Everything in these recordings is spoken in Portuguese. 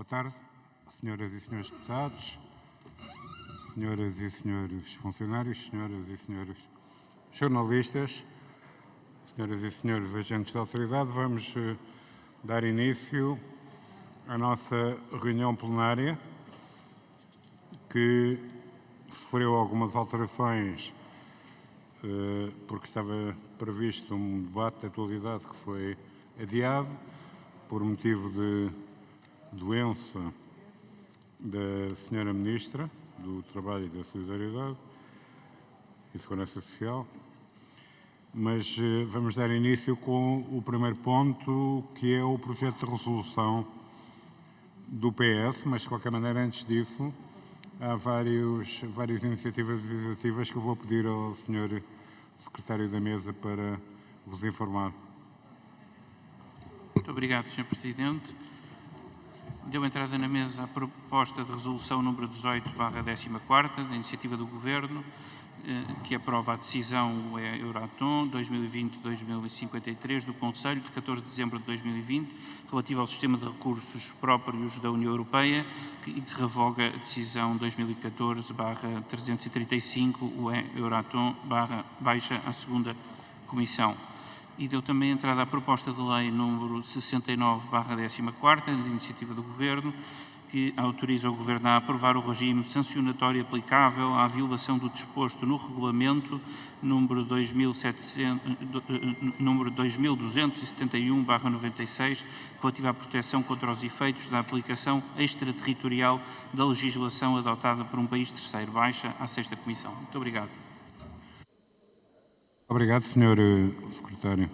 tarde, senhoras e senhores deputados, senhoras e senhores funcionários, senhoras e senhores jornalistas, senhoras e senhores agentes da autoridade. Vamos dar início à nossa reunião plenária, que sofreu algumas alterações porque estava previsto um debate de atualidade que foi adiado por motivo de doença da Senhora Ministra do Trabalho e da Solidariedade e Segurança Social. Mas vamos dar início com o primeiro ponto, que é o projeto de resolução do PS, mas de qualquer maneira, antes disso, há várias iniciativas legislativas que eu vou pedir ao Sr. Secretário da Mesa para vos informar. Muito obrigado, Sr. Presidente. Deu entrada na mesa a proposta de resolução número 18/14, da iniciativa do Governo, que aprova a decisão Euratom 2020-2053 do Conselho de 14 de dezembro de 2020, relativa ao sistema de recursos próprios da União Europeia e que revoga a decisão 2014/335, Euratom baixa à segunda Comissão. E deu também entrada à proposta de lei número 69/14, da iniciativa do Governo, que autoriza o Governo a aprovar o regime sancionatório aplicável à violação do disposto no Regulamento número 2271/96, relativa à proteção contra os efeitos da aplicação extraterritorial da legislação adotada por um país terceiro. Baixa à sexta Comissão. Muito obrigado. Obrigado, Sr. Secretário.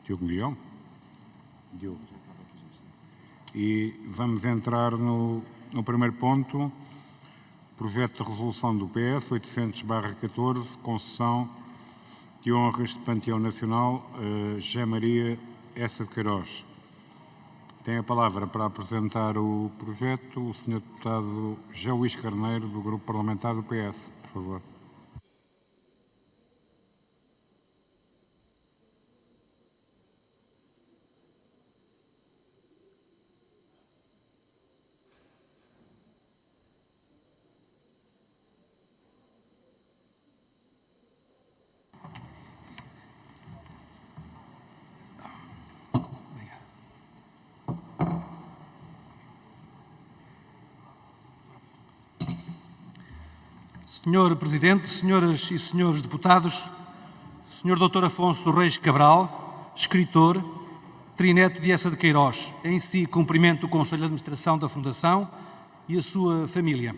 Diogo Leão. E vamos entrar no primeiro ponto, projeto de resolução do PS 800/14, concessão de honras de Panteão Nacional José Maria Essa de Queiroz. Tem a palavra para apresentar o projeto o Sr. Deputado José Luís Carneiro, do Grupo Parlamentar do PS, por favor. Senhor Presidente, senhoras e senhores deputados, Sr. Dr. Afonso Reis Cabral, escritor, trineto de Essa de Queiroz, em si cumprimento o Conselho de Administração da Fundação e a sua família.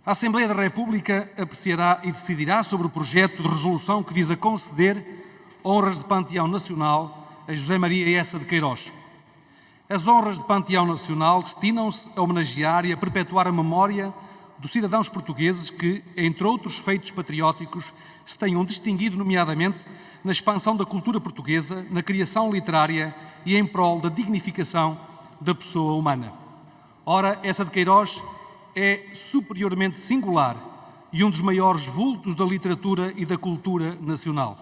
A Assembleia da República apreciará e decidirá sobre o projeto de resolução que visa conceder honras de Panteão Nacional a José Maria Essa de Queiroz. As honras de Panteão Nacional destinam-se a homenagear e a perpetuar a memória dos cidadãos portugueses que, entre outros feitos patrióticos, se tenham distinguido nomeadamente na expansão da cultura portuguesa, na criação literária e em prol da dignificação da pessoa humana. Ora, Essa de Queiroz é superiormente singular e um dos maiores vultos da literatura e da cultura nacional.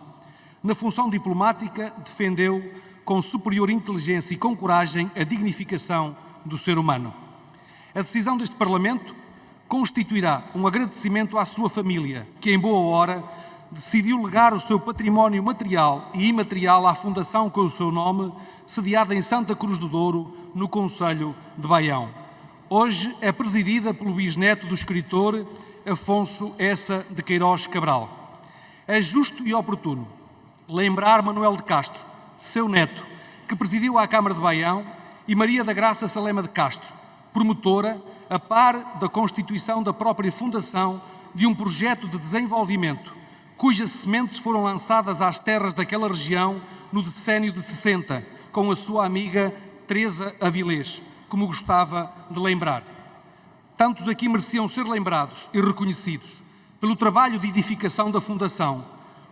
Na função diplomática, defendeu com superior inteligência e com coragem a dignificação do ser humano. A decisão deste Parlamento constituirá um agradecimento à sua família, que em boa hora decidiu legar o seu património material e imaterial à fundação com o seu nome, sediada em Santa Cruz do Douro, no concelho de Baião. Hoje é presidida pelo bisneto do escritor Afonso Essa de Queiroz Cabral. É justo e oportuno lembrar Manuel de Castro, seu neto, que presidiu a Câmara de Baião, e Maria da Graça Salema de Castro, promotora, a par da constituição da própria fundação, de um projeto de desenvolvimento, cujas sementes foram lançadas às terras daquela região no decénio de 60, com a sua amiga Teresa Avilés, como gostava de lembrar. Tantos aqui mereciam ser lembrados e reconhecidos pelo trabalho de edificação da fundação,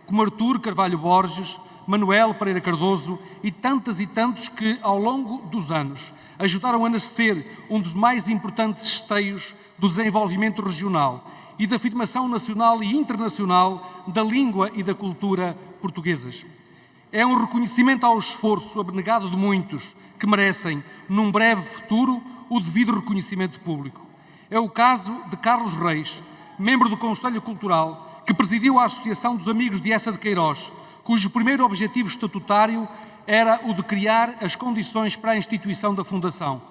como Artur Carvalho Borges, Manuel Pereira Cardoso e tantos que, ao longo dos anos, ajudaram a nascer um dos mais importantes esteios do desenvolvimento regional e da afirmação nacional e internacional da língua e da cultura portuguesas. É um reconhecimento ao esforço abnegado de muitos que merecem, num breve futuro, o devido reconhecimento público. É o caso de Carlos Reis, membro do Conselho Cultural, que presidiu a Associação dos Amigos de Eça de Queiroz, cujo primeiro objetivo estatutário era o de criar as condições para a instituição da Fundação.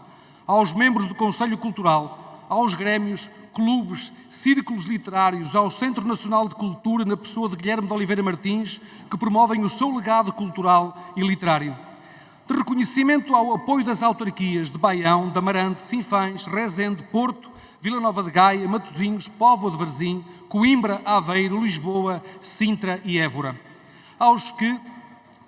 Aos membros do Conselho Cultural, aos grêmios, clubes, círculos literários, ao Centro Nacional de Cultura, na pessoa de Guilherme de Oliveira Martins, que promovem o seu legado cultural e literário. De reconhecimento ao apoio das autarquias de Baião, de Amarante, Sinfãs, Rezende, Porto, Vila Nova de Gaia, Matosinhos, Póvoa de Varzim, Coimbra, Aveiro, Lisboa, Sintra e Évora. Aos que,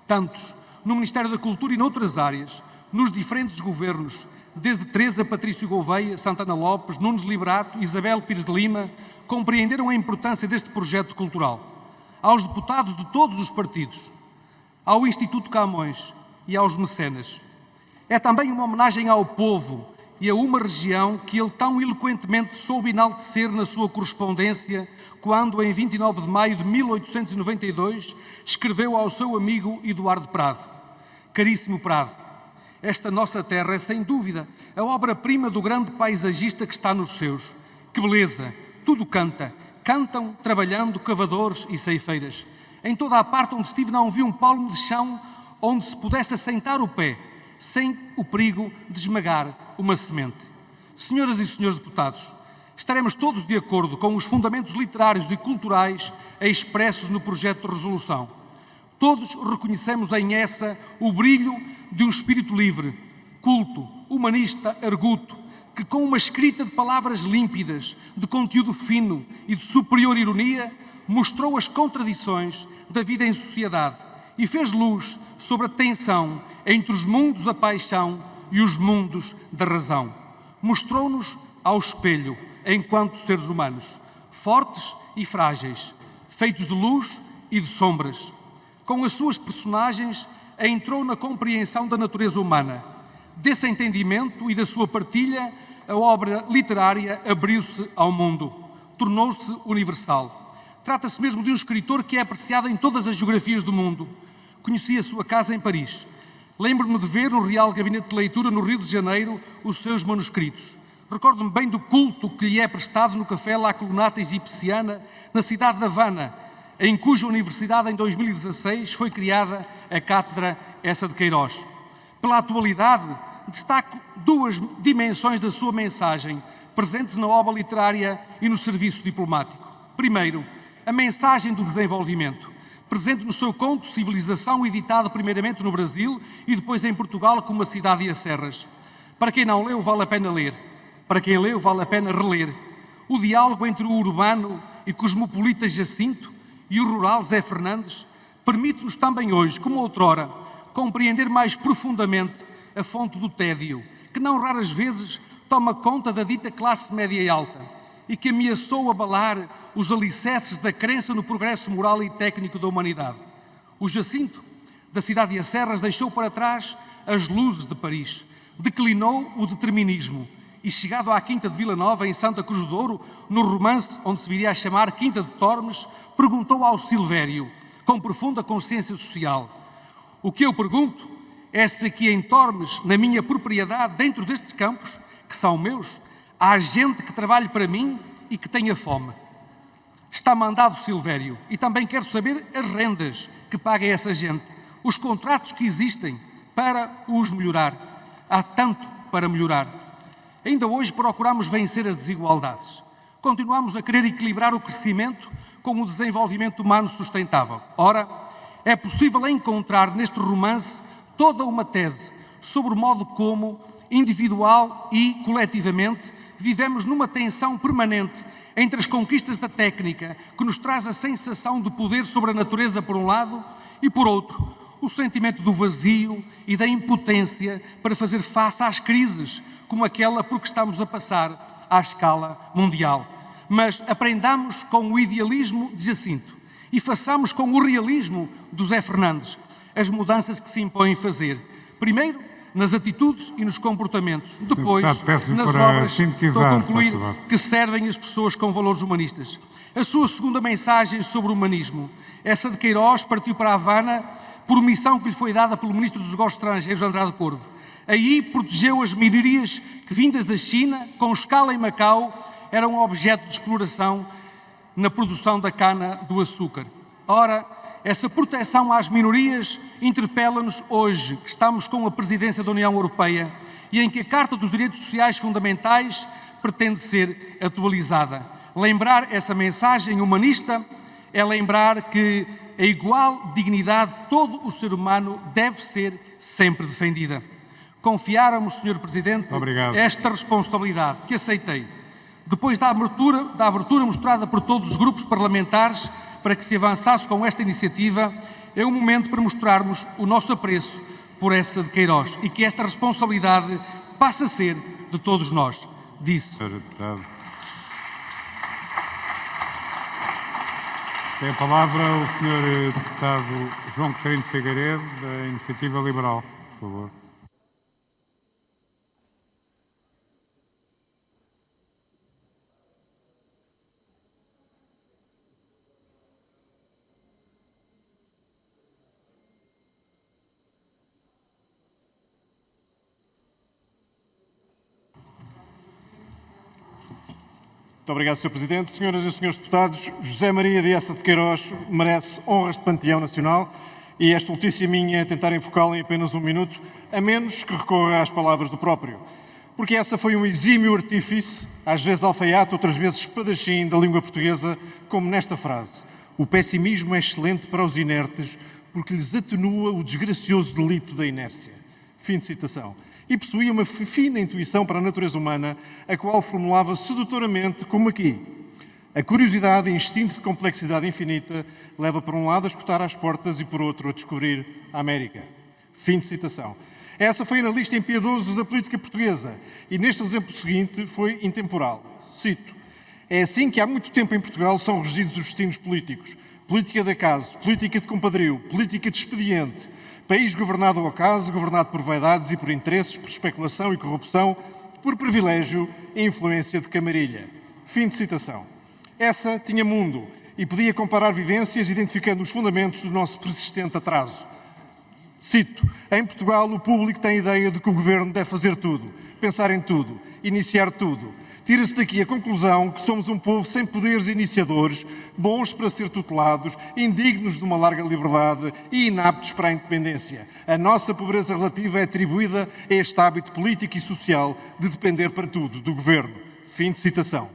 tantos, no Ministério da Cultura e noutras áreas, nos diferentes governos, desde Teresa Patrício Gouveia, Santana Lopes, Nunes Liberato, Isabel Pires de Lima, compreenderam a importância deste projeto cultural. Aos deputados de todos os partidos, ao Instituto Camões e aos mecenas. É também uma homenagem ao povo e a uma região que ele tão eloquentemente soube enaltecer na sua correspondência quando, em 29 de maio de 1892, escreveu ao seu amigo Eduardo Prado: Caríssimo Prado, esta nossa terra é, sem dúvida, a obra-prima do grande paisagista que está nos seus. Que beleza! Tudo canta. Cantam, trabalhando, cavadores e ceifeiras. Em toda a parte onde estive não vi um palmo de chão onde se pudesse assentar o pé, sem o perigo de esmagar uma semente. Senhoras e senhores deputados, estaremos todos de acordo com os fundamentos literários e culturais expressos no projeto de resolução. Todos reconhecemos em Eça o brilho de um espírito livre, culto, humanista, arguto, que com uma escrita de palavras límpidas, de conteúdo fino e de superior ironia, mostrou as contradições da vida em sociedade e fez luz sobre a tensão entre os mundos da paixão e os mundos da razão. Mostrou-nos ao espelho, enquanto seres humanos, fortes e frágeis, feitos de luz e de sombras. Com as suas personagens, entrou na compreensão da natureza humana. Desse entendimento e da sua partilha, a obra literária abriu-se ao mundo, tornou-se universal. Trata-se mesmo de um escritor que é apreciado em todas as geografias do mundo. Conheci a sua casa em Paris. Lembro-me de ver no Real Gabinete de Leitura, no Rio de Janeiro, os seus manuscritos. Recordo-me bem do culto que lhe é prestado no Café La Colunata Egipciana, na cidade de Havana, em cuja universidade, em 2016, foi criada a Cátedra Eça de Queiroz. Pela atualidade, destaco duas dimensões da sua mensagem, presentes na obra literária e no serviço diplomático. Primeiro, a mensagem do desenvolvimento, presente no seu conto Civilização, editado primeiramente no Brasil e depois em Portugal como A Cidade e as Serras. Para quem não leu, vale a pena ler. Para quem leu, vale a pena reler. O diálogo entre o urbano e cosmopolita Jacinto e o rural Zé Fernandes permite-nos também hoje, como outrora, compreender mais profundamente a fonte do tédio, que não raras vezes toma conta da dita classe média e alta e que ameaçou abalar os alicerces da crença no progresso moral e técnico da humanidade. O Jacinto, da Cidade e as Serras, deixou para trás as luzes de Paris, declinou o determinismo e, chegado à Quinta de Vila Nova, em Santa Cruz do Douro, no romance onde se viria a chamar Quinta de Tormes, perguntou ao Silvério, com profunda consciência social: o que eu pergunto é se aqui em Tormes, na minha propriedade, dentro destes campos, que são meus, há gente que trabalhe para mim e que tenha fome. Está mandado, Silvério, e também quero saber as rendas que paga essa gente, os contratos que existem para os melhorar. Há tanto para melhorar. Ainda hoje procuramos vencer as desigualdades. Continuamos a querer equilibrar o crescimento com o desenvolvimento humano sustentável. Ora, é possível encontrar neste romance toda uma tese sobre o modo como, individual e coletivamente, vivemos numa tensão permanente entre as conquistas da técnica, que nos traz a sensação de poder sobre a natureza por um lado, e por outro, o sentimento do vazio e da impotência para fazer face às crises, como aquela por que estamos a passar à escala mundial. Mas aprendamos com o idealismo de Jacinto e façamos com o realismo do Zé Fernandes as mudanças que se impõem fazer. Primeiro, nas atitudes e nos comportamentos. Depois, nas obras, para concluir, que servem as pessoas com valores humanistas. A sua segunda mensagem sobre o humanismo. Eça de Queiroz partiu para Havana por missão que lhe foi dada pelo Ministro dos Negócios Estrangeiros, Andrade Corvo. Aí protegeu as minorias que, vindas da China, com escala em Macau, eram objeto de exploração na produção da cana-do-açúcar. Ora, essa proteção às minorias interpela-nos hoje, que estamos com a presidência da União Europeia e em que a Carta dos Direitos Sociais Fundamentais pretende ser atualizada. Lembrar essa mensagem humanista é lembrar que a igual dignidade de todo o ser humano deve ser sempre defendida. Confiáramos, Sr. Presidente, esta responsabilidade, que aceitei, depois da abertura mostrada por todos os grupos parlamentares para que se avançasse com esta iniciativa, é um momento para mostrarmos o nosso apreço por essa de Queiroz e que esta responsabilidade passa a ser de todos nós, disse. Sr. Deputado. Tem a palavra o Sr. Deputado João Coutinho Figueiredo, da Iniciativa Liberal, por favor. Muito obrigado, Sr. Presidente. Senhoras e senhores deputados, José Maria de Essa de Queiroz merece honras de panteão nacional e esta notícia minha é tentar enfocá-la em apenas um minuto, a menos que recorra às palavras do próprio. Porque essa foi um exímio artífice, às vezes alfaiate, outras vezes espadachim da língua portuguesa, como nesta frase: o pessimismo é excelente para os inertes porque lhes atenua o desgracioso delito da inércia. Fim de citação. E possuía uma fina intuição para a natureza humana, a qual formulava sedutoramente como aqui: a curiosidade e instinto de complexidade infinita leva por um lado a escutar às portas e por outro a descobrir a América. Fim de citação. Essa foi analista impiedoso da política portuguesa e neste exemplo seguinte foi intemporal. Cito: é assim que há muito tempo em Portugal são regidos os destinos políticos. Política de acaso, política de compadrio, política de expediente. País governado ao acaso, governado por vaidades e por interesses, por especulação e corrupção, por privilégio e influência de camarilha. Fim de citação. Essa tinha mundo e podia comparar vivências identificando os fundamentos do nosso persistente atraso. Cito: em Portugal o público tem a ideia de que o governo deve fazer tudo, pensar em tudo, iniciar tudo. Tira-se daqui a conclusão que somos um povo sem poderes iniciadores, bons para ser tutelados, indignos de uma larga liberdade e inaptos para a independência. A nossa pobreza relativa é atribuída a este hábito político e social de depender para tudo do governo. Fim de citação.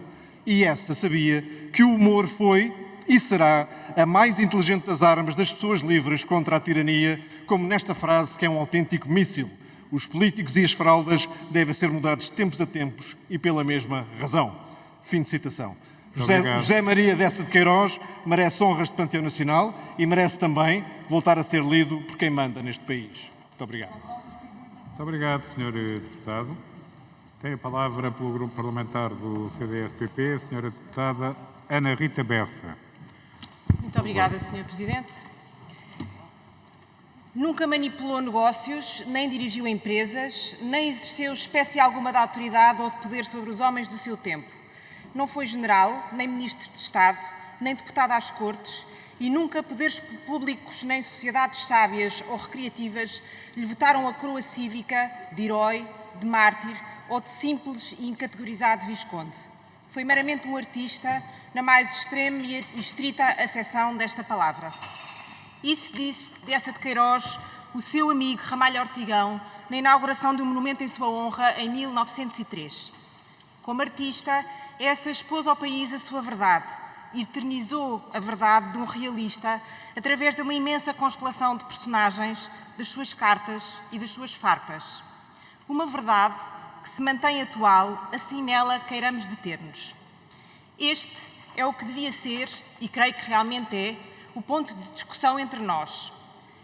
E essa sabia que o humor foi e será a mais inteligente das armas das pessoas livres contra a tirania, como nesta frase que é um autêntico míssil: os políticos e as fraldas devem ser mudados de tempos a tempos e pela mesma razão. Fim de citação. José Maria Dessa de Queiroz merece honras de panteão nacional e merece também voltar a ser lido por quem manda neste país. Muito obrigado. Muito obrigado, Sr. Deputado. Tem a palavra pelo Grupo Parlamentar do CDS-PP, a Sra. Deputada Ana Rita Bessa. Muito obrigada, Sr. Presidente. Nunca manipulou negócios, nem dirigiu empresas, nem exerceu espécie alguma de autoridade ou de poder sobre os homens do seu tempo. Não foi general, nem ministro de Estado, nem deputado às Cortes e nunca poderes públicos nem sociedades sábias ou recreativas lhe votaram a coroa cívica de herói, de mártir ou de simples e incategorizado visconde. Foi meramente um artista na mais extrema e estrita acessão desta palavra. Isso diz Dessa de Queiroz o seu amigo Ramalho Ortigão na inauguração de um monumento em sua honra em 1903. Como artista, essa expôs ao país a sua verdade e eternizou a verdade de um realista através de uma imensa constelação de personagens, das suas cartas e das suas farpas. Uma verdade que se mantém atual, assim nela queiramos deter-nos. Este é o que devia ser, e creio que realmente é, o ponto de discussão entre nós.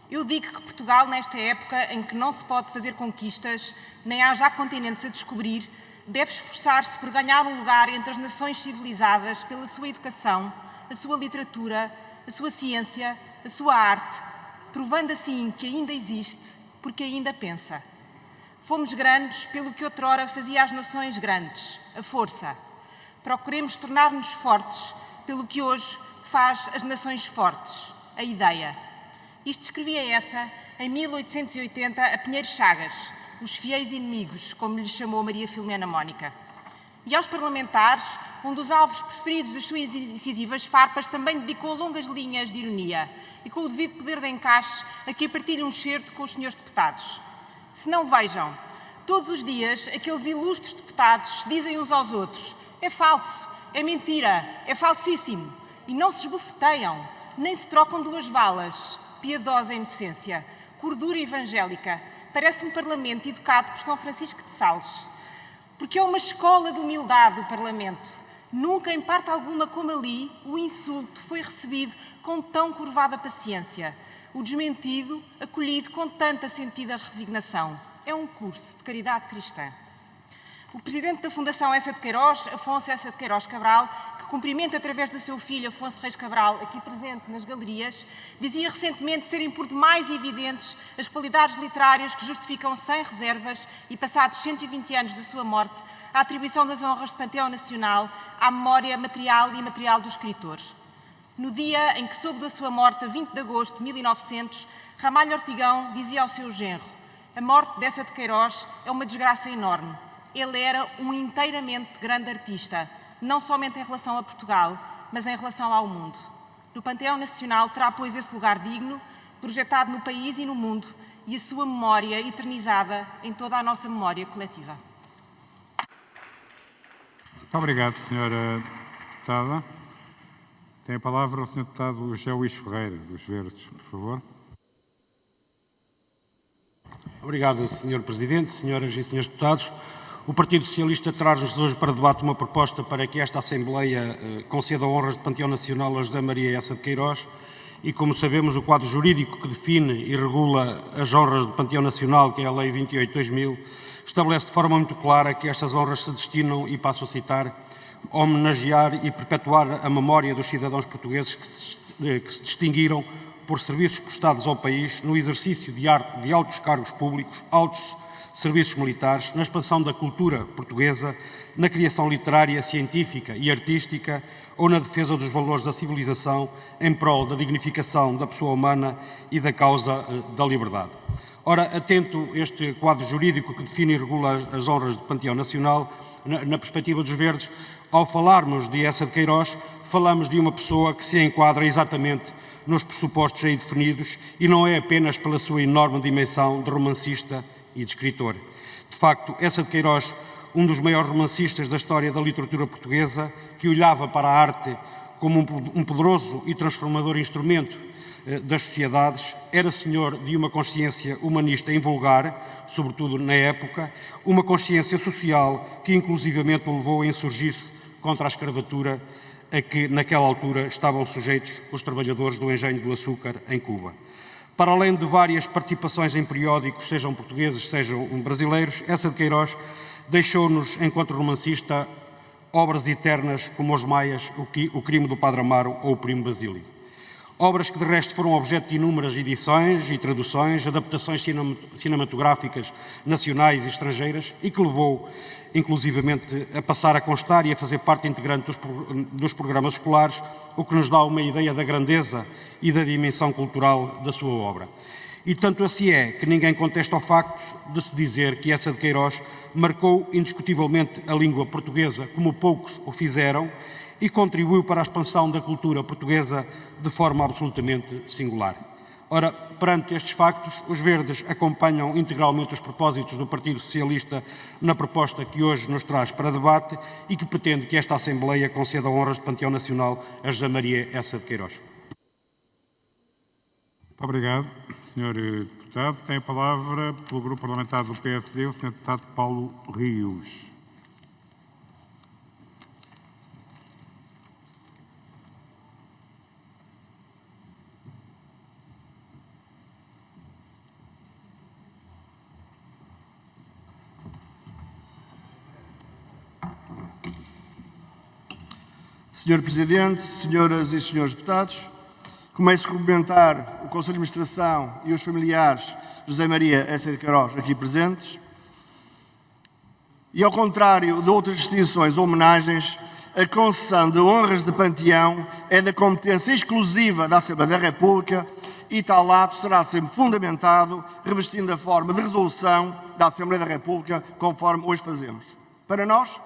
Eu digo que Portugal, nesta época em que não se pode fazer conquistas, nem há já continentes a descobrir, deve esforçar-se por ganhar um lugar entre as nações civilizadas pela sua educação, a sua literatura, a sua ciência, a sua arte, provando assim que ainda existe, porque ainda pensa. Fomos grandes pelo que outrora fazia as nações grandes, a força. Procuremos tornar-nos fortes pelo que hoje faz as nações fortes, a ideia. Isto escrevia essa, em 1880, a Pinheiro Chagas, os fiéis inimigos, como lhes chamou Maria Filomena Mónica. E aos parlamentares, um dos alvos preferidos das suas incisivas farpas, também dedicou longas linhas de ironia e com o devido poder de encaixe a que partilhe um excerto com os senhores deputados. Se não vejam, todos os dias aqueles ilustres deputados se dizem uns aos outros: é falso, é mentira, é falsíssimo, e não se esbofeteiam, nem se trocam duas balas. Piedosa inocência, cordura evangélica, parece um parlamento educado por São Francisco de Sales. Porque é uma escola de humildade o Parlamento. Nunca, em parte alguma como ali, o insulto foi recebido com tão curvada paciência. O desmentido, acolhido com tanta sentida resignação. É um curso de caridade cristã. O presidente da Fundação Essa de Queiroz, Afonso Essa de Queiroz Cabral, que cumprimenta através do seu filho Afonso Reis Cabral, aqui presente nas galerias, dizia recentemente serem por demais evidentes as qualidades literárias que justificam sem reservas e passados 120 anos da sua morte, a atribuição das honras de Panteão Nacional à memória material e imaterial dos escritores. No dia em que soube da sua morte, a 20 de agosto de 1900, Ramalho Ortigão dizia ao seu genro: a morte dessa de Queiroz é uma desgraça enorme. Ele era um inteiramente grande artista, não somente em relação a Portugal, mas em relação ao mundo. No Panteão Nacional terá, pois, esse lugar digno, projetado no país e no mundo, e a sua memória eternizada em toda a nossa memória coletiva. Muito obrigado, Sra. Deputada. Tem a palavra o Sr. Deputado José Luís Ferreira, dos Verdes, por favor. Obrigado, Sr. Presidente, senhoras e senhores deputados. O Partido Socialista traz-nos hoje para debate uma proposta para que esta Assembleia conceda honras de Panteão Nacional a José Maria Essa de Queiroz e, como sabemos, o quadro jurídico que define e regula as honras de Panteão Nacional, que é a Lei 28/2000, estabelece de forma muito clara que estas honras se destinam, e passo a citar, a homenagear e perpetuar a memória dos cidadãos portugueses que se distinguiram por serviços prestados ao país no exercício de altos cargos públicos, altos serviços militares, na expansão da cultura portuguesa, na criação literária, científica e artística ou na defesa dos valores da civilização em prol da dignificação da pessoa humana e da causa da liberdade. Ora, atento este quadro jurídico que define e regula as honras de Panteão Nacional, na perspectiva dos Verdes, ao falarmos de Essa de Queiroz, falamos de uma pessoa que se enquadra exatamente nos pressupostos aí definidos e não é apenas pela sua enorme dimensão de romancista e de escritor. De facto, Essa de Queiroz, um dos maiores romancistas da história da literatura portuguesa, que olhava para a arte como um poderoso e transformador instrumento das sociedades, era senhor de uma consciência humanista invulgar, sobretudo na época, uma consciência social que inclusivamente o levou a insurgir-se contra a escravatura a que naquela altura estavam sujeitos os trabalhadores do engenho do açúcar em Cuba. Para além de várias participações em periódicos, sejam portugueses, sejam brasileiros, Essa de Queiroz deixou-nos, enquanto romancista, obras eternas como Os Maias, O Crime do Padre Amaro ou O Primo Basílio. Obras que, de resto, foram objeto de inúmeras edições e traduções, adaptações cinematográficas nacionais e estrangeiras e que levou, inclusivamente, a passar a constar e a fazer parte integrante dos programas escolares, o que nos dá uma ideia da grandeza e da dimensão cultural da sua obra. E tanto assim é que ninguém contesta o facto de se dizer que Essa de Queiroz marcou indiscutivelmente a língua portuguesa, como poucos o fizeram, e contribuiu para a expansão da cultura portuguesa de forma absolutamente singular. Ora, perante estes factos, os Verdes acompanham integralmente os propósitos do Partido Socialista na proposta que hoje nos traz para debate e que pretende que esta Assembleia conceda honras de Panteão Nacional a José Maria Essa de Queiroz. Muito obrigado, Sr. Deputado. Tem a palavra, pelo Grupo Parlamentar do PSD, o Sr. Deputado Paulo Rios. Senhor Presidente, senhoras e senhores deputados, começo a cumprimentar o Conselho de Administração e os familiares de José Maria Essa de Queiroz aqui presentes. E, ao contrário de outras distinções ou homenagens, a concessão de honras de Panteão é da competência exclusiva da Assembleia da República e tal ato será sempre fundamentado, revestindo a forma de resolução da Assembleia da República, conforme hoje fazemos. Para nós,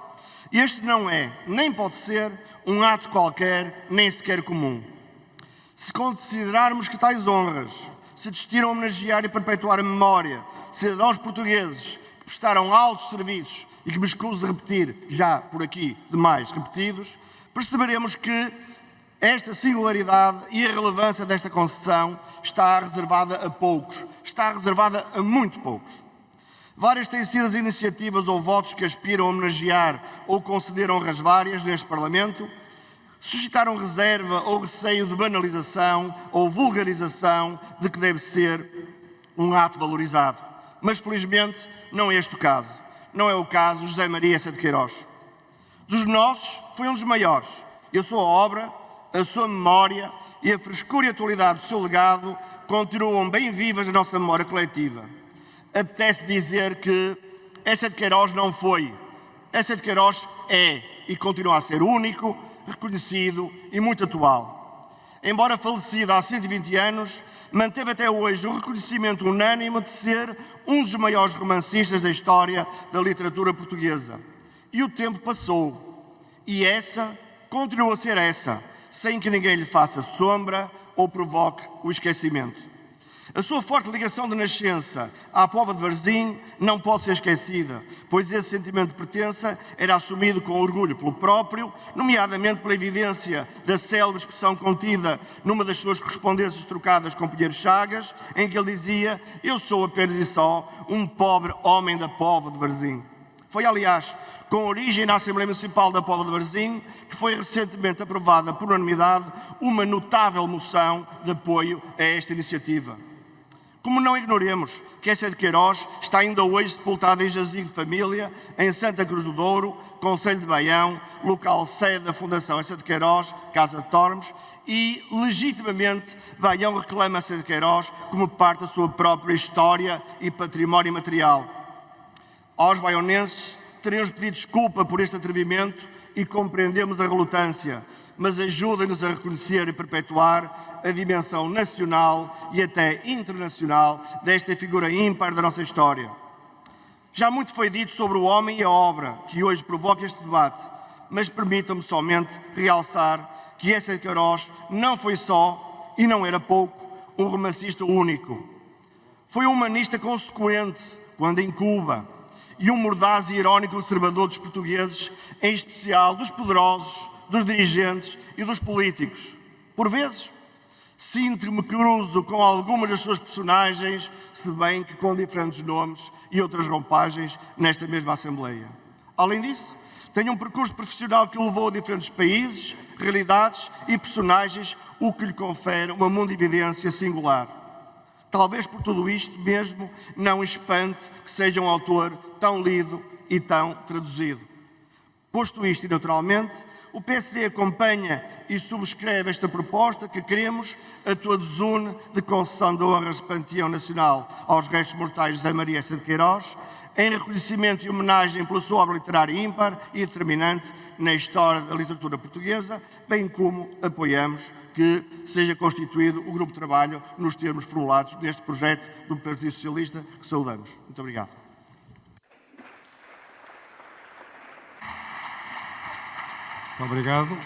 este não é, nem pode ser, um ato qualquer, nem sequer comum. Se considerarmos que tais honras se destinam a homenagear e perpetuar a memória de cidadãos portugueses que prestaram altos serviços e que me escuso de repetir, já por aqui demais repetidos, perceberemos que esta singularidade e a relevância desta concessão está reservada a poucos, está reservada a muito poucos. Várias têm sido as iniciativas ou votos que aspiram a homenagear ou conceder honras várias neste Parlamento, suscitaram reserva ou receio de banalização ou vulgarização de que deve ser um ato valorizado. Mas, felizmente, não é este o caso. Não é o caso de José Maria Essa de Queiroz. Dos nossos, foi um dos maiores. A sua obra, a sua memória e a frescura e atualidade do seu legado continuam bem vivas na nossa memória coletiva. Apetece dizer que Essa de Queiroz não foi. Essa de Queiroz é e continua a ser único, reconhecido e muito atual. Embora falecido há 120 anos, manteve até hoje o reconhecimento unânime de ser um dos maiores romancistas da história da literatura portuguesa. E o tempo passou. E essa continua a ser essa, sem que ninguém lhe faça sombra ou provoque o esquecimento. A sua forte ligação de nascença à Póvoa de Varzim não pode ser esquecida, pois esse sentimento de pertença era assumido com orgulho pelo próprio, nomeadamente pela evidência da célebre expressão contida numa das suas correspondências trocadas com Pinheiro Chagas, em que ele dizia: "Eu sou apenas e só um pobre homem da Póvoa de Varzim." Foi, aliás, com origem na Assembleia Municipal da Póvoa de Varzim, que foi recentemente aprovada por unanimidade uma notável moção de apoio a esta iniciativa. Como não ignoremos que Essa de Queiroz está ainda hoje sepultada em jazigo de família, em Santa Cruz do Douro, concelho de Baião, local sede da Fundação Essa de Queiroz, Casa de Tormes, e, legitimamente, Baião reclama Essa de Queiroz como parte da sua própria história e património material. Aos baionenses, teremos pedido desculpa por este atrevimento e compreendemos a relutância, mas ajudem-nos a reconhecer e perpetuar a dimensão nacional e até internacional desta figura ímpar da nossa história. Já muito foi dito sobre o homem e a obra que hoje provoca este debate, mas permitam-me somente realçar que Essa de Queiroz não foi só, e não era pouco, um romancista único. Foi um humanista consequente quando em Cuba, e um mordaz e irónico observador dos portugueses, em especial dos poderosos, dos dirigentes e dos políticos. Por vezes, sinto-me cruzo com algumas das suas personagens, se bem que com diferentes nomes e outras roupagens nesta mesma Assembleia. Além disso, tenho um percurso profissional que o levou a diferentes países, realidades e personagens, o que lhe confere uma mundividência singular. Talvez por tudo isto mesmo não espante que seja um autor tão lido e tão traduzido. Posto isto, e naturalmente, o PSD acompanha e subscreve esta proposta que queremos a todos une de concessão de honras de Panteão Nacional aos restos mortais de José Maria Essa de Queiroz, em reconhecimento e homenagem pela sua obra literária ímpar e determinante na história da literatura portuguesa, bem como apoiamos que seja constituído o grupo de trabalho nos termos formulados neste projeto do Partido Socialista, que saudamos. Muito obrigado. Muito obrigado.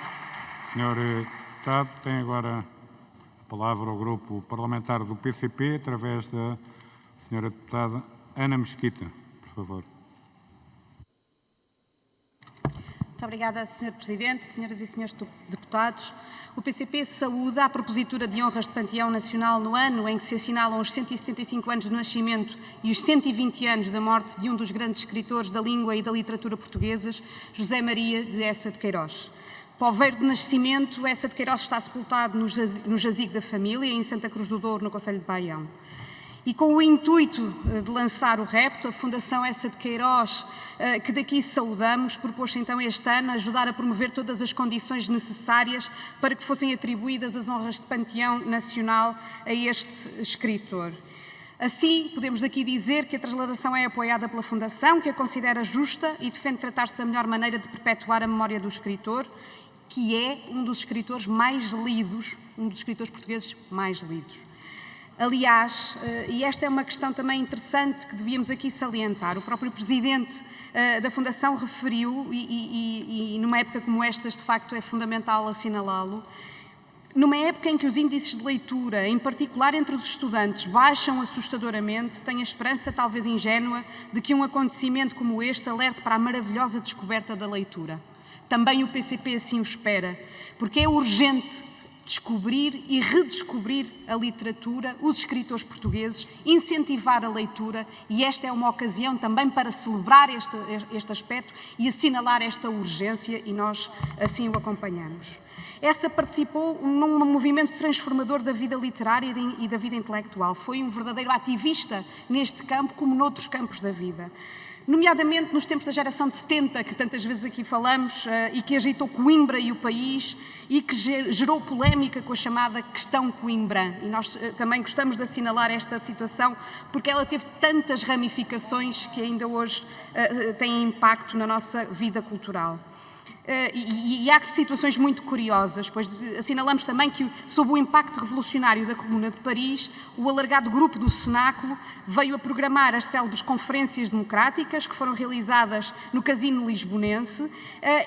Senhor Deputado, tem agora a palavra o grupo parlamentar do PCP, através da senhora Deputada Ana Mesquita, por favor. Muito obrigada, Sr. Presidente, senhoras e senhores deputados. O PCP saúda a propositura de honras de Panteão Nacional no ano em que se assinalam os 175 anos do nascimento e os 120 anos da morte de um dos grandes escritores da língua e da literatura portuguesas, José Maria de Essa de Queiroz. Poveiro de nascimento, Essa de Queiroz está sepultado no jazigo da família, em Santa Cruz do Douro, no concelho de Baião. E com o intuito de lançar o repto, a Fundação Essa de Queiroz, que daqui saudamos, propôs então este ano ajudar a promover todas as condições necessárias para que fossem atribuídas as honras de Panteão Nacional a este escritor. Assim, podemos aqui dizer que a transladação é apoiada pela Fundação, que a considera justa e defende tratar-se da melhor maneira de perpetuar a memória do escritor, que é um dos escritores mais lidos, um dos escritores portugueses mais lidos. Aliás, e esta é uma questão também interessante que devíamos aqui salientar, o próprio Presidente da Fundação referiu, e numa época como estas, de facto, é fundamental assinalá-lo, numa época em que os índices de leitura, em particular entre os estudantes, baixam assustadoramente, tenho a esperança, talvez ingênua, de que um acontecimento como este alerte para a maravilhosa descoberta da leitura. Também o PCP assim o espera, porque é urgente descobrir e redescobrir a literatura, os escritores portugueses, incentivar a leitura, e esta é uma ocasião também para celebrar este aspecto e assinalar esta urgência, e nós assim o acompanhamos. Essa participou num movimento transformador da vida literária e da vida intelectual. Foi um verdadeiro ativista neste campo, como noutros campos da vida. Nomeadamente nos tempos da geração de 70, que tantas vezes aqui falamos, e que agitou Coimbra e o país, e que gerou polémica com a chamada questão Coimbra. E nós também gostamos de assinalar esta situação, porque ela teve tantas ramificações que ainda hoje têm impacto na nossa vida cultural. E há situações muito curiosas, pois assinalamos também que, sob o impacto revolucionário da Comuna de Paris, o alargado grupo do Cenáculo veio a programar as célebres conferências democráticas que foram realizadas no Casino Lisbonense,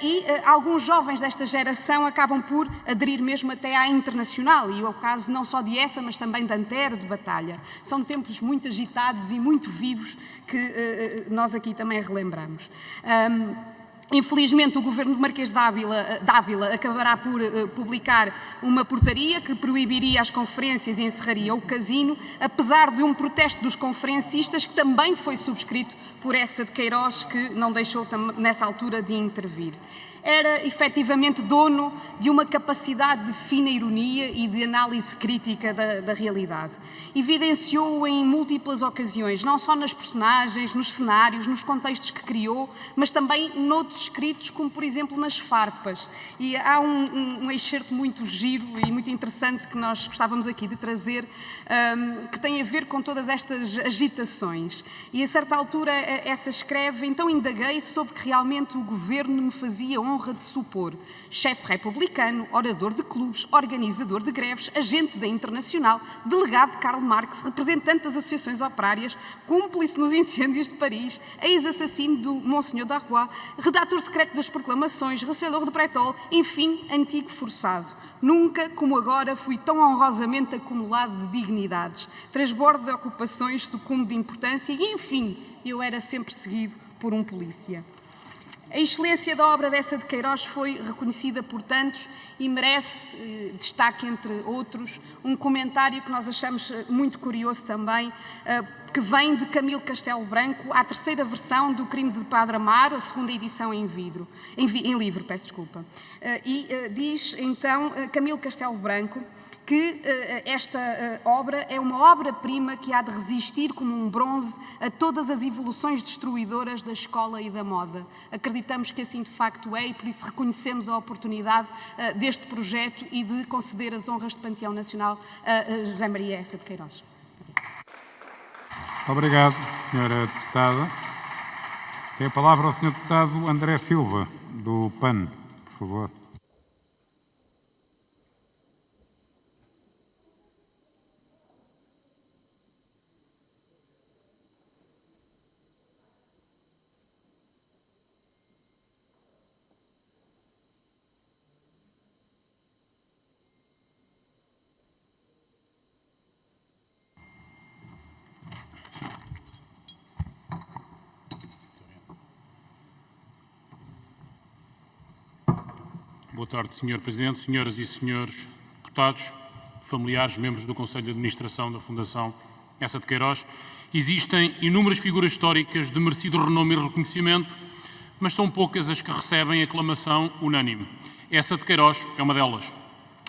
e alguns jovens desta geração acabam por aderir mesmo até à Internacional, e é o caso não só de essa, mas também de Antero, de Batalha. São tempos muito agitados e muito vivos que nós aqui também relembramos. Infelizmente, o governo do Marquês de Ávila acabará por publicar uma portaria que proibiria as conferências e encerraria o casino, apesar de um protesto dos conferencistas que também foi subscrito por Essa de Queiroz, que não deixou nessa altura de intervir. Era efetivamente dono de uma capacidade de fina ironia e de análise crítica da realidade. Evidenciou-o em múltiplas ocasiões, não só nas personagens, nos cenários, nos contextos que criou, mas também noutros escritos, como por exemplo nas farpas. E há um excerto muito giro e muito interessante que nós gostávamos aqui de trazer, que tem a ver com todas estas agitações. E a certa altura essa escreve: então indaguei sobre que realmente o governo me fazia honra de supor chefe republicano, orador de clubes, organizador de greves, agente da Internacional, delegado de Karl Marx, representante das associações operárias, cúmplice nos incêndios de Paris, ex-assassino do Monsenhor Darrois, redator secreto das proclamações, recelor de Pretol, enfim, antigo forçado. Nunca, como agora, fui tão honrosamente acumulado de dignidades, transbordo de ocupações, sucumo de importância e, enfim, eu era sempre seguido por um polícia. A excelência da obra dessa de Queiroz foi reconhecida por tantos e merece destaque, entre outros, um comentário que nós achamos muito curioso também, que vem de Camilo Castelo Branco, à terceira versão do Crime de Padre Amaro, a segunda edição em livro. Diz então Camilo Castelo Branco que esta obra é uma obra-prima que há de resistir como um bronze a todas as evoluções destruidoras da escola e da moda. Acreditamos que assim de facto é, e por isso reconhecemos a oportunidade deste projeto e de conceder as honras de Panteão Nacional a José Maria Essa de Queiroz. Obrigado, Sra. Deputada. Tem a palavra o Sr. Deputado André Silva, do PAN, por favor. Boa tarde, Sr. Presidente, senhoras e senhores deputados, familiares, membros do Conselho de Administração da Fundação Essa de Queiroz. Existem inúmeras figuras históricas de merecido renome e reconhecimento, mas são poucas as que recebem aclamação unânime. Essa de Queiroz é uma delas.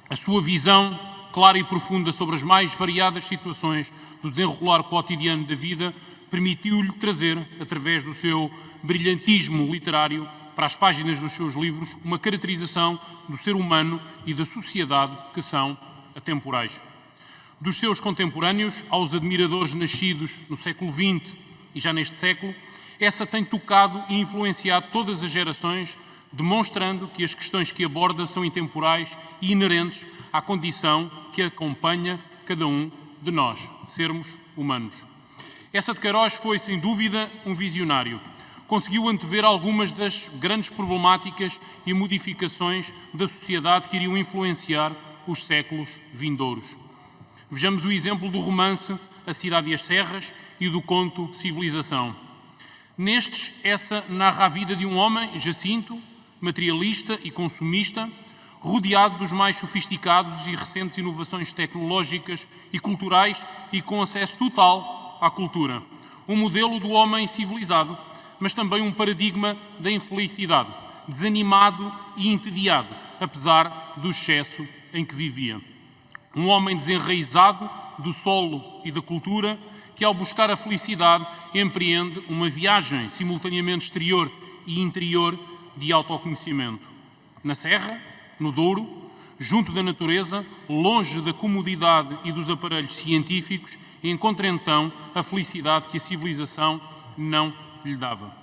A sua visão clara e profunda sobre as mais variadas situações do desenrolar cotidiano da vida permitiu-lhe trazer, através do seu brilhantismo literário, para as páginas dos seus livros, uma caracterização do ser humano e da sociedade que são atemporais. Dos seus contemporâneos aos admiradores nascidos no século XX e já neste século, essa tem tocado e influenciado todas as gerações, demonstrando que as questões que aborda são intemporais e inerentes à condição que acompanha cada um de nós, sermos humanos. Essa de Queiroz foi, sem dúvida, um visionário. Conseguiu antever algumas das grandes problemáticas e modificações da sociedade que iriam influenciar os séculos vindouros. Vejamos o exemplo do romance A Cidade e as Serras e do conto Civilização. Nestes, essa narra a vida de um homem, Jacinto, materialista e consumista, rodeado dos mais sofisticados e recentes inovações tecnológicas e culturais e com acesso total à cultura. Um modelo do homem civilizado, mas também um paradigma da infelicidade, desanimado e entediado, apesar do excesso em que vivia. Um homem desenraizado do solo e da cultura, que ao buscar a felicidade empreende uma viagem simultaneamente exterior e interior de autoconhecimento. Na Serra, no Douro, junto da natureza, longe da comodidade e dos aparelhos científicos, encontra então a felicidade que a civilização não lhe dava.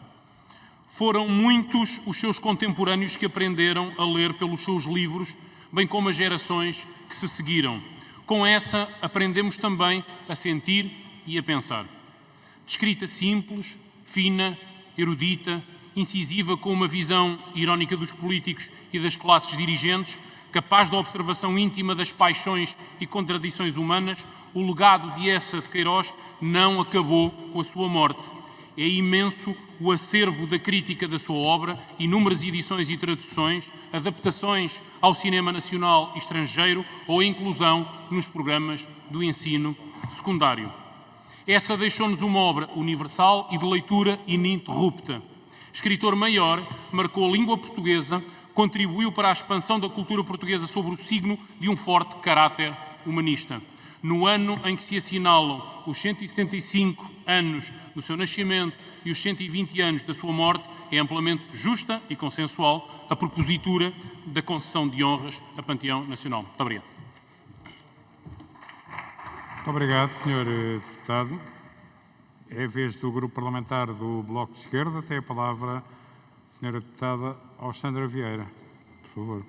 Foram muitos os seus contemporâneos que aprenderam a ler pelos seus livros, bem como as gerações que se seguiram. Com essa, aprendemos também a sentir e a pensar. De escrita simples, fina, erudita, incisiva, com uma visão irónica dos políticos e das classes dirigentes, capaz da observação íntima das paixões e contradições humanas, o legado de Eça de Queiroz não acabou com a sua morte. É imenso o acervo da crítica da sua obra, inúmeras edições e traduções, adaptações ao cinema nacional e estrangeiro ou a inclusão nos programas do ensino secundário. Essa deixou-nos uma obra universal e de leitura ininterrupta. Escritor maior, marcou a língua portuguesa, contribuiu para a expansão da cultura portuguesa sob o signo de um forte caráter humanista. No ano em que se assinalam os 175 anos do seu nascimento e os 120 anos da sua morte, é amplamente justa e consensual a propositura da concessão de honras a Panteão Nacional. Muito obrigado. Muito obrigado, Sr. Deputado. É a vez do Grupo Parlamentar do Bloco de Esquerda. Tem a palavra a Sra. Deputada Alexandra Vieira. Por favor.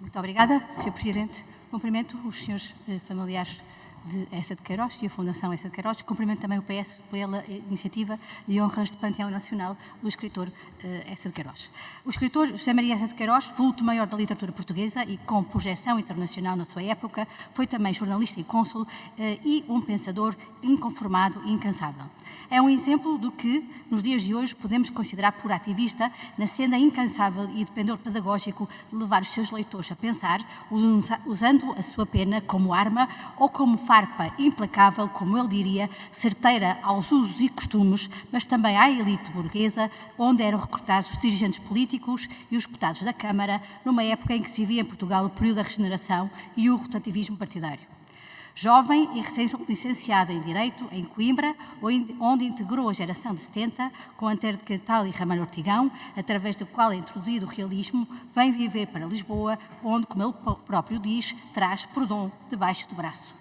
Muito obrigada, Sr. Presidente. Cumprimento os senhores familiares de Eça de Queiroz e a Fundação Eça de Queiroz. Cumprimento também o PS pela iniciativa de honras de Panteão Nacional do escritor Eça de Queiroz. O escritor José Maria Eça de Queiroz, vulto maior da literatura portuguesa e com projeção internacional na sua época, foi também jornalista e cônsul e um pensador inconformado e incansável. É um exemplo do que, nos dias de hoje, podemos considerar por ativista na senda incansável e de pendor pedagógico de levar os seus leitores a pensar, usando a sua pena como arma ou como farpa implacável, como ele diria, certeira aos usos e costumes, mas também à elite burguesa, onde eram recrutados os dirigentes políticos e os deputados da Câmara, numa época em que se vivia em Portugal o período da regeneração e o rotativismo partidário. Jovem e recém-licenciado em Direito, em Coimbra, onde integrou a geração de 70, com Antero de Quental e Ramalho Ortigão, através do qual é introduzido o realismo, vem viver para Lisboa, onde, como ele próprio diz, traz Proudhon debaixo do braço.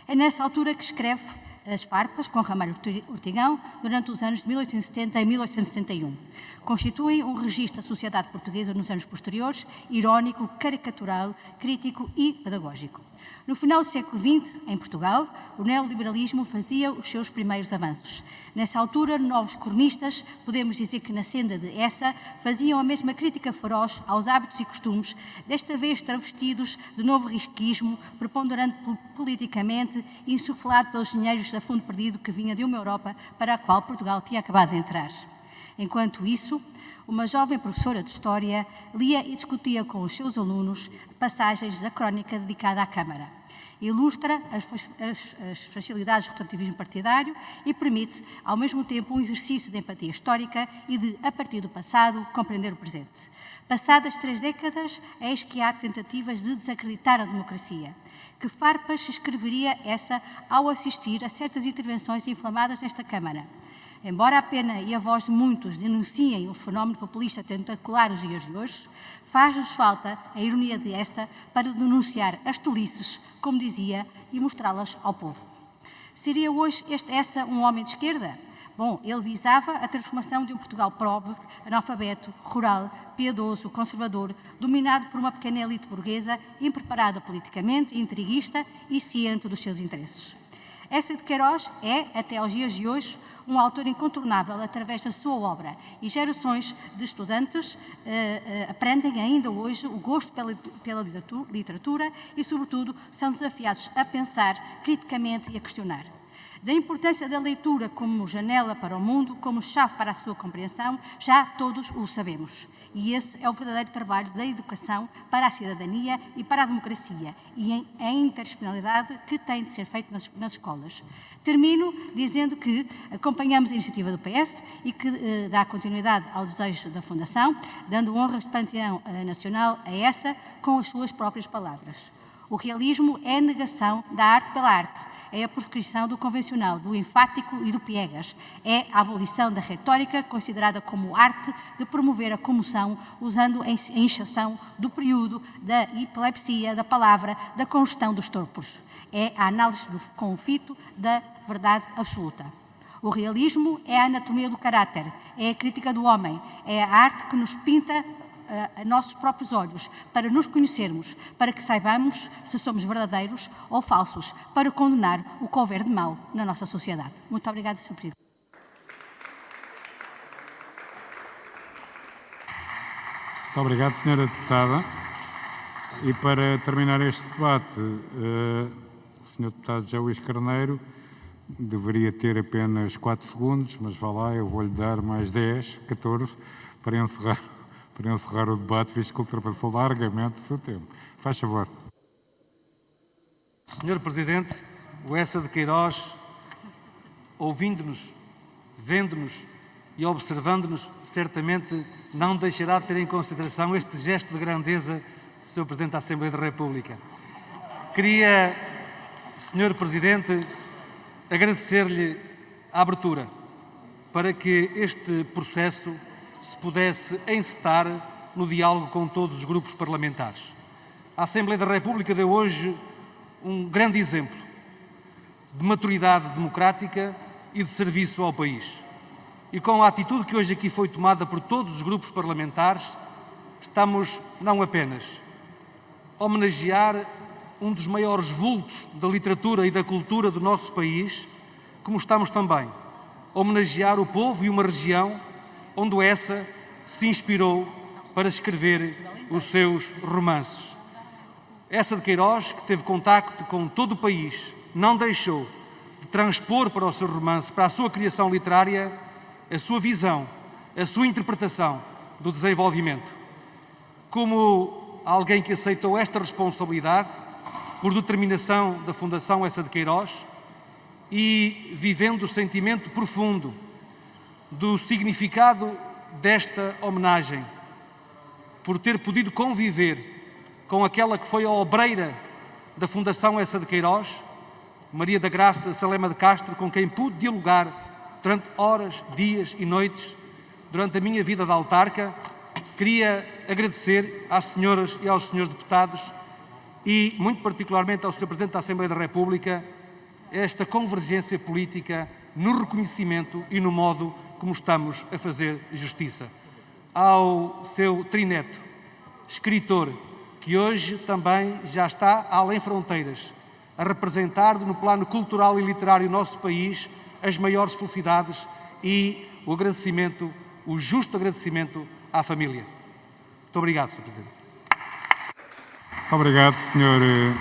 É nessa altura que escreve as farpas com Ramalho Ortigão durante os anos de 1870 e 1871. Constituem um registro da sociedade portuguesa nos anos posteriores, irónico, caricatural, crítico e pedagógico. No final do século XX, em Portugal, o neoliberalismo fazia os seus primeiros avanços. Nessa altura, novos cronistas, podemos dizer que na senda de Eça, faziam a mesma crítica feroz aos hábitos e costumes, desta vez travestidos de novo risquismo, preponderante politicamente, insuflado pelos engenheiros da fundo perdido que vinha de uma Europa para a qual Portugal tinha acabado de entrar. Enquanto isso, uma jovem professora de História lia e discutia com os seus alunos passagens da crónica dedicada à Câmara. Ilustra as fragilidades do rotativismo partidário e permite, ao mesmo tempo, um exercício de empatia histórica e de, a partir do passado, compreender o presente. Passadas 3 décadas, eis que há tentativas de desacreditar a democracia. Que farpas escreveria essa ao assistir a certas intervenções inflamadas nesta Câmara? Embora a pena e a voz de muitos denunciem o fenómeno populista tentacular nos dias de hoje, faz-nos falta a ironia dessa para denunciar as tolices, como dizia, e mostrá-las ao povo. Seria hoje essa um homem de esquerda? Bom, ele visava a transformação de um Portugal pobre, analfabeto, rural, piedoso, conservador, dominado por uma pequena elite burguesa, impreparada politicamente, intriguista e ciente dos seus interesses. Eça de Queiroz é, até aos dias de hoje, um autor incontornável através da sua obra, e gerações de estudantes aprendem ainda hoje o gosto pela literatura e, sobretudo, são desafiados a pensar criticamente e a questionar. Da importância da leitura como janela para o mundo, como chave para a sua compreensão, já todos o sabemos. E esse é o verdadeiro trabalho da educação para a cidadania e para a democracia, e a interdisciplinaridade que tem de ser feita nas escolas. Termino dizendo que acompanhamos a iniciativa do PS e que dá continuidade ao desejo da Fundação, dando honras de Panteão Nacional a essa com as suas próprias palavras. O realismo é a negação da arte pela arte, é a proscrição do convencional, do enfático e do piegas, é a abolição da retórica considerada como arte de promover a comoção, usando a inchação do período da epilepsia da palavra, da congestão dos torpos. É a análise do conflito da verdade absoluta. O realismo é a anatomia do caráter, é a crítica do homem, é a arte que nos pinta a nossos próprios olhos, para nos conhecermos, para que saibamos se somos verdadeiros ou falsos, para condenar o que houver de mal na nossa sociedade. Muito obrigada, Sr. Presidente. Muito obrigado, Sra. Deputada. E para terminar este debate, o Sr. Deputado José Luís Carneiro deveria ter apenas 4 segundos, mas vá lá, eu vou-lhe dar mais 10, 14, para encerrar o debate, visto que ultrapassou largamente o seu tempo. Faz favor. Senhor Presidente, o Eça de Queiroz, ouvindo-nos, vendo-nos e observando-nos, certamente não deixará de ter em consideração este gesto de grandeza do Sr. Presidente da Assembleia da República. Queria, Senhor Presidente, agradecer-lhe a abertura para que este processo se pudesse encetar no diálogo com todos os grupos parlamentares. A Assembleia da República deu hoje um grande exemplo de maturidade democrática e de serviço ao país. E com a atitude que hoje aqui foi tomada por todos os grupos parlamentares, estamos não apenas a homenagear um dos maiores vultos da literatura e da cultura do nosso país, como estamos também a homenagear o povo e uma região onde o Eça se inspirou para escrever os seus romances. Eça de Queiroz, que teve contacto com todo o país, não deixou de transpor para os seus romances, para a sua criação literária, a sua visão, a sua interpretação do desenvolvimento. Como alguém que aceitou esta responsabilidade, por determinação da Fundação Eça de Queiroz, e vivendo o sentimento profundo do significado desta homenagem, por ter podido conviver com aquela que foi a obreira da Fundação Eça de Queiroz, Maria da Graça Salema de Castro, com quem pude dialogar durante horas, dias e noites, durante a minha vida de autarca, queria agradecer às senhoras e aos senhores deputados e, muito particularmente, ao Sr. Presidente da Assembleia da República, esta convergência política no reconhecimento e no modo como estamos a fazer justiça. Ao seu trineto, escritor, que hoje também já está além fronteiras, a representar no plano cultural e literário do nosso país as maiores felicidades e o agradecimento, o justo agradecimento à família. Muito obrigado, Sr. Presidente. Muito obrigado, Sr.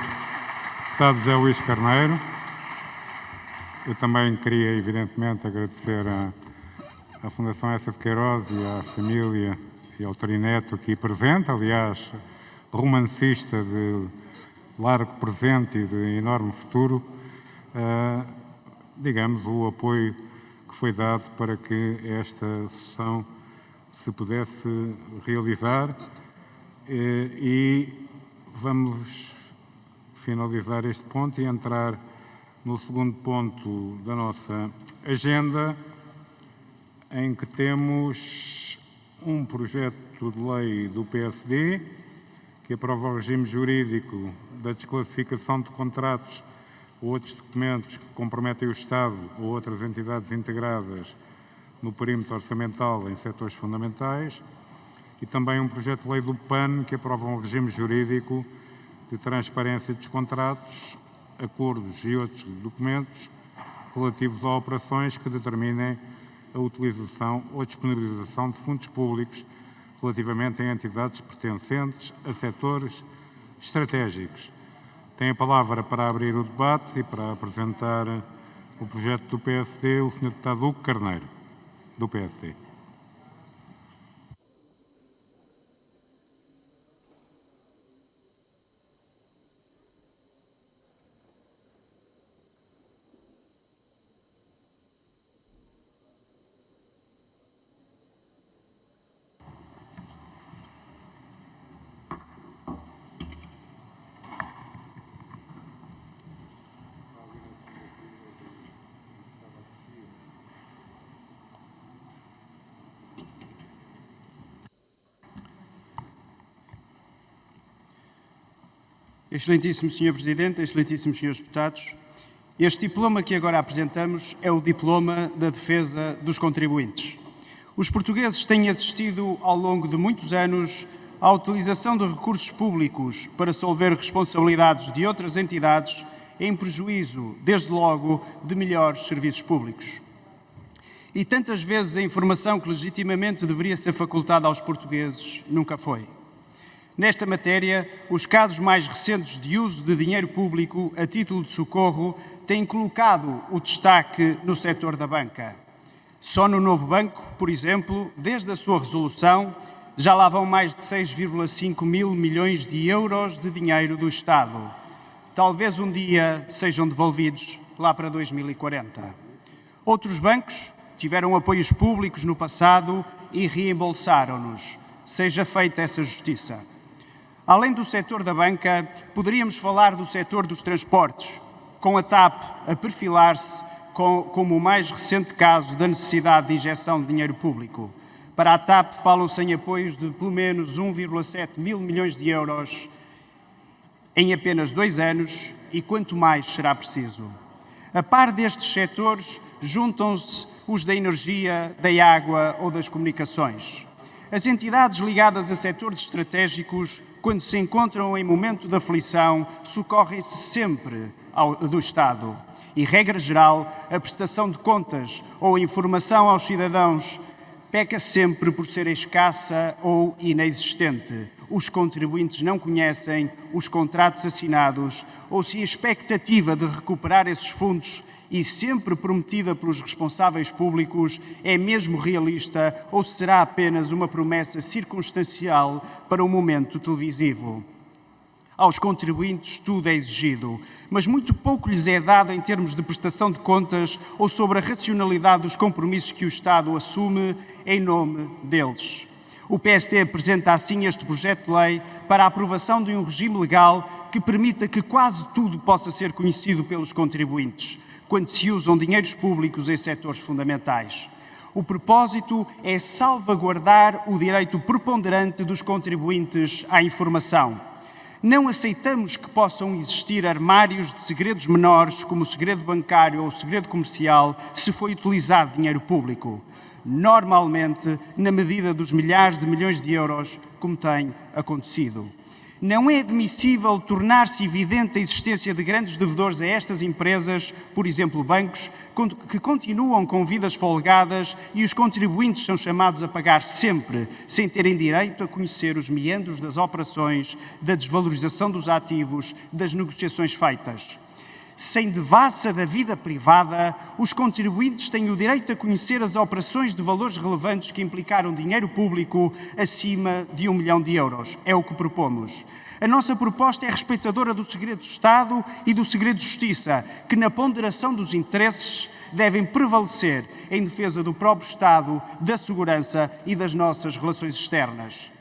Deputado José Luís Carneiro. Eu também queria, evidentemente, agradecer à Fundação Eça de Queiroz e à família e ao trineto aqui presente, aliás, romancista de largo presente e de enorme futuro, digamos, o apoio que foi dado para que esta sessão se pudesse realizar e vamos finalizar este ponto e entrar no segundo ponto da nossa agenda, em que temos um projeto de lei do PSD que aprova o regime jurídico da desclassificação de contratos ou outros documentos que comprometem o Estado ou outras entidades integradas no perímetro orçamental em setores fundamentais, e também um projeto de lei do PAN que aprova um regime jurídico de transparência dos contratos, acordos e outros documentos relativos a operações que determinem a utilização ou disponibilização de fundos públicos relativamente a entidades pertencentes a setores estratégicos. Tem a palavra para abrir o debate e para apresentar o projeto do PSD o Sr. Deputado Hugo Carneiro, do PSD. Excelentíssimo Sr. Presidente, excelentíssimos Srs. Deputados, este diploma que agora apresentamos é o diploma da defesa dos contribuintes. Os portugueses têm assistido ao longo de muitos anos à utilização de recursos públicos para solver responsabilidades de outras entidades em prejuízo, desde logo, de melhores serviços públicos. E tantas vezes a informação que legitimamente deveria ser facultada aos portugueses nunca foi. Nesta matéria, os casos mais recentes de uso de dinheiro público a título de socorro têm colocado o destaque no setor da banca. Só no novo banco, por exemplo, desde a sua resolução, já lá vão mais de 6,5 mil milhões de euros de dinheiro do Estado. Talvez um dia sejam devolvidos lá para 2040. Outros bancos tiveram apoios públicos no passado e reembolsaram-nos. Seja feita essa justiça. Além do setor da banca, poderíamos falar do setor dos transportes, com a TAP a perfilar-se como o mais recente caso da necessidade de injeção de dinheiro público. Para a TAP, falam-se em apoios de pelo menos 1,7 mil milhões de euros em apenas 2 anos e quanto mais será preciso. A par destes setores, juntam-se os da energia, da água ou das comunicações. As entidades ligadas a setores estratégicos, quando se encontram em momento de aflição, socorrem-se sempre do Estado. E, regra geral, a prestação de contas ou a informação aos cidadãos peca sempre por ser escassa ou inexistente. Os contribuintes não conhecem os contratos assinados ou se a expectativa de recuperar esses fundos e sempre prometida pelos responsáveis públicos é mesmo realista ou será apenas uma promessa circunstancial para o momento televisivo. Aos contribuintes tudo é exigido, mas muito pouco lhes é dado em termos de prestação de contas ou sobre a racionalidade dos compromissos que o Estado assume em nome deles. O PSD apresenta assim este projeto de lei para a aprovação de um regime legal que permita que quase tudo possa ser conhecido pelos contribuintes, quando se usam dinheiros públicos em setores fundamentais. O propósito é salvaguardar o direito preponderante dos contribuintes à informação. Não aceitamos que possam existir armários de segredos menores, como o segredo bancário ou o segredo comercial, se foi utilizado dinheiro público. Normalmente, na medida dos milhares de milhões de euros, como tem acontecido. Não é admissível tornar-se evidente a existência de grandes devedores a estas empresas, por exemplo, bancos, que continuam com vidas folgadas e os contribuintes são chamados a pagar sempre, sem terem direito a conhecer os meandros das operações, da desvalorização dos ativos, das negociações feitas. Sem devassa da vida privada, os contribuintes têm o direito a conhecer as operações de valores relevantes que implicaram dinheiro público acima de 1 milhão de euros. É o que propomos. A nossa proposta é respeitadora do segredo de Estado e do segredo de Justiça, que na ponderação dos interesses devem prevalecer em defesa do próprio Estado, da segurança e das nossas relações externas.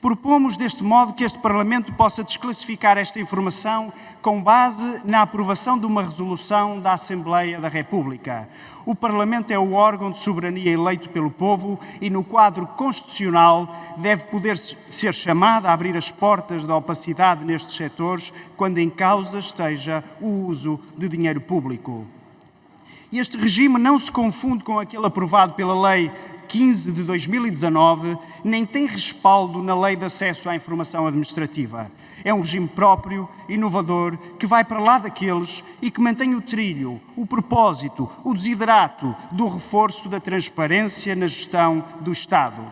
Propomos, deste modo, que este Parlamento possa desclassificar esta informação com base na aprovação de uma resolução da Assembleia da República. O Parlamento é o órgão de soberania eleito pelo povo e, no quadro constitucional, deve poder ser chamado a abrir as portas da opacidade nestes setores quando em causa esteja o uso de dinheiro público. Este regime não se confunde com aquele aprovado pela Lei 15 de 2019, nem tem respaldo na Lei de Acesso à Informação Administrativa. É um regime próprio, inovador, que vai para lá daqueles e que mantém o trilho, o propósito, o desiderato do reforço da transparência na gestão do Estado.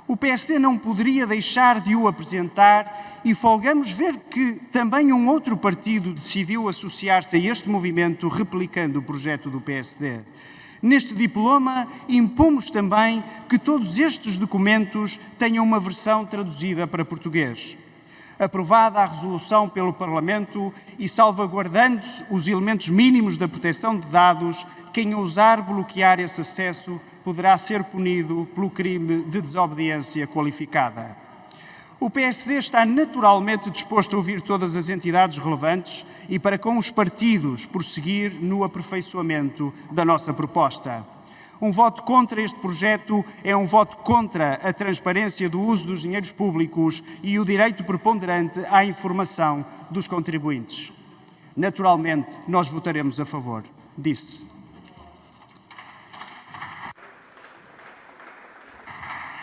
O PSD não poderia deixar de o apresentar e folgamos ver que também um outro partido decidiu associar-se a este movimento, replicando o projeto do PSD. Neste diploma, impomos também que todos estes documentos tenham uma versão traduzida para português. Aprovada a resolução pelo Parlamento e salvaguardando-se os elementos mínimos da proteção de dados, quem ousar bloquear esse acesso poderá ser punido pelo crime de desobediência qualificada. O PSD está naturalmente disposto a ouvir todas as entidades relevantes e para com os partidos prosseguir no aperfeiçoamento da nossa proposta. Um voto contra este projeto é um voto contra a transparência do uso dos dinheiros públicos e o direito preponderante à informação dos contribuintes. Naturalmente, nós votaremos a favor. Disse.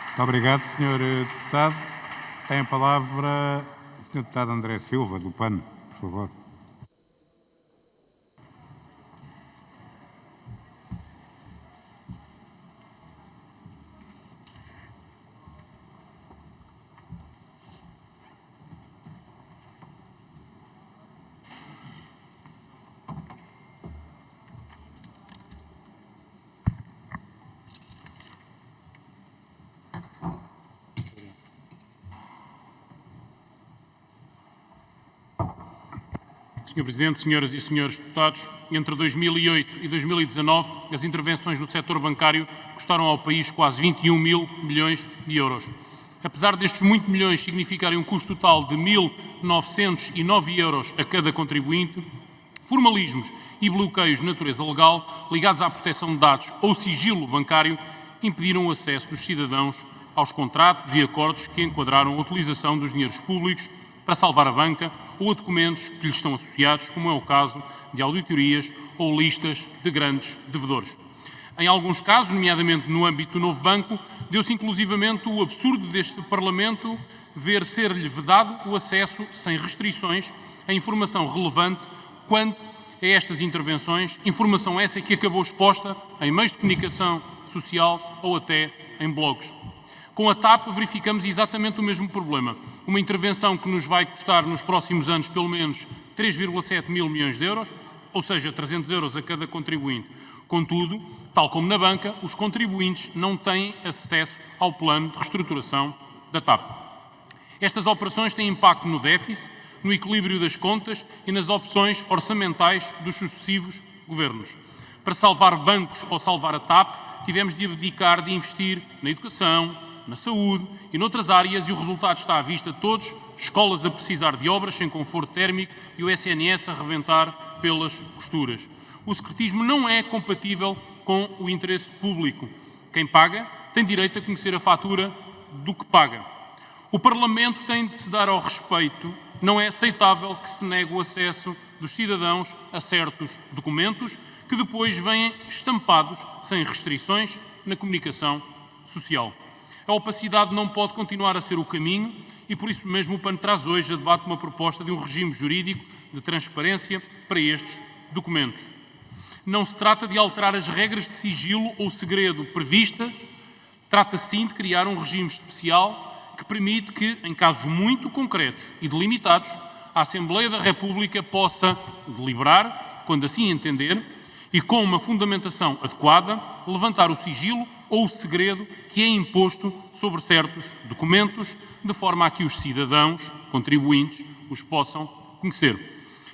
Muito obrigado, Sr. Deputado. Tem a palavra o Sr. Deputado André Silva, do PAN, por favor. Sr. Presidente, senhoras e senhores deputados, entre 2008 e 2019, as intervenções no setor bancário custaram ao país quase 21 mil milhões de euros. Apesar destes muitos milhões significarem um custo total de 1.909 euros a cada contribuinte, formalismos e bloqueios de natureza legal ligados à proteção de dados ou sigilo bancário impediram o acesso dos cidadãos aos contratos e acordos que enquadraram a utilização dos dinheiros públicos para salvar a banca ou a documentos que lhes estão associados, como é o caso de auditorias ou listas de grandes devedores. Em alguns casos, nomeadamente no âmbito do novo banco, deu-se inclusivamente o absurdo deste Parlamento ver ser-lhe vedado o acesso sem restrições a informação relevante quanto a estas intervenções, informação essa que acabou exposta em meios de comunicação social ou até em blogs. Com a TAP verificamos exatamente o mesmo problema. Uma intervenção que nos vai custar nos próximos anos pelo menos 3,7 mil milhões de euros, ou seja, 300 euros a cada contribuinte. Contudo, tal como na banca, os contribuintes não têm acesso ao plano de reestruturação da TAP. Estas operações têm impacto no déficit, no equilíbrio das contas e nas opções orçamentais dos sucessivos governos. Para salvar bancos ou salvar a TAP, tivemos de abdicar de investir na educação, na saúde e noutras áreas, e o resultado está à vista de todos: escolas a precisar de obras sem conforto térmico e o SNS a rebentar pelas costuras. O secretismo não é compatível com o interesse público. Quem paga tem direito a conhecer a fatura do que paga. O Parlamento tem de se dar ao respeito. Não é aceitável que se negue o acesso dos cidadãos a certos documentos que depois vêm estampados sem restrições na comunicação social. A opacidade não pode continuar a ser o caminho e por isso mesmo o PAN traz hoje a debate uma proposta de um regime jurídico de transparência para estes documentos. Não se trata de alterar as regras de sigilo ou segredo previstas, trata-se sim de criar um regime especial que permite que, em casos muito concretos e delimitados, a Assembleia da República possa deliberar, quando assim entender, e com uma fundamentação adequada, levantar o sigilo ou o segredo que é imposto sobre certos documentos, de forma a que os cidadãos, contribuintes, os possam conhecer.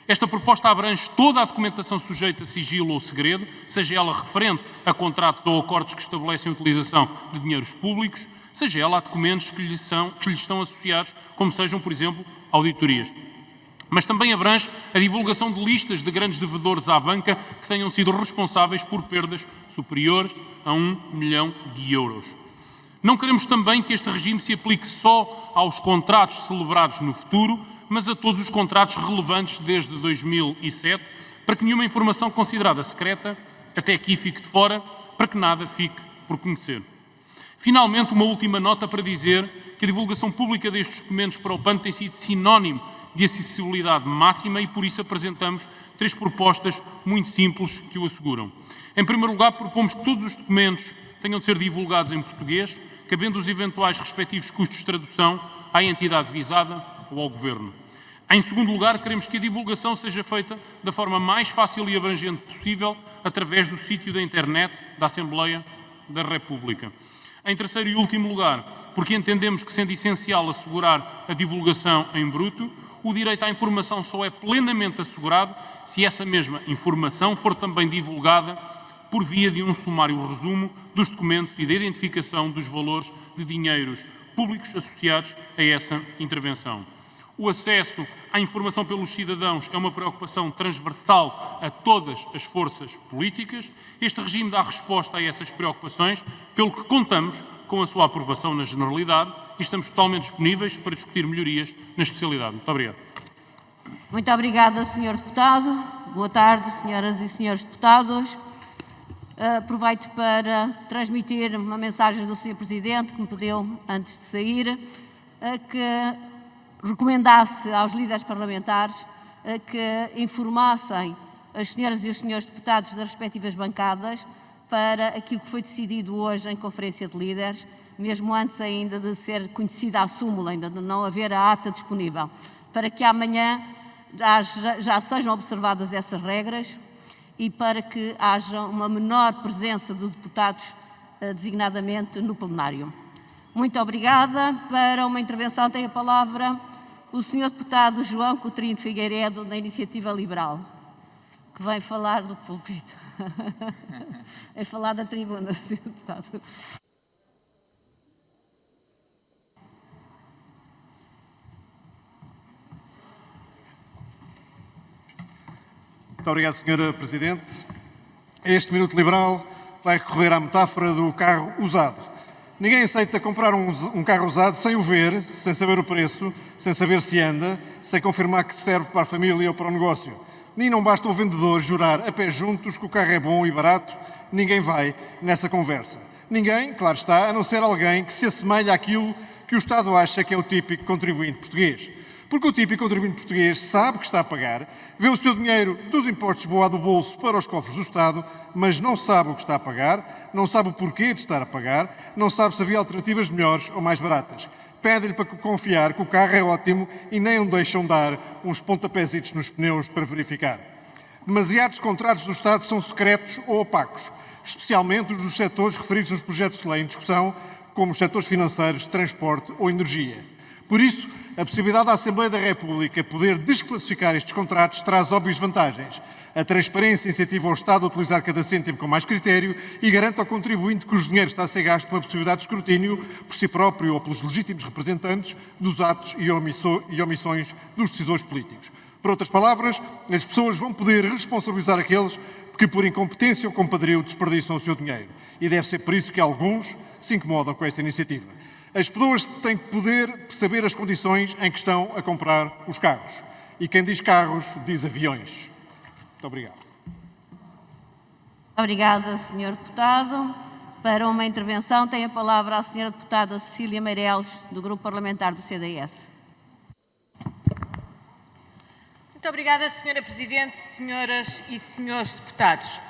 Esta proposta abrange toda a documentação sujeita a sigilo ou segredo, seja ela referente a contratos ou acordos que estabelecem a utilização de dinheiros públicos, seja ela a documentos que lhes estão associados, como sejam, por exemplo, auditorias. Mas também abrange a divulgação de listas de grandes devedores à banca que tenham sido responsáveis por perdas superiores a 1 milhão de euros. Não queremos também que este regime se aplique só aos contratos celebrados no futuro, mas a todos os contratos relevantes desde 2007, para que nenhuma informação considerada secreta até aqui fique de fora, para que nada fique por conhecer. Finalmente, uma última nota para dizer que a divulgação pública destes documentos para o PAN tem sido sinónimo de acessibilidade máxima e por isso apresentamos 3 propostas muito simples que o asseguram. Em primeiro lugar, propomos que todos os documentos tenham de ser divulgados em português, cabendo os eventuais respectivos custos de tradução à entidade visada ou ao Governo. Em segundo lugar, queremos que a divulgação seja feita da forma mais fácil e abrangente possível através do sítio da internet da Assembleia da República. Em terceiro e último lugar, porque entendemos que, sendo essencial assegurar a divulgação em bruto, o direito à informação só é plenamente assegurado se essa mesma informação for também divulgada por via de um sumário resumo dos documentos e da identificação dos valores de dinheiros públicos associados a essa intervenção. O acesso à informação pelos cidadãos é uma preocupação transversal a todas as forças políticas. Este regime dá resposta a essas preocupações, pelo que contamos com a sua aprovação na generalidade e estamos totalmente disponíveis para discutir melhorias na especialidade. Muito obrigado. Muito obrigada, Sr. Deputado. Boa tarde, senhoras e senhores deputados. Aproveito para transmitir uma mensagem do Sr. Presidente, que me pediu, antes de sair, que recomendasse aos líderes parlamentares que informassem as senhoras e os senhores deputados das respectivas bancadas para aquilo que foi decidido hoje em Conferência de Líderes, mesmo antes ainda de ser conhecida a súmula, ainda de não haver a ata disponível, para que amanhã já sejam observadas essas regras e para que haja uma menor presença de deputados, designadamente no plenário. Muito obrigada. Para uma intervenção tem a palavra o Sr. Deputado João Coutinho de Figueiredo, da Iniciativa Liberal, que vem falar do púlpito. É falar da tribuna, Sr. Deputado. Muito obrigado, Sra. Presidente. Este Minuto Liberal vai recorrer à metáfora do carro usado. Ninguém aceita comprar um carro usado sem o ver, sem saber o preço, sem saber se anda, sem confirmar que serve para a família ou para o negócio. Nem não basta o vendedor jurar a pé juntos que o carro é bom e barato, ninguém vai nessa conversa. Ninguém, claro está, a não ser alguém que se assemelha àquilo que o Estado acha que é o típico contribuinte português. Porque o típico contribuinte português sabe que está a pagar, vê o seu dinheiro dos impostos voar do bolso para os cofres do Estado, mas não sabe o que está a pagar, não sabe o porquê de estar a pagar, não sabe se havia alternativas melhores ou mais baratas. Pede-lhe para confiar que o carro é ótimo e nem o deixam dar uns pontapézitos nos pneus para verificar. Demasiados contratos do Estado são secretos ou opacos, especialmente os dos setores referidos nos projetos de lei em discussão, como os setores financeiros, transporte ou energia. Por isso, a possibilidade da Assembleia da República poder desclassificar estes contratos traz óbvias vantagens. A transparência incentiva o Estado a utilizar cada cêntimo com mais critério e garante ao contribuinte que o dinheiro está a ser gasto com a possibilidade de escrutínio por si próprio ou pelos legítimos representantes dos atos e omissões dos decisores políticos. Por outras palavras, as pessoas vão poder responsabilizar aqueles que, por incompetência ou compadrio, desperdiçam o seu dinheiro. E deve ser por isso que alguns se incomodam com esta iniciativa. As pessoas têm que poder saber as condições em que estão a comprar os carros. E quem diz carros, diz aviões. Muito obrigado. Obrigada, Sr. Deputado. Para uma intervenção tem a palavra a Sra. Deputada Cecília Meireles, do Grupo Parlamentar do CDS. Muito obrigada, Sra. Presidente, senhoras e senhores deputados.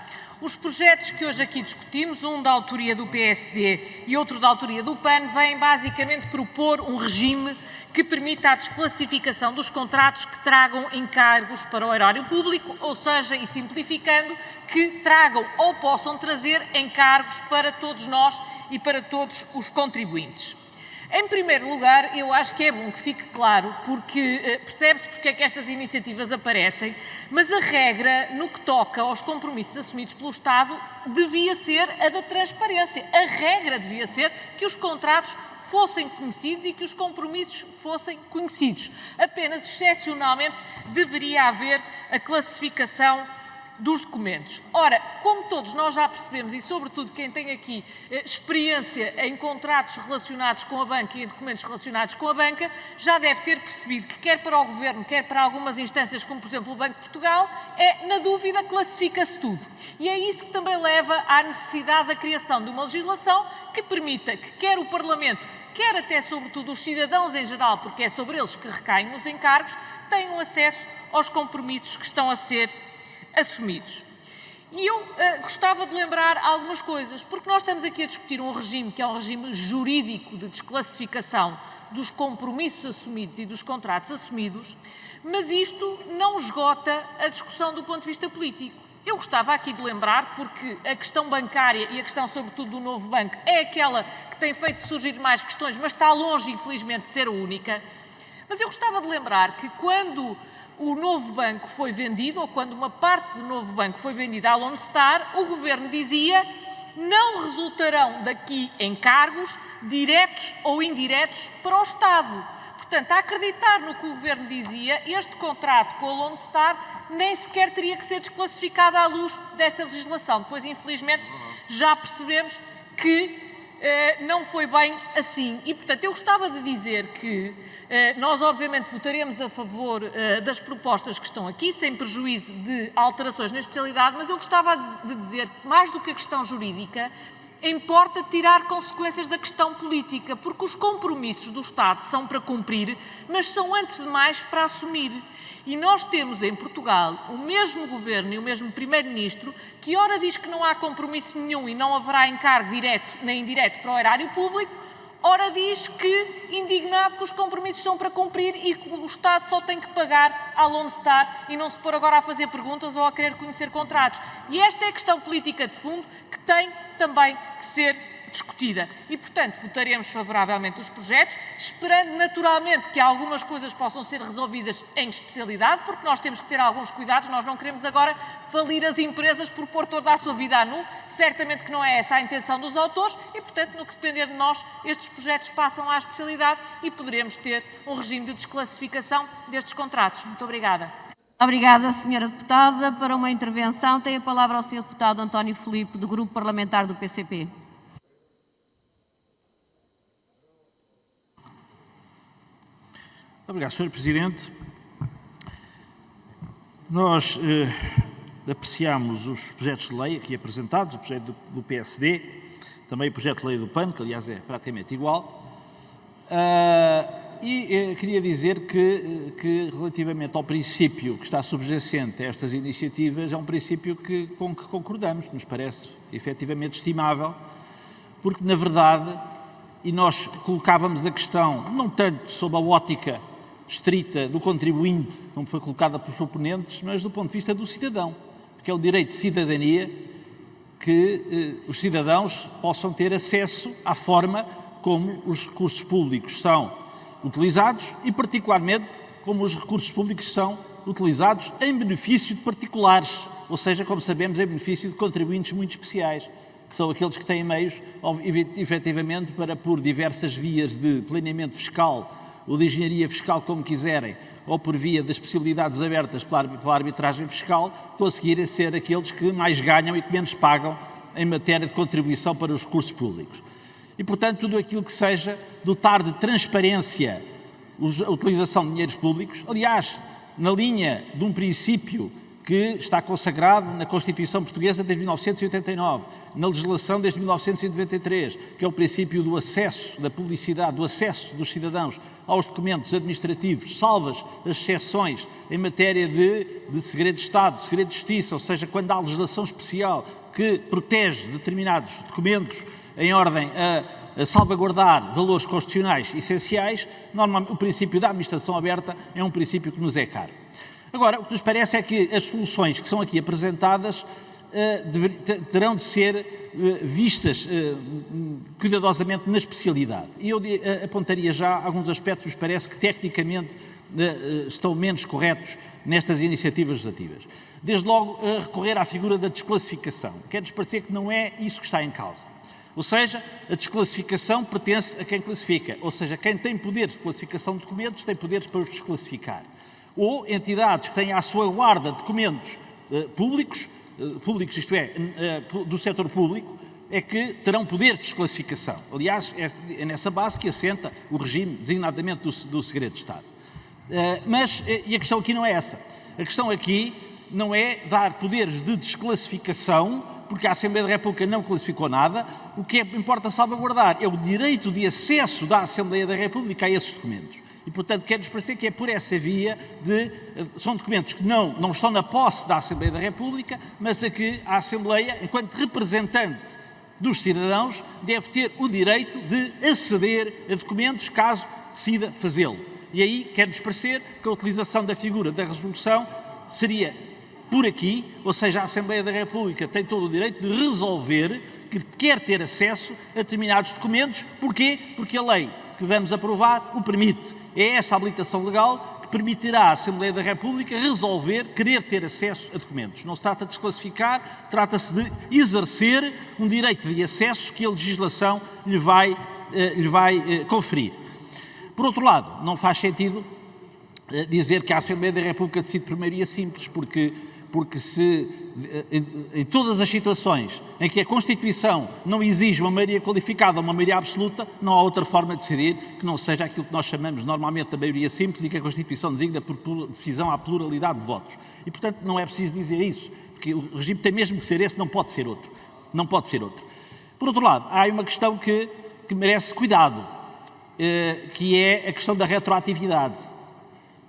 Os projetos que hoje aqui discutimos, um da autoria do PSD e outro da autoria do PAN, vêm basicamente propor um regime que permita a desclassificação dos contratos que tragam encargos para o erário público, ou seja, e simplificando, que tragam ou possam trazer encargos para todos nós e para todos os contribuintes. Em primeiro lugar, eu acho que é bom que fique claro, porque percebe-se porque é que estas iniciativas aparecem, mas a regra no que toca aos compromissos assumidos pelo Estado devia ser a da transparência. A regra devia ser que os contratos fossem conhecidos e que os compromissos fossem conhecidos. Apenas, excepcionalmente, deveria haver a classificação dos documentos. Ora, como todos nós já percebemos, e sobretudo quem tem aqui experiência em contratos relacionados com a banca e em documentos relacionados com a banca, já deve ter percebido que quer para o Governo, quer para algumas instâncias, como por exemplo o Banco de Portugal, na dúvida classifica-se tudo. E é isso que também leva à necessidade da criação de uma legislação que permita que quer o Parlamento, quer até sobretudo os cidadãos em geral, porque é sobre eles que recaem os encargos, tenham acesso aos compromissos que estão a ser assumidos. E eu gostava de lembrar algumas coisas, porque nós estamos aqui a discutir um regime que é um regime jurídico de desclassificação dos compromissos assumidos e dos contratos assumidos, mas isto não esgota a discussão do ponto de vista político. Eu gostava aqui de lembrar, porque a questão bancária e a questão sobretudo do novo banco é aquela que tem feito surgir mais questões, mas está longe, infelizmente, de ser a única. Mas eu gostava de lembrar que quando o novo banco foi vendido, ou quando uma parte do novo banco foi vendida à Lone Star, o Governo dizia: não resultarão daqui encargos diretos ou indiretos para o Estado. Portanto, a acreditar no que o Governo dizia, este contrato com a Lone Star nem sequer teria que ser desclassificado à luz desta legislação. Depois, infelizmente, já percebemos que não foi bem assim. E, portanto, eu gostava de dizer que nós, obviamente, votaremos a favor das propostas que estão aqui, sem prejuízo de alterações na especialidade, mas eu gostava de dizer que, mais do que a questão jurídica, importa tirar consequências da questão política, porque os compromissos do Estado são para cumprir, mas são, antes de mais, para assumir. E nós temos em Portugal o mesmo Governo e o mesmo Primeiro-Ministro que ora diz que não há compromisso nenhum e não haverá encargo direto nem indireto para o erário público, ora diz que, indignado, que os compromissos são para cumprir e que o Estado só tem que pagar à Lone Star e não se pôr agora a fazer perguntas ou a querer conhecer contratos. E esta é a questão política de fundo que tem também que ser discutida. E, portanto, votaremos favoravelmente os projetos, esperando naturalmente que algumas coisas possam ser resolvidas em especialidade, porque nós temos que ter alguns cuidados, nós não queremos agora falir as empresas por pôr toda a sua vida a nu, certamente que não é essa a intenção dos autores e, portanto, no que depender de nós, estes projetos passam à especialidade e poderemos ter um regime de desclassificação destes contratos. Muito obrigada. Obrigada, Sra. Deputada. Para uma intervenção, tem a palavra o Sr. Deputado António Filipe, do Grupo Parlamentar do PCP. Obrigado, Sr. Presidente. Nós apreciamos os projetos de lei aqui apresentados, o projeto do PSD, também o projeto de lei do PAN, que aliás é praticamente igual. Queria dizer que relativamente ao princípio que está subjacente a estas iniciativas, é um princípio com que concordamos, nos parece efetivamente estimável, porque na verdade, e nós colocávamos a questão não tanto sob a ótica estrita do contribuinte, como foi colocada pelos oponentes, mas do ponto de vista do cidadão, que é o direito de cidadania que os cidadãos possam ter acesso à forma como os recursos públicos são utilizados e, particularmente, como os recursos públicos são utilizados em benefício de particulares, ou seja, como sabemos, em benefício de contribuintes muito especiais, que são aqueles que têm meios, efetivamente, para, por diversas vias de planeamento fiscal ou de engenharia fiscal, como quiserem, ou por via das possibilidades abertas pela arbitragem fiscal, conseguirem ser aqueles que mais ganham e que menos pagam em matéria de contribuição para os recursos públicos. E, portanto, tudo aquilo que seja dotar de transparência a utilização de dinheiros públicos, aliás, na linha de um princípio que está consagrado na Constituição Portuguesa desde 1989, na legislação desde 1993, que é o princípio do acesso, da publicidade, do acesso dos cidadãos aos documentos administrativos, salvas as exceções em matéria de segredo de Estado, segredo de Justiça, ou seja, quando há legislação especial que protege determinados documentos em ordem a salvaguardar valores constitucionais essenciais, normalmente o princípio da administração aberta é um princípio que nos é caro. Agora, o que nos parece é que as soluções que são aqui apresentadas terão de ser vistas cuidadosamente na especialidade. E eu apontaria já alguns aspectos que parece que tecnicamente estão menos corretos nestas iniciativas legislativas. Desde logo, recorrer à figura da desclassificação. Quer-nos parecer que não é isso que está em causa. Ou seja, a desclassificação pertence a quem classifica. Ou seja, quem tem poderes de classificação de documentos tem poderes para os desclassificar. Ou entidades que têm à sua guarda documentos públicos, isto é, do setor público, é que terão poder de desclassificação. Aliás, é nessa base que assenta o regime, designadamente, do segredo de Estado. E a questão aqui não é essa. A questão aqui não é dar poderes de desclassificação, porque a Assembleia da República não classificou nada. O que importa salvaguardar é o direito de acesso da Assembleia da República a esses documentos. E, portanto, quer-nos parecer que é por essa via são documentos que não estão na posse da Assembleia da República, mas a que a Assembleia, enquanto representante dos cidadãos, deve ter o direito de aceder a documentos caso decida fazê-lo. E aí quer-nos parecer que a utilização da figura da resolução seria por aqui, ou seja, a Assembleia da República tem todo o direito de resolver que quer ter acesso a determinados documentos. Porquê? Porque a lei que vamos aprovar o permite. É essa habilitação legal que permitirá à Assembleia da República resolver querer ter acesso a documentos. Não se trata de desclassificar, trata-se de exercer um direito de acesso que a legislação lhe vai conferir. Por outro lado, não faz sentido dizer que a Assembleia da República decide por maioria simples, porque se em todas as situações em que a Constituição não exige uma maioria qualificada ou uma maioria absoluta, não há outra forma de decidir que não seja aquilo que nós chamamos normalmente de maioria simples e que a Constituição designa por decisão à pluralidade de votos. E, portanto, não é preciso dizer isso, porque o regime tem mesmo que ser esse, não pode ser outro. Não pode ser outro. Por outro lado, há uma questão que merece cuidado, que é a questão da retroatividade.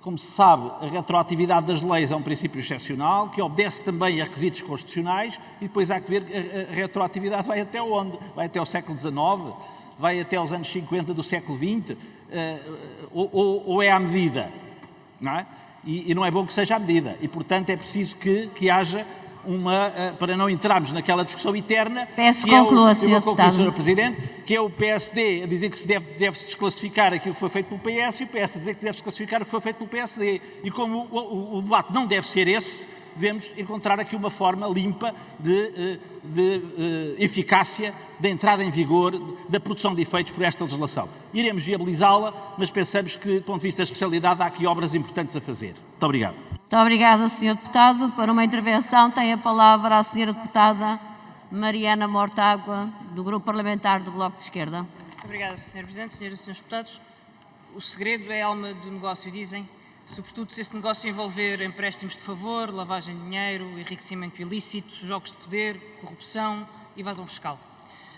Como se sabe, a retroatividade das leis é um princípio excepcional, que obedece também a requisitos constitucionais, e depois há que ver a retroatividade vai até onde? Vai até o século XIX? Vai até os anos 50 do século XX? Ou é à medida? Não é? E não é bom que seja à medida. E, portanto, é preciso que haja para não entrarmos naquela discussão eterna, Peço que conclua, Sr. Sr. Presidente, que é o PSD a dizer que deve-se desclassificar aquilo que foi feito pelo PS e o PS a dizer que deve desclassificar o que foi feito pelo PSD. E como o debate não deve ser esse, devemos encontrar aqui uma forma limpa de eficácia da entrada em vigor da produção de efeitos por esta legislação. Iremos viabilizá-la, mas pensamos que, do ponto de vista da especialidade, há aqui obras importantes a fazer. Muito obrigado. Muito obrigada, Sr. Deputado. Para uma intervenção tem a palavra a Sra. Deputada Mariana Mortágua, do Grupo Parlamentar do Bloco de Esquerda. Muito obrigada, Sr. Presidente, Sras. e Srs. Deputados. O segredo é a alma do negócio, dizem, sobretudo se esse negócio envolver empréstimos de favor, lavagem de dinheiro, enriquecimento ilícito, jogos de poder, corrupção e evasão fiscal.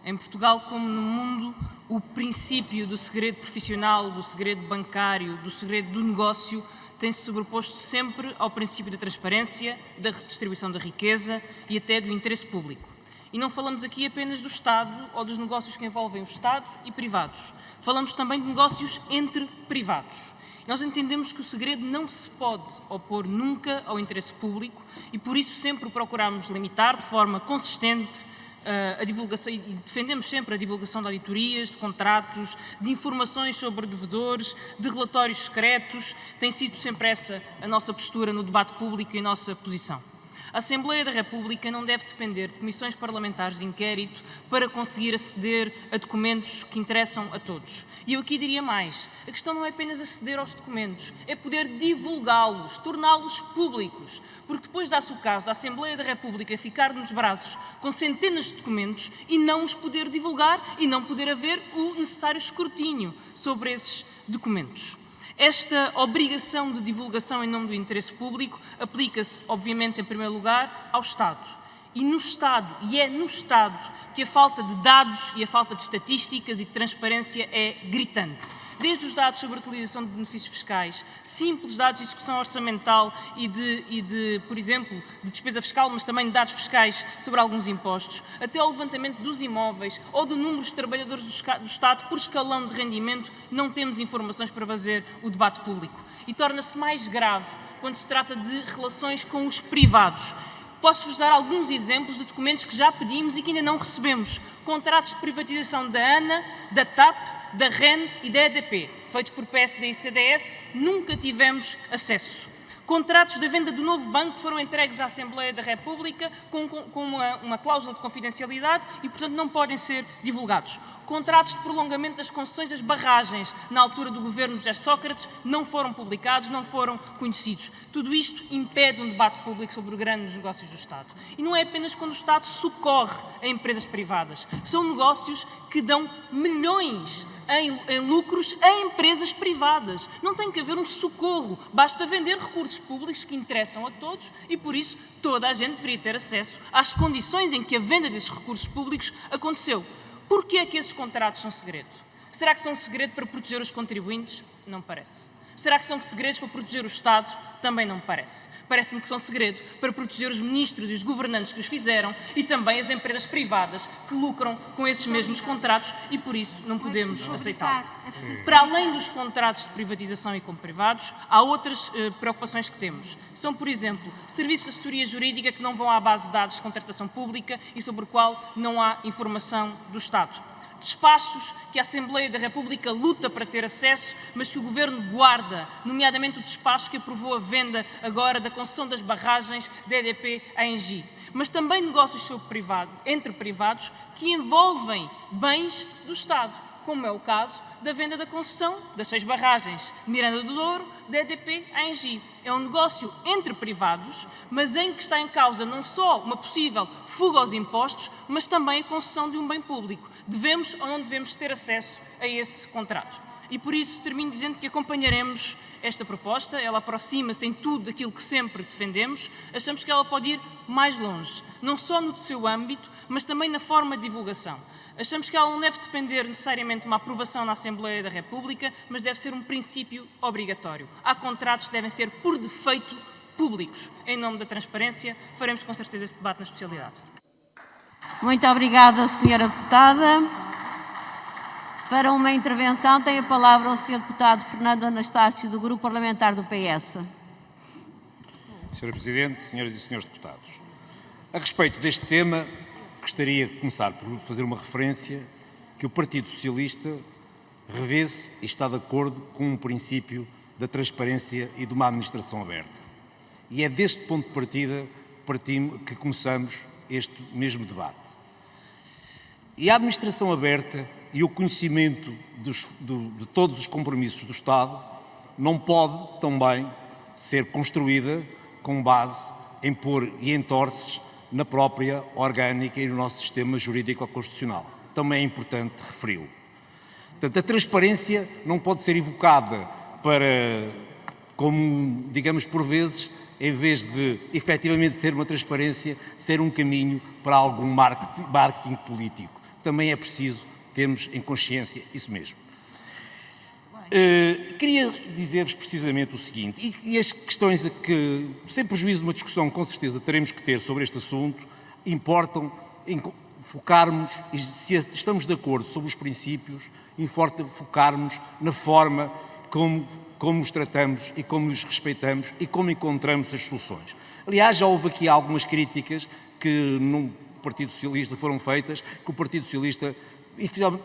Em Portugal, como no mundo, o princípio do segredo profissional, do segredo bancário, do segredo do negócio tem-se sobreposto sempre ao princípio da transparência, da redistribuição da riqueza e até do interesse público. E não falamos aqui apenas do Estado ou dos negócios que envolvem o Estado e privados. Falamos também de negócios entre privados. Nós entendemos que o segredo não se pode opor nunca ao interesse público e por isso sempre o procuramos limitar de forma consistente a divulgação, e defendemos sempre a divulgação de auditorias, de contratos, de informações sobre devedores, de relatórios secretos. Tem sido sempre essa a nossa postura no debate público e a nossa posição. A Assembleia da República não deve depender de comissões parlamentares de inquérito para conseguir aceder a documentos que interessam a todos. E eu aqui diria mais, a questão não é apenas aceder aos documentos, é poder divulgá-los, torná-los públicos, porque depois dá-se o caso da Assembleia da República ficar nos braços com centenas de documentos e não os poder divulgar e não poder haver o necessário escrutínio sobre esses documentos. Esta obrigação de divulgação em nome do interesse público aplica-se, obviamente, em primeiro lugar, ao Estado. E no Estado, e é no Estado, que a falta de dados e a falta de estatísticas e de transparência é gritante. Desde os dados sobre a utilização de benefícios fiscais, simples dados de execução orçamental e por exemplo, de despesa fiscal, mas também de dados fiscais sobre alguns impostos, até ao levantamento dos imóveis ou do número de trabalhadores do Estado por escalão de rendimento, não temos informações para fazer o debate público. E torna-se mais grave quando se trata de relações com os privados. Posso-vos dar alguns exemplos de documentos que já pedimos e que ainda não recebemos. Contratos de privatização da ANA, da TAP, da REN e da EDP, feitos por PSD e CDS, nunca tivemos acesso. Contratos da venda do novo banco foram entregues à Assembleia da República com uma cláusula de confidencialidade e, portanto, não podem ser divulgados. Contratos de prolongamento das concessões das barragens na altura do governo de José Sócrates não foram publicados, não foram conhecidos. Tudo isto impede um debate público sobre os grandes negócios do Estado. E não é apenas quando o Estado socorre a empresas privadas. São negócios que dão milhões em lucros a empresas privadas. Não tem que haver um socorro, basta vender recursos públicos que interessam a todos e, por isso, toda a gente deveria ter acesso às condições em que a venda desses recursos públicos aconteceu. Porquê é que esses contratos são segredo? Será que são segredo para proteger os contribuintes? Não parece. Será que são segredos para proteger o Estado? Também não me parece. Parece-me que são segredo para proteger os ministros e os governantes que os fizeram e também as empresas privadas que lucram com esses mesmos contratos e, por isso, não podemos aceitá-lo. Para além dos contratos de privatização e com privados, há outras preocupações que temos. São, por exemplo, serviços de assessoria jurídica que não vão à base de dados de contratação pública e sobre o qual não há informação do Estado. Despachos que a Assembleia da República luta para ter acesso, mas que o Governo guarda, nomeadamente o despacho que aprovou a venda agora da concessão das barragens da EDP à Engie. Mas também negócios entre privados que envolvem bens do Estado, como é o caso da venda da concessão das 6 barragens de Miranda do Douro, da EDP à Engie. É um negócio entre privados, mas em que está em causa não só uma possível fuga aos impostos, mas também a concessão de um bem público. Devemos ou não devemos ter acesso a esse contrato. E por isso termino dizendo que acompanharemos esta proposta, ela aproxima-se em tudo daquilo que sempre defendemos, achamos que ela pode ir mais longe, não só no seu âmbito, mas também na forma de divulgação. Achamos que ela não deve depender necessariamente de uma aprovação na Assembleia da República, mas deve ser um princípio obrigatório. Há contratos que devem ser, por defeito, públicos. Em nome da transparência, faremos com certeza esse debate na especialidade. Muito obrigada, Sra. Deputada. Para uma intervenção, tem a palavra o Sr. Deputado Fernando Anastácio, do Grupo Parlamentar do PS. Sra. Presidente, Senhoras e Senhores Deputados, a respeito deste tema, gostaria de começar por fazer uma referência que o Partido Socialista revê-se e está de acordo com um princípio da transparência e de uma administração aberta. E é deste ponto de partida que começamos este mesmo debate. E a administração aberta e o conhecimento de todos os compromissos do Estado não pode também ser construída com base em pôr e entorces na própria orgânica e no nosso sistema jurídico-constitucional. Também é importante referi-lo. Portanto, a transparência não pode ser evocada para, como, digamos, por vezes, em vez de efetivamente ser uma transparência, ser um caminho para algum marketing político. Também é preciso termos em consciência isso mesmo. Queria dizer-vos precisamente o seguinte, e as questões que, sem prejuízo de uma discussão com certeza teremos que ter sobre este assunto, importam em focarmos, e se estamos de acordo sobre os princípios, importa focarmos na forma como os tratamos e como os respeitamos e como encontramos as soluções. Aliás, já houve aqui algumas críticas que no Partido Socialista foram feitas, que o Partido Socialista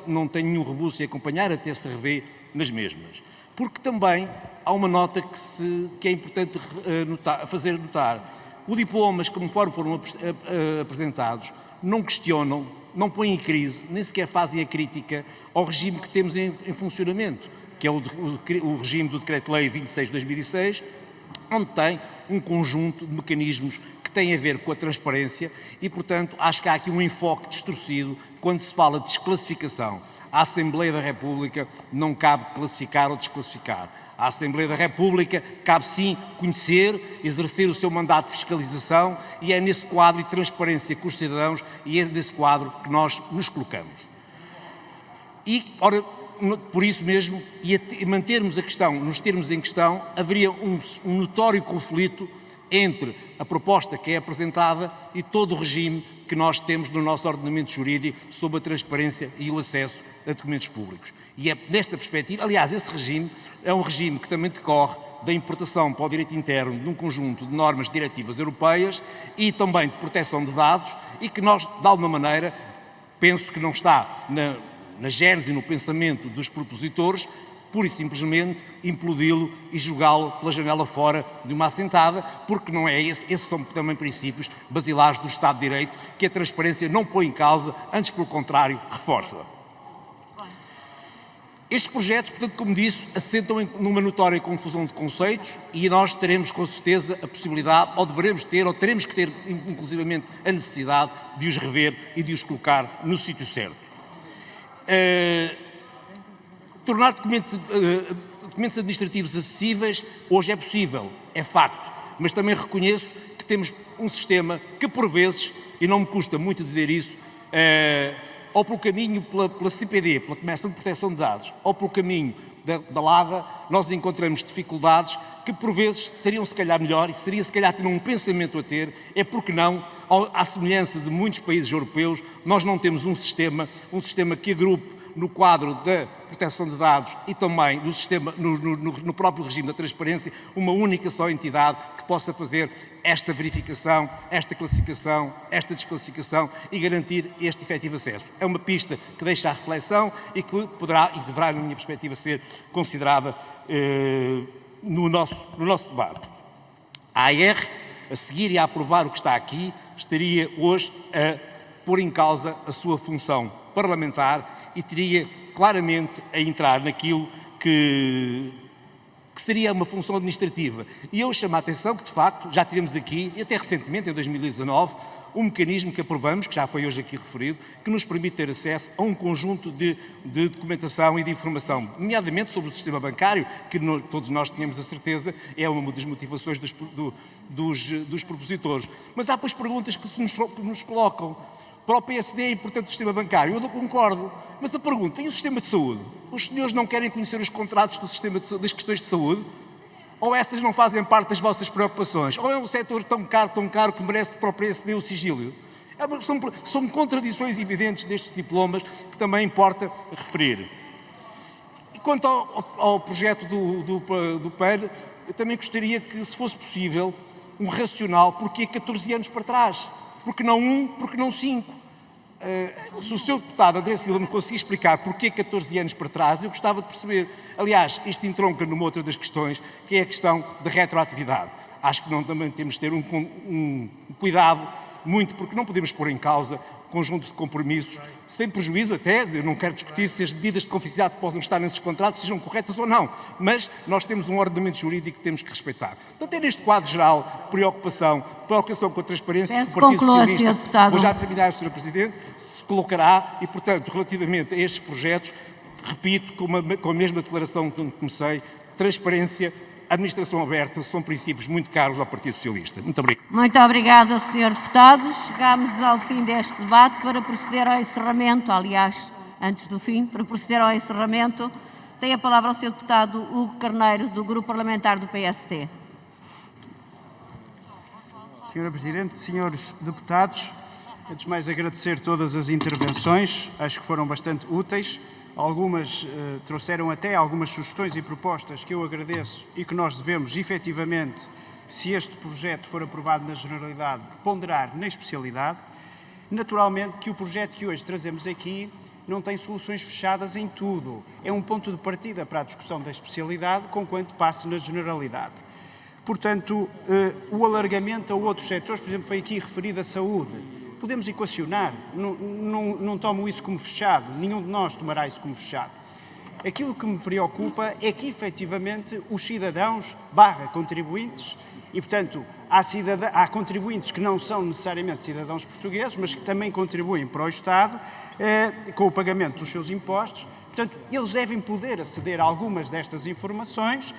não tem nenhum rebuço em acompanhar, até se revê nas mesmas. Porque também há uma nota que é importante fazer notar. Os diplomas, conforme foram apresentados, não questionam, não põem em crise, nem sequer fazem a crítica ao regime que temos em funcionamento, que é o regime do Decreto-Lei 26 de 2006, onde tem um conjunto de mecanismos que têm a ver com a transparência e, portanto, acho que há aqui um enfoque distorcido quando se fala de desclassificação. À Assembleia da República não cabe classificar ou desclassificar. À Assembleia da República cabe sim conhecer, exercer o seu mandato de fiscalização e é nesse quadro de transparência com os cidadãos e é nesse quadro que nós nos colocamos. E, ora, por isso mesmo, e mantermos a questão nos termos em questão, haveria um notório conflito entre a proposta que é apresentada e todo o regime que nós temos no nosso ordenamento jurídico sobre a transparência e o acesso a documentos públicos. E é nesta perspectiva, aliás, esse regime é um regime que também decorre da importação para o direito interno de um conjunto de normas diretivas europeias e também de proteção de dados e que nós, de alguma maneira, penso que não está na gênese e no pensamento dos propositores, pura e simplesmente implodi-lo e jogá-lo pela janela fora de uma assentada, porque não é esse. Esses são também princípios basilares do Estado de Direito que a transparência não põe em causa, antes pelo contrário, reforça. Estes projetos, portanto, como disse, assentam numa notória confusão de conceitos e nós teremos com certeza a possibilidade, ou deveremos ter, ou teremos que ter inclusivamente a necessidade de os rever e de os colocar no sítio certo. Tornar documentos administrativos acessíveis hoje é possível, é facto, mas também reconheço que temos um sistema que por vezes, e não me custa muito dizer isso, ou pelo caminho pela CPD, pela Comissão de Proteção de Dados, ou pelo caminho da LADA, nós encontramos dificuldades que por vezes seriam se calhar melhor e seria se calhar ter um pensamento a ter, é porque não, à semelhança de muitos países europeus, nós não temos um sistema que agrupe no quadro da proteção de dados e também no sistema, no próprio regime da transparência, uma única só entidade que possa fazer esta verificação, esta classificação, esta desclassificação e garantir este efetivo acesso. É uma pista que deixa a reflexão e que poderá e deverá, na minha perspectiva, ser considerada no nosso debate. A AR, a seguir e a aprovar o que está aqui, estaria hoje a pôr em causa a sua função parlamentar e teria claramente a entrar naquilo que seria uma função administrativa. E eu chamo a atenção que, de facto, já tivemos aqui, e até recentemente, em 2019, um mecanismo que aprovamos, que já foi hoje aqui referido, que nos permite ter acesso a um conjunto de documentação e de informação, nomeadamente sobre o sistema bancário, que todos nós tínhamos a certeza é uma das motivações dos propositores. Mas há depois perguntas que nos colocam. Para o PSD é importante o sistema bancário, eu não concordo. Mas a pergunta, e o sistema de saúde? Os senhores não querem conhecer os contratos do sistema das questões de saúde? Ou essas não fazem parte das vossas preocupações? Ou é um setor tão caro que merece para o PSD o sigílio? São contradições evidentes destes diplomas que também importa referir. E quanto ao projeto do PAN, eu também gostaria que, se fosse possível, um racional, porque 14 anos para trás? Porque não 5? Se o Sr. Deputado André Silva me conseguir explicar porque 14 anos para trás, eu gostava de perceber. Aliás, isto entronca numa outra das questões, que é a questão da retroatividade. Acho que também temos de ter um cuidado muito, porque não podemos pôr em causa conjunto de compromissos, sem prejuízo até, eu não quero discutir se as medidas de confidencialidade que possam estar nesses contratos sejam corretas ou não, mas nós temos um ordenamento jurídico que temos que respeitar. Então, tem neste quadro geral preocupação com a transparência que o Partido Socialista, vou já terminar, Sra. Presidente, se colocará e, portanto, relativamente a estes projetos, repito, com a mesma declaração que comecei, transparência, administração aberta, são princípios muito caros ao Partido Socialista. Muito obrigado. Muito obrigada, Sr. Deputado. Chegamos ao fim deste debate. Para proceder ao encerramento, aliás, antes do fim, para proceder ao encerramento, tem a palavra o Sr. Deputado Hugo Carneiro, do Grupo Parlamentar do PSD. Sra. Presidente, senhores deputados, antes de mais agradecer todas as intervenções, acho que foram bastante úteis. Algumas trouxeram até algumas sugestões e propostas que eu agradeço e que nós devemos, efetivamente, se este projeto for aprovado na generalidade, ponderar na especialidade. Naturalmente que o projeto que hoje trazemos aqui não tem soluções fechadas em tudo. É um ponto de partida para a discussão da especialidade, conquanto passe na generalidade. Portanto, o alargamento a outros setores, por exemplo, foi aqui referido a saúde. Podemos equacionar, não tomo isso como fechado, nenhum de nós tomará isso como fechado. Aquilo que me preocupa é que, efetivamente, os cidadãos / contribuintes, e, portanto, há contribuintes que não são necessariamente cidadãos portugueses, mas que também contribuem para o Estado com o pagamento dos seus impostos. Portanto, eles devem poder aceder a algumas destas informações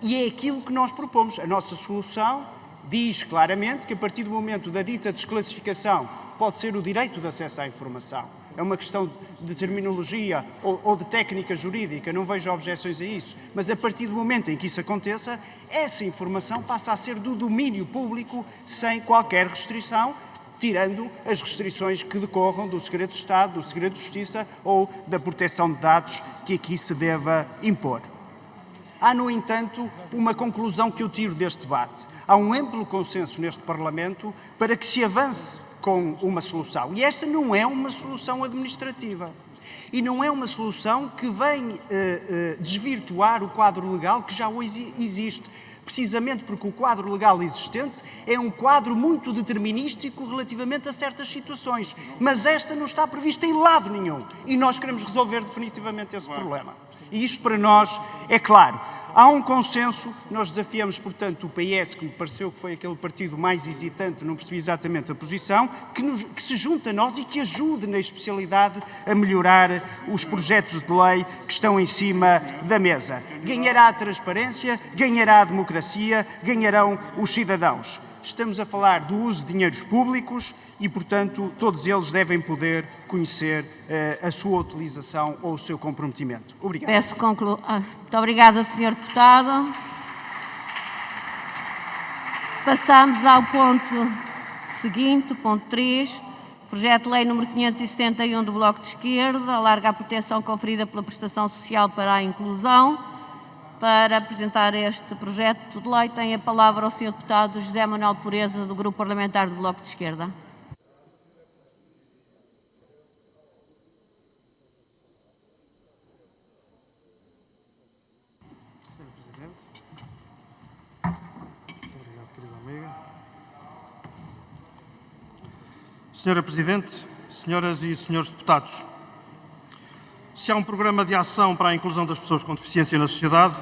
e é aquilo que nós propomos. A nossa solução diz claramente que, a partir do momento da dita desclassificação, pode ser o direito de acesso à informação. É uma questão de terminologia ou de técnica jurídica, não vejo objeções a isso. Mas, a partir do momento em que isso aconteça, essa informação passa a ser do domínio público sem qualquer restrição tirando as restrições que decorram do segredo de Estado, do segredo de Justiça ou da proteção de dados que aqui se deva impor. Há, no entanto, uma conclusão que eu tiro deste debate. Há um amplo consenso neste Parlamento para que se avance com uma solução. E esta não é uma solução administrativa. E não é uma solução que vem desvirtuar o quadro legal que já hoje existe. Precisamente porque o quadro legal existente é um quadro muito determinístico relativamente a certas situações. Mas esta não está prevista em lado nenhum. E nós queremos resolver definitivamente esse problema. E isto para nós é claro. Há um consenso, nós desafiamos, portanto, o PS, que me pareceu que foi aquele partido mais hesitante, não percebi exatamente a posição, que se junte a nós e que ajude na especialidade a melhorar os projetos de lei que estão em cima da mesa. Ganhará a transparência, ganhará a democracia, ganharão os cidadãos. Estamos a falar do uso de dinheiros públicos e, portanto, todos eles devem poder conhecer a sua utilização ou o seu comprometimento. Obrigado. Peço Muito obrigada, Sr. Deputado. Passamos ao ponto seguinte, ponto 3. Projeto de Lei número 571 do Bloco de Esquerda, alarga a proteção conferida pela prestação social para a inclusão. Para apresentar este projeto de lei, tem a palavra o Sr. Deputado José Manuel Pureza, do Grupo Parlamentar do Bloco de Esquerda. Senhora Presidente, senhoras e senhores deputados, se há um programa de ação para a inclusão das pessoas com deficiência na sociedade,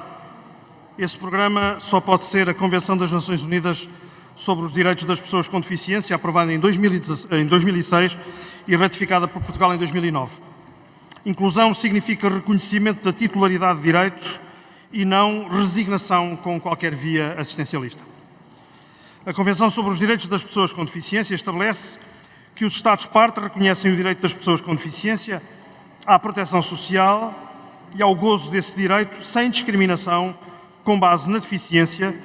esse programa só pode ser a Convenção das Nações Unidas sobre os Direitos das Pessoas com Deficiência, aprovada em 2006 e ratificada por Portugal em 2009. Inclusão significa reconhecimento da titularidade de direitos e não resignação com qualquer via assistencialista. A Convenção sobre os Direitos das Pessoas com Deficiência estabelece que os Estados-partes reconhecem o direito das pessoas com deficiência à proteção social e ao gozo desse direito sem discriminação com base na deficiência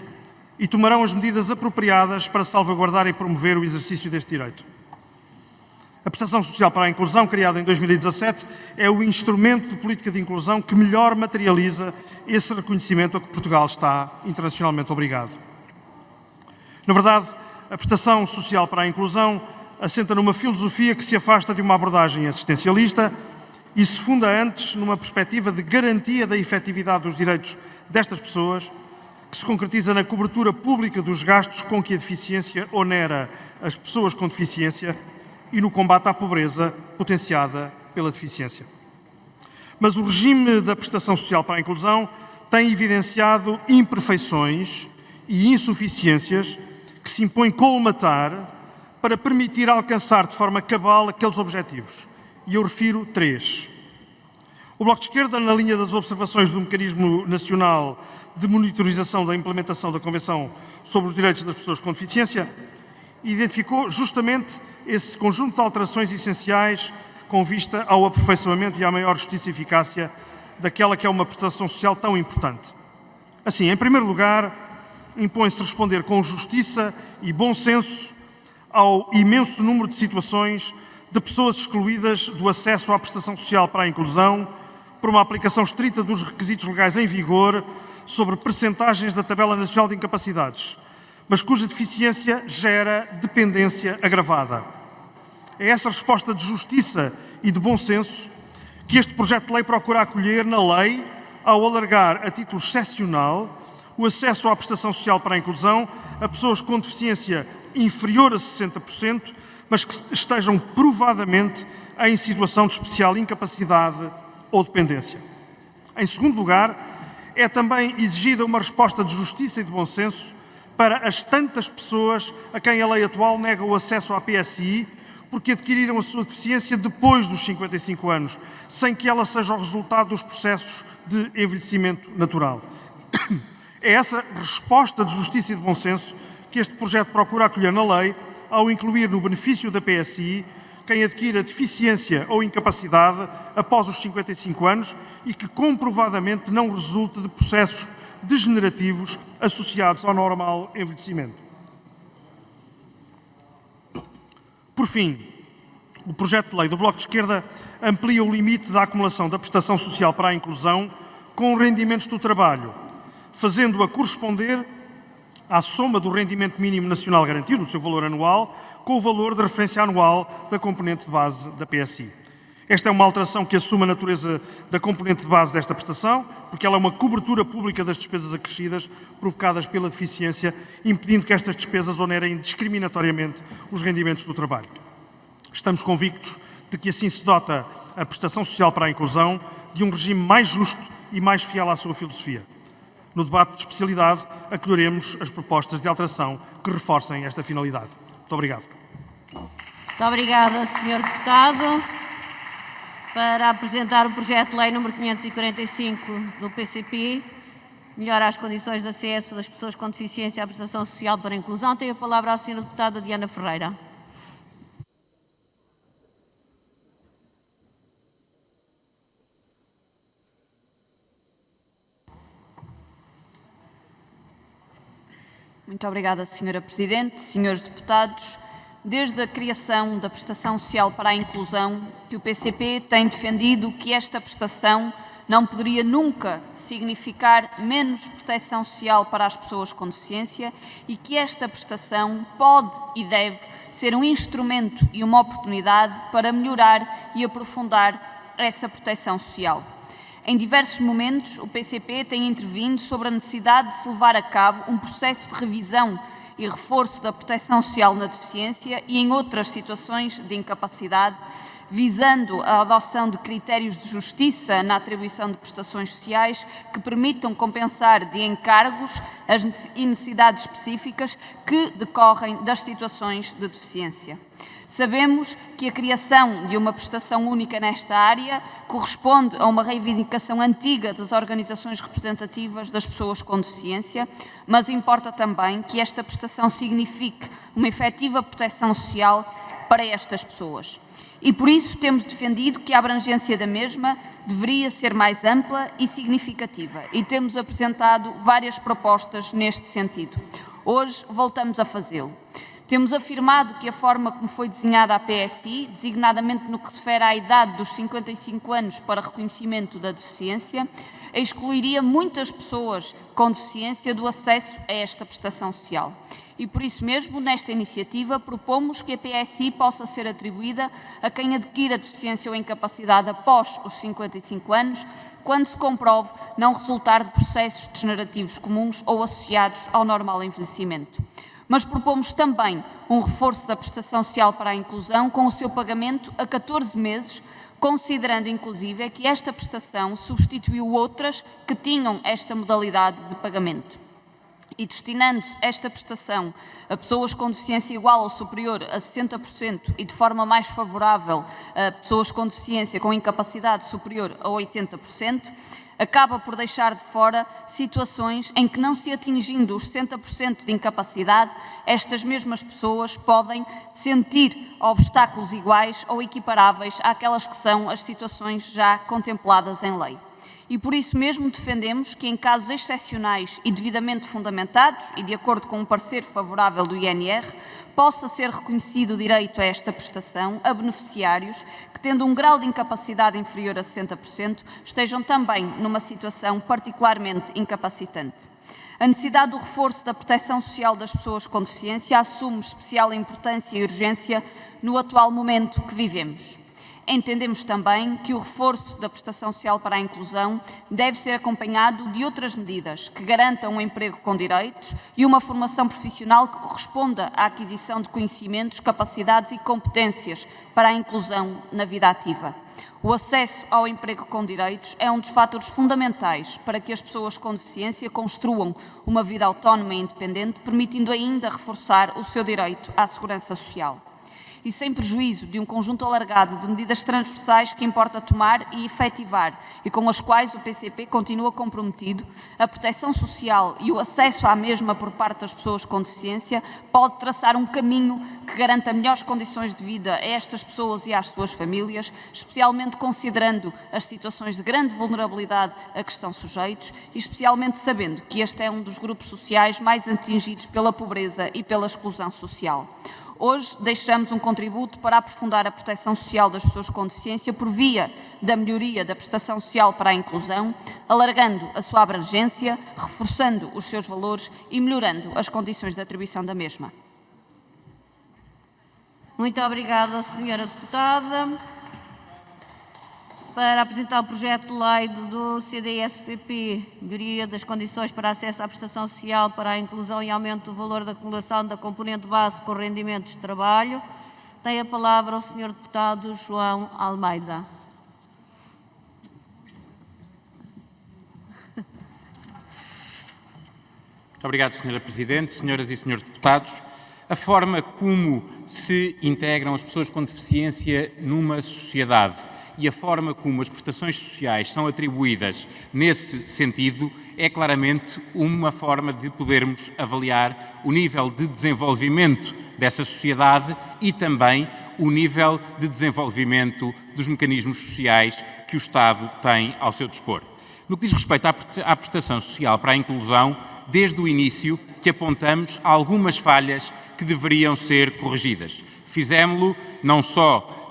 e tomarão as medidas apropriadas para salvaguardar e promover o exercício deste direito. A Prestação Social para a Inclusão, criada em 2017, é o instrumento de política de inclusão que melhor materializa esse reconhecimento a que Portugal está internacionalmente obrigado. Na verdade, a Prestação Social para a Inclusão assenta numa filosofia que se afasta de uma abordagem assistencialista e se funda antes numa perspectiva de garantia da efetividade dos direitos destas pessoas, que se concretiza na cobertura pública dos gastos com que a deficiência onera as pessoas com deficiência e no combate à pobreza potenciada pela deficiência. Mas o regime da Prestação Social para a Inclusão tem evidenciado imperfeições e insuficiências que se impõe colmatar para permitir alcançar de forma cabal aqueles objetivos. E eu refiro 3. O Bloco de Esquerda, na linha das observações do Mecanismo Nacional de Monitorização da Implementação da Convenção sobre os Direitos das Pessoas com Deficiência, identificou justamente esse conjunto de alterações essenciais com vista ao aperfeiçoamento e à maior justiça e eficácia daquela que é uma prestação social tão importante. Assim, em primeiro lugar, impõe-se responder com justiça e bom senso ao imenso número de situações de pessoas excluídas do acesso à prestação social para a inclusão por uma aplicação estrita dos requisitos legais em vigor sobre percentagens da Tabela Nacional de Incapacidades, mas cuja deficiência gera dependência agravada. É essa resposta de justiça e de bom senso que este projeto de lei procura acolher na lei ao alargar a título excepcional o acesso à prestação social para a inclusão a pessoas com deficiência inferior a 60%, mas que estejam provadamente em situação de especial incapacidade ou dependência. Em segundo lugar, é também exigida uma resposta de justiça e de bom senso para as tantas pessoas a quem a lei atual nega o acesso à PSI porque adquiriram a sua deficiência depois dos 55 anos, sem que ela seja o resultado dos processos de envelhecimento natural. É essa resposta de justiça e de bom senso que este projeto procura acolher na lei ao incluir no benefício da PSI quem adquire a deficiência ou incapacidade após os 55 anos e que comprovadamente não resulte de processos degenerativos associados ao normal envelhecimento. Por fim, o projeto de lei do Bloco de Esquerda amplia o limite da acumulação da prestação social para a inclusão com os rendimentos do trabalho, fazendo-a corresponder à soma do rendimento mínimo nacional garantido, o seu valor anual, com o valor de referência anual da componente de base da PSI. Esta é uma alteração que assume a natureza da componente de base desta prestação, porque ela é uma cobertura pública das despesas acrescidas provocadas pela deficiência, impedindo que estas despesas onerem discriminatoriamente os rendimentos do trabalho. Estamos convictos de que assim se dota a prestação social para a inclusão de um regime mais justo e mais fiel à sua filosofia. No debate de especialidade, acolheremos as propostas de alteração que reforcem esta finalidade. Muito obrigado. Muito obrigada, Sr. Deputado. Para apresentar o projeto de lei número 545 do PCP, melhora as condições de acesso das pessoas com deficiência à prestação social para a inclusão, tem a palavra a Sra. Deputada Diana Ferreira. Muito obrigada, Sra. Presidente, Srs. Deputados. Desde a criação da Prestação Social para a Inclusão, que o PCP tem defendido que esta prestação não poderia nunca significar menos proteção social para as pessoas com deficiência e que esta prestação pode e deve ser um instrumento e uma oportunidade para melhorar e aprofundar essa proteção social. Em diversos momentos, o PCP tem intervindo sobre a necessidade de se levar a cabo um processo de revisão e reforço da proteção social na deficiência e em outras situações de incapacidade, visando a adoção de critérios de justiça na atribuição de prestações sociais que permitam compensar de encargos as necessidades específicas que decorrem das situações de deficiência. Sabemos que a criação de uma prestação única nesta área corresponde a uma reivindicação antiga das organizações representativas das pessoas com deficiência, mas importa também que esta prestação signifique uma efetiva proteção social para estas pessoas. E por isso temos defendido que a abrangência da mesma deveria ser mais ampla e significativa e temos apresentado várias propostas neste sentido. Hoje voltamos a fazê-lo. Temos afirmado que a forma como foi desenhada a PSI, designadamente no que se refere à idade dos 55 anos para reconhecimento da deficiência, excluiria muitas pessoas com deficiência do acesso a esta prestação social. E por isso mesmo, nesta iniciativa, propomos que a PSI possa ser atribuída a quem adquira deficiência ou incapacidade após os 55 anos, quando se comprove não resultar de processos degenerativos comuns ou associados ao normal envelhecimento. Mas propomos também um reforço da prestação social para a inclusão com o seu pagamento a 14 meses, considerando inclusive que esta prestação substituiu outras que tinham esta modalidade de pagamento. E destinando-se esta prestação a pessoas com deficiência igual ou superior a 60% e de forma mais favorável a pessoas com deficiência com incapacidade superior a 80%, acaba por deixar de fora situações em que, não se atingindo os 60% de incapacidade, estas mesmas pessoas podem sentir obstáculos iguais ou equiparáveis àquelas que são as situações já contempladas em lei. E por isso mesmo defendemos que, em casos excepcionais e devidamente fundamentados e de acordo com um parecer favorável do INR, possa ser reconhecido o direito a esta prestação a beneficiários que, tendo um grau de incapacidade inferior a 60%, estejam também numa situação particularmente incapacitante. A necessidade do reforço da proteção social das pessoas com deficiência assume especial importância e urgência no atual momento que vivemos. Entendemos também que o reforço da prestação social para a inclusão deve ser acompanhado de outras medidas que garantam um emprego com direitos e uma formação profissional que corresponda à aquisição de conhecimentos, capacidades e competências para a inclusão na vida ativa. O acesso ao emprego com direitos é um dos fatores fundamentais para que as pessoas com deficiência construam uma vida autónoma e independente, permitindo ainda reforçar o seu direito à segurança social. E sem prejuízo de um conjunto alargado de medidas transversais que importa tomar e efetivar e com as quais o PCP continua comprometido, a proteção social e o acesso à mesma por parte das pessoas com deficiência pode traçar um caminho que garanta melhores condições de vida a estas pessoas e às suas famílias, especialmente considerando as situações de grande vulnerabilidade a que estão sujeitos e especialmente sabendo que este é um dos grupos sociais mais atingidos pela pobreza e pela exclusão social. Hoje deixamos um contributo para aprofundar a proteção social das pessoas com deficiência por via da melhoria da prestação social para a inclusão, alargando a sua abrangência, reforçando os seus valores e melhorando as condições de atribuição da mesma. Muito obrigada, Sra. Deputada. Para apresentar o projeto de lei do CDS-PP, melhoria das condições para acesso à prestação social para a inclusão e aumento do valor da acumulação da componente base com rendimentos de trabalho, tem a palavra o Sr. Deputado João Almeida. Muito obrigado, Sra. Presidente, senhoras e senhores deputados. A forma como se integram as pessoas com deficiência numa sociedade e a forma como as prestações sociais são atribuídas nesse sentido é claramente uma forma de podermos avaliar o nível de desenvolvimento dessa sociedade e também o nível de desenvolvimento dos mecanismos sociais que o Estado tem ao seu dispor. No que diz respeito à prestação social para a inclusão, desde o início que apontamos algumas falhas que deveriam ser corrigidas. Fizemo-lo não só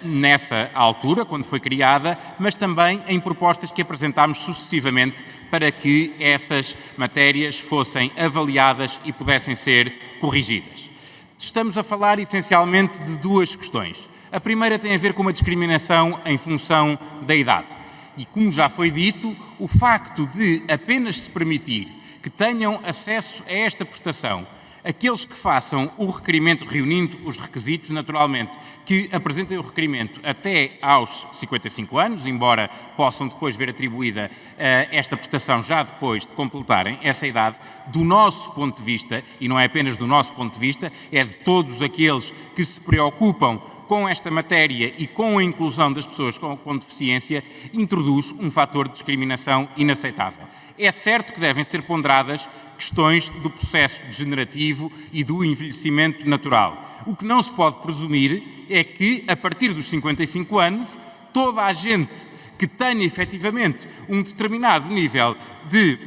nessa altura, quando foi criada, mas também em propostas que apresentámos sucessivamente para que essas matérias fossem avaliadas e pudessem ser corrigidas. Estamos a falar essencialmente de duas questões. A primeira tem a ver com uma discriminação em função da idade. E, como já foi dito, o facto de apenas se permitir que tenham acesso a esta prestação aqueles que façam o requerimento, reunindo os requisitos, naturalmente, que apresentem o requerimento até aos 55 anos, embora possam depois ver atribuída esta prestação já depois de completarem essa idade, do nosso ponto de vista, e não é apenas do nosso ponto de vista, é de todos aqueles que se preocupam com esta matéria e com a inclusão das pessoas com deficiência, introduz um fator de discriminação inaceitável. É certo que devem ser ponderadas questões do processo degenerativo e do envelhecimento natural. O que não se pode presumir é que, a partir dos 55 anos, toda a gente que tenha efetivamente um determinado nível de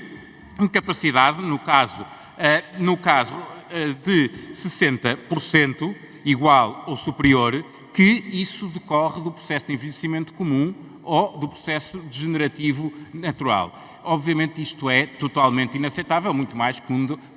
incapacidade, no caso de 60%, igual ou superior, que isso decorre do processo de envelhecimento comum ou do processo degenerativo natural. Obviamente isto é totalmente inaceitável, muito mais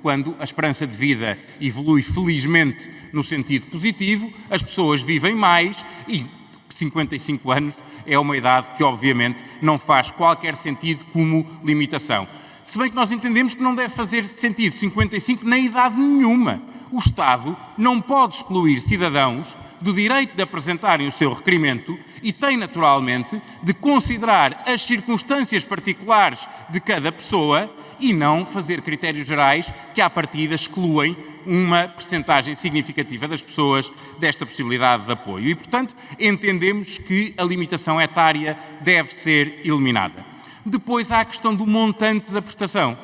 quando a esperança de vida evolui felizmente no sentido positivo, as pessoas vivem mais e 55 anos é uma idade que obviamente não faz qualquer sentido como limitação. Se bem que nós entendemos que não deve fazer sentido 55 nem idade nenhuma. O Estado não pode excluir cidadãos do direito de apresentarem o seu requerimento e tem, naturalmente, de considerar as circunstâncias particulares de cada pessoa e não fazer critérios gerais que, à partida, excluem uma percentagem significativa das pessoas desta possibilidade de apoio. E, portanto, entendemos que a limitação etária deve ser eliminada. Depois há a questão do montante da prestação.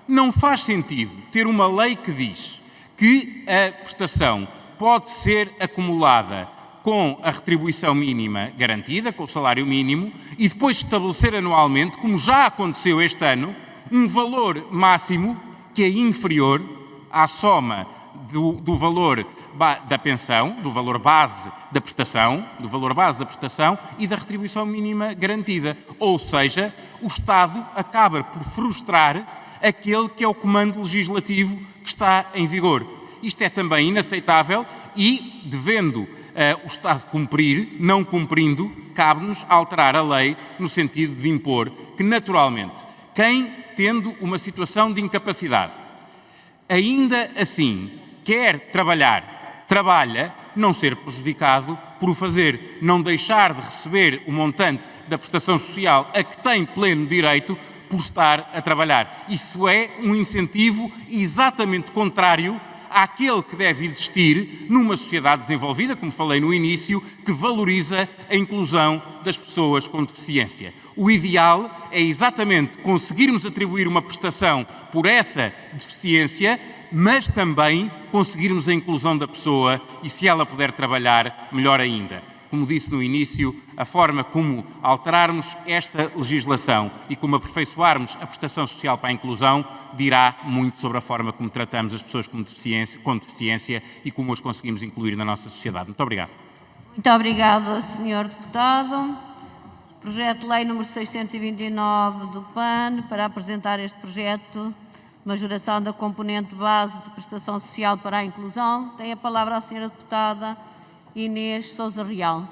Não faz sentido ter uma lei que diz que a prestação pode ser acumulada com a retribuição mínima garantida, com o salário mínimo, e depois estabelecer anualmente, como já aconteceu este ano, um valor máximo que é inferior à soma do valor da pensão, do valor base da prestação, e da retribuição mínima garantida. Ou seja, o Estado acaba por frustrar aquele que é o comando legislativo que está em vigor. Isto é também inaceitável e, devendo o Estado cumprir, não cumprindo, cabe-nos alterar a lei no sentido de impor que, naturalmente, quem, tendo uma situação de incapacidade, ainda assim quer trabalhar, trabalha, não ser prejudicado por o fazer, não deixar de receber o montante da prestação social a que tem pleno direito por estar a trabalhar. Isso é um incentivo exatamente contrário àquele que deve existir numa sociedade desenvolvida, como falei no início, que valoriza a inclusão das pessoas com deficiência. O ideal é exatamente conseguirmos atribuir uma prestação por essa deficiência, mas também conseguirmos a inclusão da pessoa e, se ela puder trabalhar, melhor ainda. como disse no início, a forma como alterarmos esta legislação e como aperfeiçoarmos a prestação social para a inclusão dirá muito sobre a forma como tratamos as pessoas com deficiência e como as conseguimos incluir na nossa sociedade. Muito obrigado. Muito obrigada, Sr. Deputado. Projeto de Lei número 629 do PAN, para apresentar este projeto, majoração da componente base de prestação social para a inclusão. Tem a palavra a Sra. Deputada Inês Sousa Real.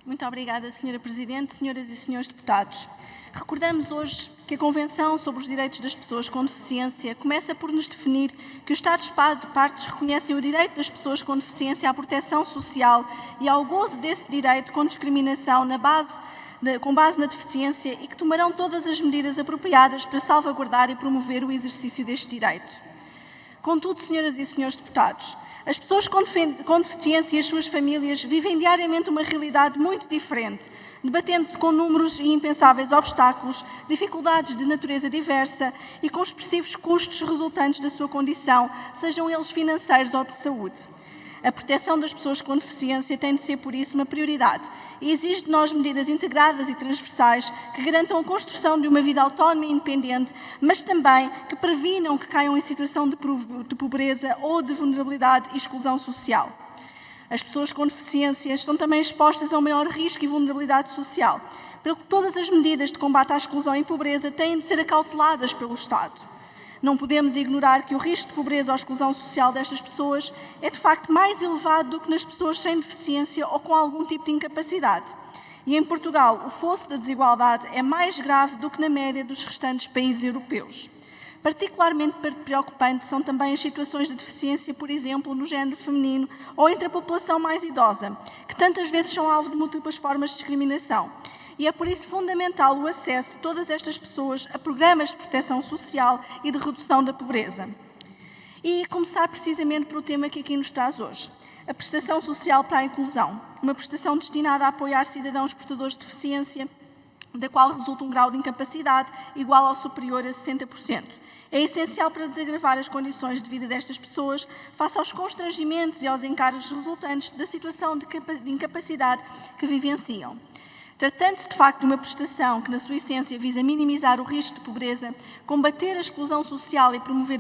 Muito obrigada, Sra. Presidente, senhoras e senhores deputados. Recordamos hoje que a Convenção sobre os Direitos das Pessoas com Deficiência começa por nos definir que os Estados-partes reconhecem o direito das pessoas com deficiência à proteção social e ao gozo desse direito com discriminação com base na deficiência e que tomarão todas as medidas apropriadas para salvaguardar e promover o exercício deste direito. Contudo, senhoras e senhores deputados, as pessoas com deficiência e as suas famílias vivem diariamente uma realidade muito diferente, debatendo-se com números e impensáveis obstáculos, dificuldades de natureza diversa e com expressivos custos resultantes da sua condição, sejam eles financeiros ou de saúde. A proteção das pessoas com deficiência tem de ser, por isso, uma prioridade e exige de nós medidas integradas e transversais que garantam a construção de uma vida autónoma e independente, mas também que previnam que caiam em situação de pobreza ou de vulnerabilidade e exclusão social. As pessoas com deficiência estão também expostas a um maior risco e vulnerabilidade social, pelo que todas as medidas de combate à exclusão e pobreza têm de ser acauteladas pelo Estado. Não podemos ignorar que o risco de pobreza ou exclusão social destas pessoas é, de facto, mais elevado do que nas pessoas sem deficiência ou com algum tipo de incapacidade. E em Portugal, o fosso da desigualdade é mais grave do que na média dos restantes países europeus. Particularmente preocupantes são também as situações de deficiência, por exemplo, no género feminino ou entre a população mais idosa, que tantas vezes são alvo de múltiplas formas de discriminação. E é por isso fundamental o acesso de todas estas pessoas a programas de proteção social e de redução da pobreza. E começar precisamente pelo tema que aqui nos traz hoje, a prestação social para a inclusão, uma prestação destinada a apoiar cidadãos portadores de deficiência, da qual resulta um grau de incapacidade igual ou superior a 60%. É essencial para desagravar as condições de vida destas pessoas face aos constrangimentos e aos encargos resultantes da situação de incapacidade que vivenciam. Tratando-se, de facto, de uma prestação que, na sua essência, visa minimizar o risco de pobreza, combater a exclusão social e promover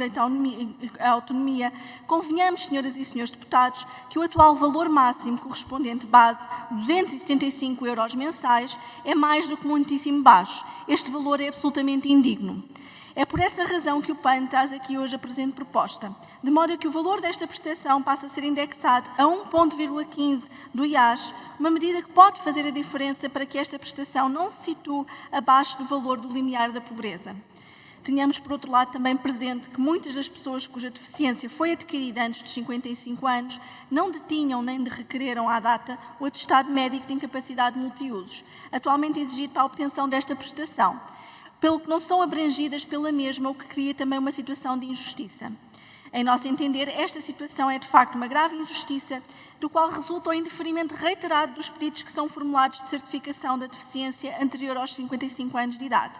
a autonomia, convenhamos, senhoras e senhores deputados, que o atual valor máximo correspondente base, 275 € mensais, é mais do que muitíssimo baixo. Este valor é absolutamente indigno. É por essa razão que o PAN traz aqui hoje a presente proposta, de modo a que o valor desta prestação passe a ser indexado a 1,15 do IAS, uma medida que pode fazer a diferença para que esta prestação não se situe abaixo do valor do limiar da pobreza. Tenhamos, por outro lado, também presente que muitas das pessoas cuja deficiência foi adquirida antes dos 55 anos não detinham nem requereram à data o atestado médico de incapacidade multiusos, atualmente exigido para a obtenção desta prestação, pelo que não são abrangidas pela mesma, o que cria também uma situação de injustiça. Em nosso entender, esta situação é de facto uma grave injustiça, do qual resulta o indeferimento reiterado dos pedidos que são formulados de certificação da deficiência anterior aos 55 anos de idade.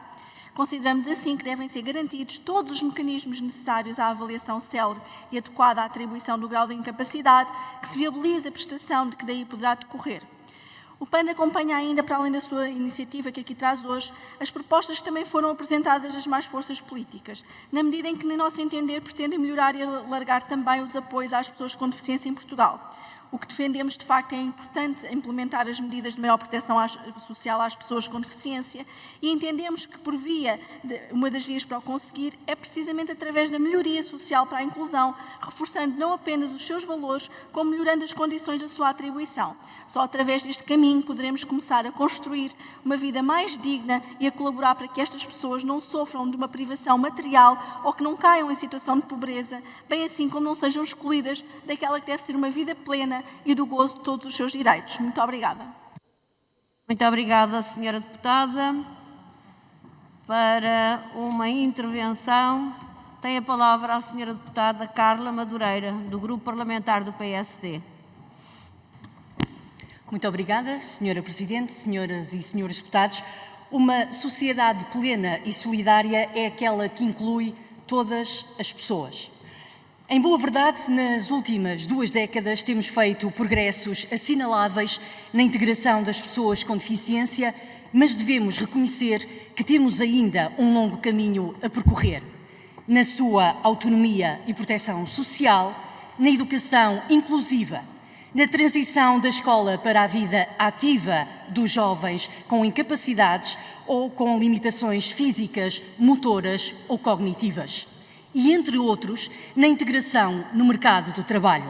Consideramos assim que devem ser garantidos todos os mecanismos necessários à avaliação célere e adequada à atribuição do grau de incapacidade, que se viabilize a prestação de que daí poderá decorrer. O PAN acompanha ainda, para além da sua iniciativa que aqui traz hoje, as propostas que também foram apresentadas das mais forças políticas, na medida em que, no nosso entender, pretendem melhorar e alargar também os apoios às pessoas com deficiência em Portugal. O que defendemos, de facto, é importante implementar as medidas de maior proteção social às pessoas com deficiência e entendemos que, uma das vias para o conseguir é precisamente através da melhoria social para a inclusão, reforçando não apenas os seus valores, como melhorando as condições da sua atribuição. Só através deste caminho poderemos começar a construir uma vida mais digna e a colaborar para que estas pessoas não sofram de uma privação material ou que não caiam em situação de pobreza, bem assim como não sejam excluídas daquela que deve ser uma vida plena e do gozo de todos os seus direitos. Muito obrigada. Muito obrigada, Sra. Deputada. Para uma intervenção, tem a palavra a senhora deputada Carla Madureira, do Grupo Parlamentar do PSD. Muito obrigada, Senhora Presidente, senhoras e senhores deputados. Uma sociedade plena e solidária é aquela que inclui todas as pessoas. Em boa verdade, nas últimas 2 décadas temos feito progressos assinaláveis na integração das pessoas com deficiência, mas devemos reconhecer que temos ainda um longo caminho a percorrer na sua autonomia e proteção social, na educação inclusiva, na transição da escola para a vida ativa dos jovens com incapacidades ou com limitações físicas, motoras ou cognitivas. E, entre outros, na integração no mercado do trabalho.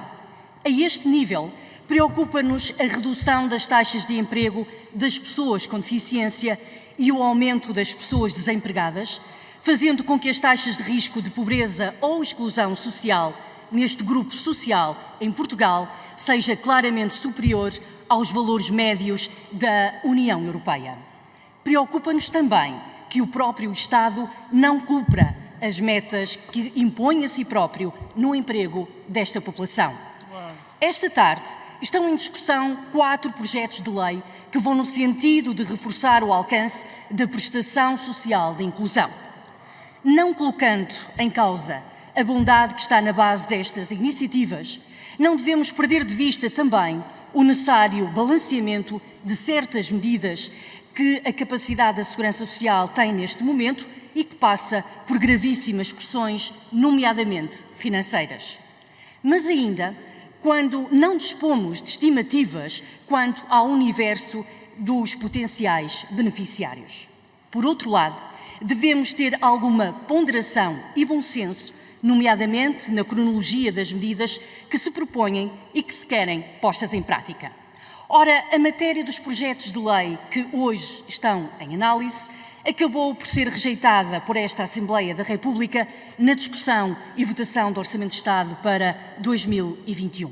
A este nível, preocupa-nos a redução das taxas de emprego das pessoas com deficiência e o aumento das pessoas desempregadas, fazendo com que as taxas de risco de pobreza ou exclusão social neste grupo social em Portugal seja claramente superior aos valores médios da União Europeia. Preocupa-nos também que o próprio Estado não cumpra as metas que impõe a si próprio no emprego desta população. Esta tarde estão em discussão 4 projetos de lei que vão no sentido de reforçar o alcance da prestação social de inclusão. Não colocando em causa a bondade que está na base destas iniciativas, não devemos perder de vista também o necessário balanceamento de certas medidas que a capacidade da Segurança Social tem neste momento e que passa por gravíssimas pressões, nomeadamente financeiras. Mas ainda, quando não dispomos de estimativas quanto ao universo dos potenciais beneficiários. Por outro lado, devemos ter alguma ponderação e bom senso, nomeadamente na cronologia das medidas que se propõem e que se querem postas em prática. Ora, a matéria dos projetos de lei que hoje estão em análise acabou por ser rejeitada por esta Assembleia da República na discussão e votação do Orçamento de Estado para 2021.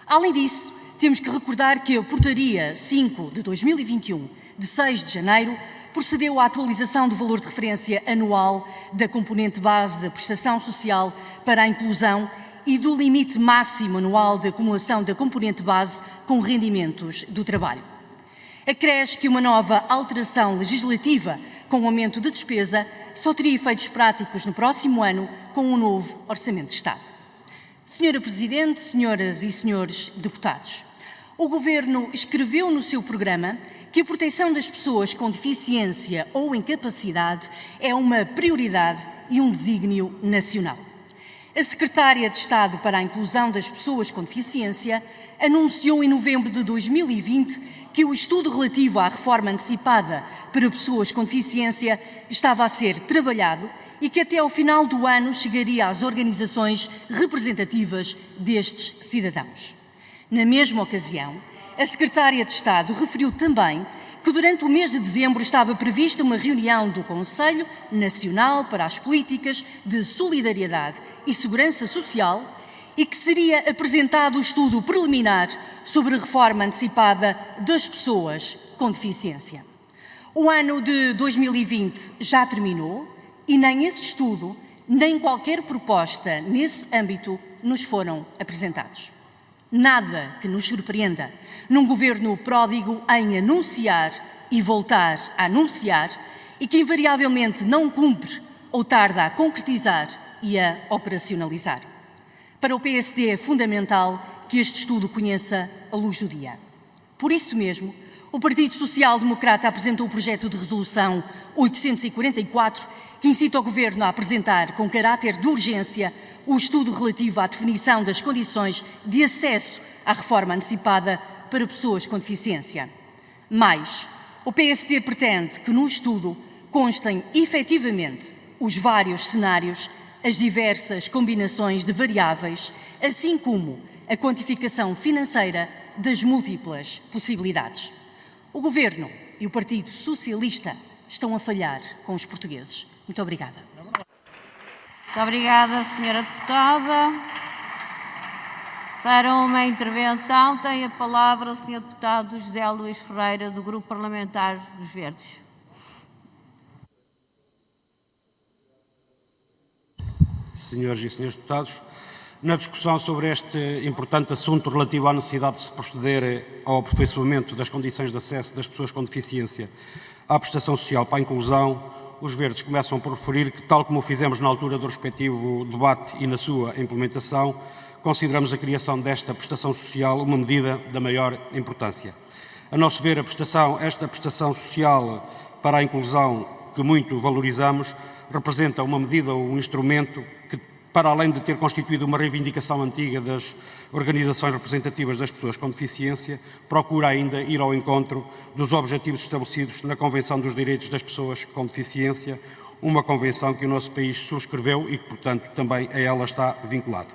Além disso, temos que recordar que a Portaria 5 de 2021, de 6 de janeiro, procedeu à atualização do valor de referência anual da componente base da prestação social para a inclusão e do limite máximo anual de acumulação da componente base com rendimentos do trabalho. Acresce que uma nova alteração legislativa com aumento de despesa só teria efeitos práticos no próximo ano com um novo Orçamento de Estado. Senhora Presidente, senhoras e senhores deputados, o Governo escreveu no seu programa que a proteção das pessoas com deficiência ou incapacidade é uma prioridade e um desígnio nacional. A Secretária de Estado para a Inclusão das Pessoas com Deficiência anunciou em novembro de 2020 que o estudo relativo à reforma antecipada para pessoas com deficiência estava a ser trabalhado e que até ao final do ano chegaria às organizações representativas destes cidadãos. Na mesma ocasião, a Secretária de Estado referiu também que durante o mês de dezembro estava prevista uma reunião do Conselho Nacional para as Políticas de Solidariedade e Segurança Social e que seria apresentado o estudo preliminar sobre a reforma antecipada das pessoas com deficiência. O ano de 2020 já terminou e nem esse estudo, nem qualquer proposta nesse âmbito nos foram apresentados. Nada que nos surpreenda num governo pródigo em anunciar e voltar a anunciar e que invariavelmente não cumpre ou tarda a concretizar e a operacionalizar. Para o PSD é fundamental que este estudo conheça a luz do dia. Por isso mesmo, o Partido Social Democrata apresentou o projeto de resolução 844, que incita o Governo a apresentar, com caráter de urgência, o estudo relativo à definição das condições de acesso à reforma antecipada para pessoas com deficiência. Mais, o PSD pretende que no estudo constem efetivamente os vários cenários, as diversas combinações de variáveis, assim como a quantificação financeira das múltiplas possibilidades. O Governo e o Partido Socialista estão a falhar com os portugueses. Muito obrigada. Muito obrigada, senhora deputada. Para uma intervenção tem a palavra o senhor deputado José Luís Ferreira, do Grupo Parlamentar dos Verdes. senhoras e senhores deputados, na discussão sobre este importante assunto relativo à necessidade de se proceder ao aperfeiçoamento das condições de acesso das pessoas com deficiência à prestação social para a inclusão, os Verdes começam por referir que, tal como o fizemos na altura do respectivo debate e na sua implementação, consideramos a criação desta prestação social uma medida da maior importância. A nosso ver, esta prestação social para a inclusão, que muito valorizamos, representa uma medida ou um instrumento que, para além de ter constituído uma reivindicação antiga das organizações representativas das pessoas com deficiência, procura ainda ir ao encontro dos objetivos estabelecidos na Convenção dos Direitos das Pessoas com Deficiência, uma convenção que o nosso país subscreveu e que, portanto, também a ela está vinculado.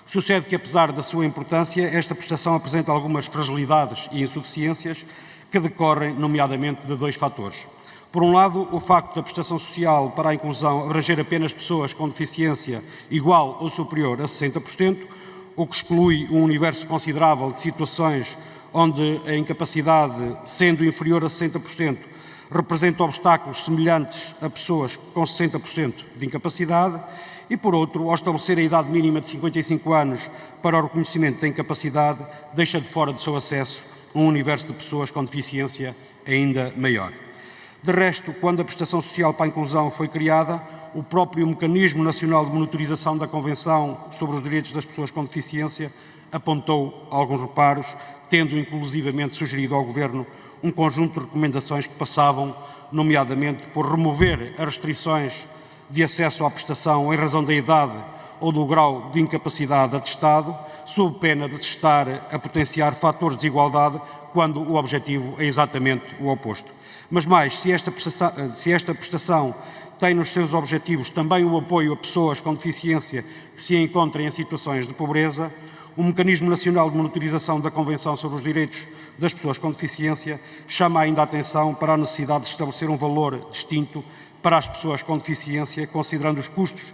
Sucede que, apesar da sua importância, esta prestação apresenta algumas fragilidades e insuficiências que decorrem, nomeadamente, de dois fatores. Por um lado, o facto da prestação social para a inclusão abranger apenas pessoas com deficiência igual ou superior a 60%, o que exclui um universo considerável de situações onde a incapacidade, sendo inferior a 60%, representa obstáculos semelhantes a pessoas com 60% de incapacidade, e, por outro, ao estabelecer a idade mínima de 55 anos para o reconhecimento da incapacidade, deixa de fora do seu acesso um universo de pessoas com deficiência ainda maior. De resto, quando a prestação social para a inclusão foi criada, o próprio Mecanismo Nacional de Monitorização da Convenção sobre os Direitos das Pessoas com Deficiência apontou alguns reparos, tendo inclusivamente sugerido ao Governo um conjunto de recomendações que passavam, nomeadamente, por remover as restrições de acesso à prestação em razão da idade ou do grau de incapacidade atestado, sob pena de se estar a potenciar fatores de desigualdade, quando o objetivo é exatamente o oposto. Mas mais, se esta prestação tem nos seus objetivos também o apoio a pessoas com deficiência que se encontrem em situações de pobreza, o Mecanismo Nacional de Monitorização da Convenção sobre os Direitos das Pessoas com Deficiência chama ainda a atenção para a necessidade de estabelecer um valor distinto para as pessoas com deficiência, considerando os custos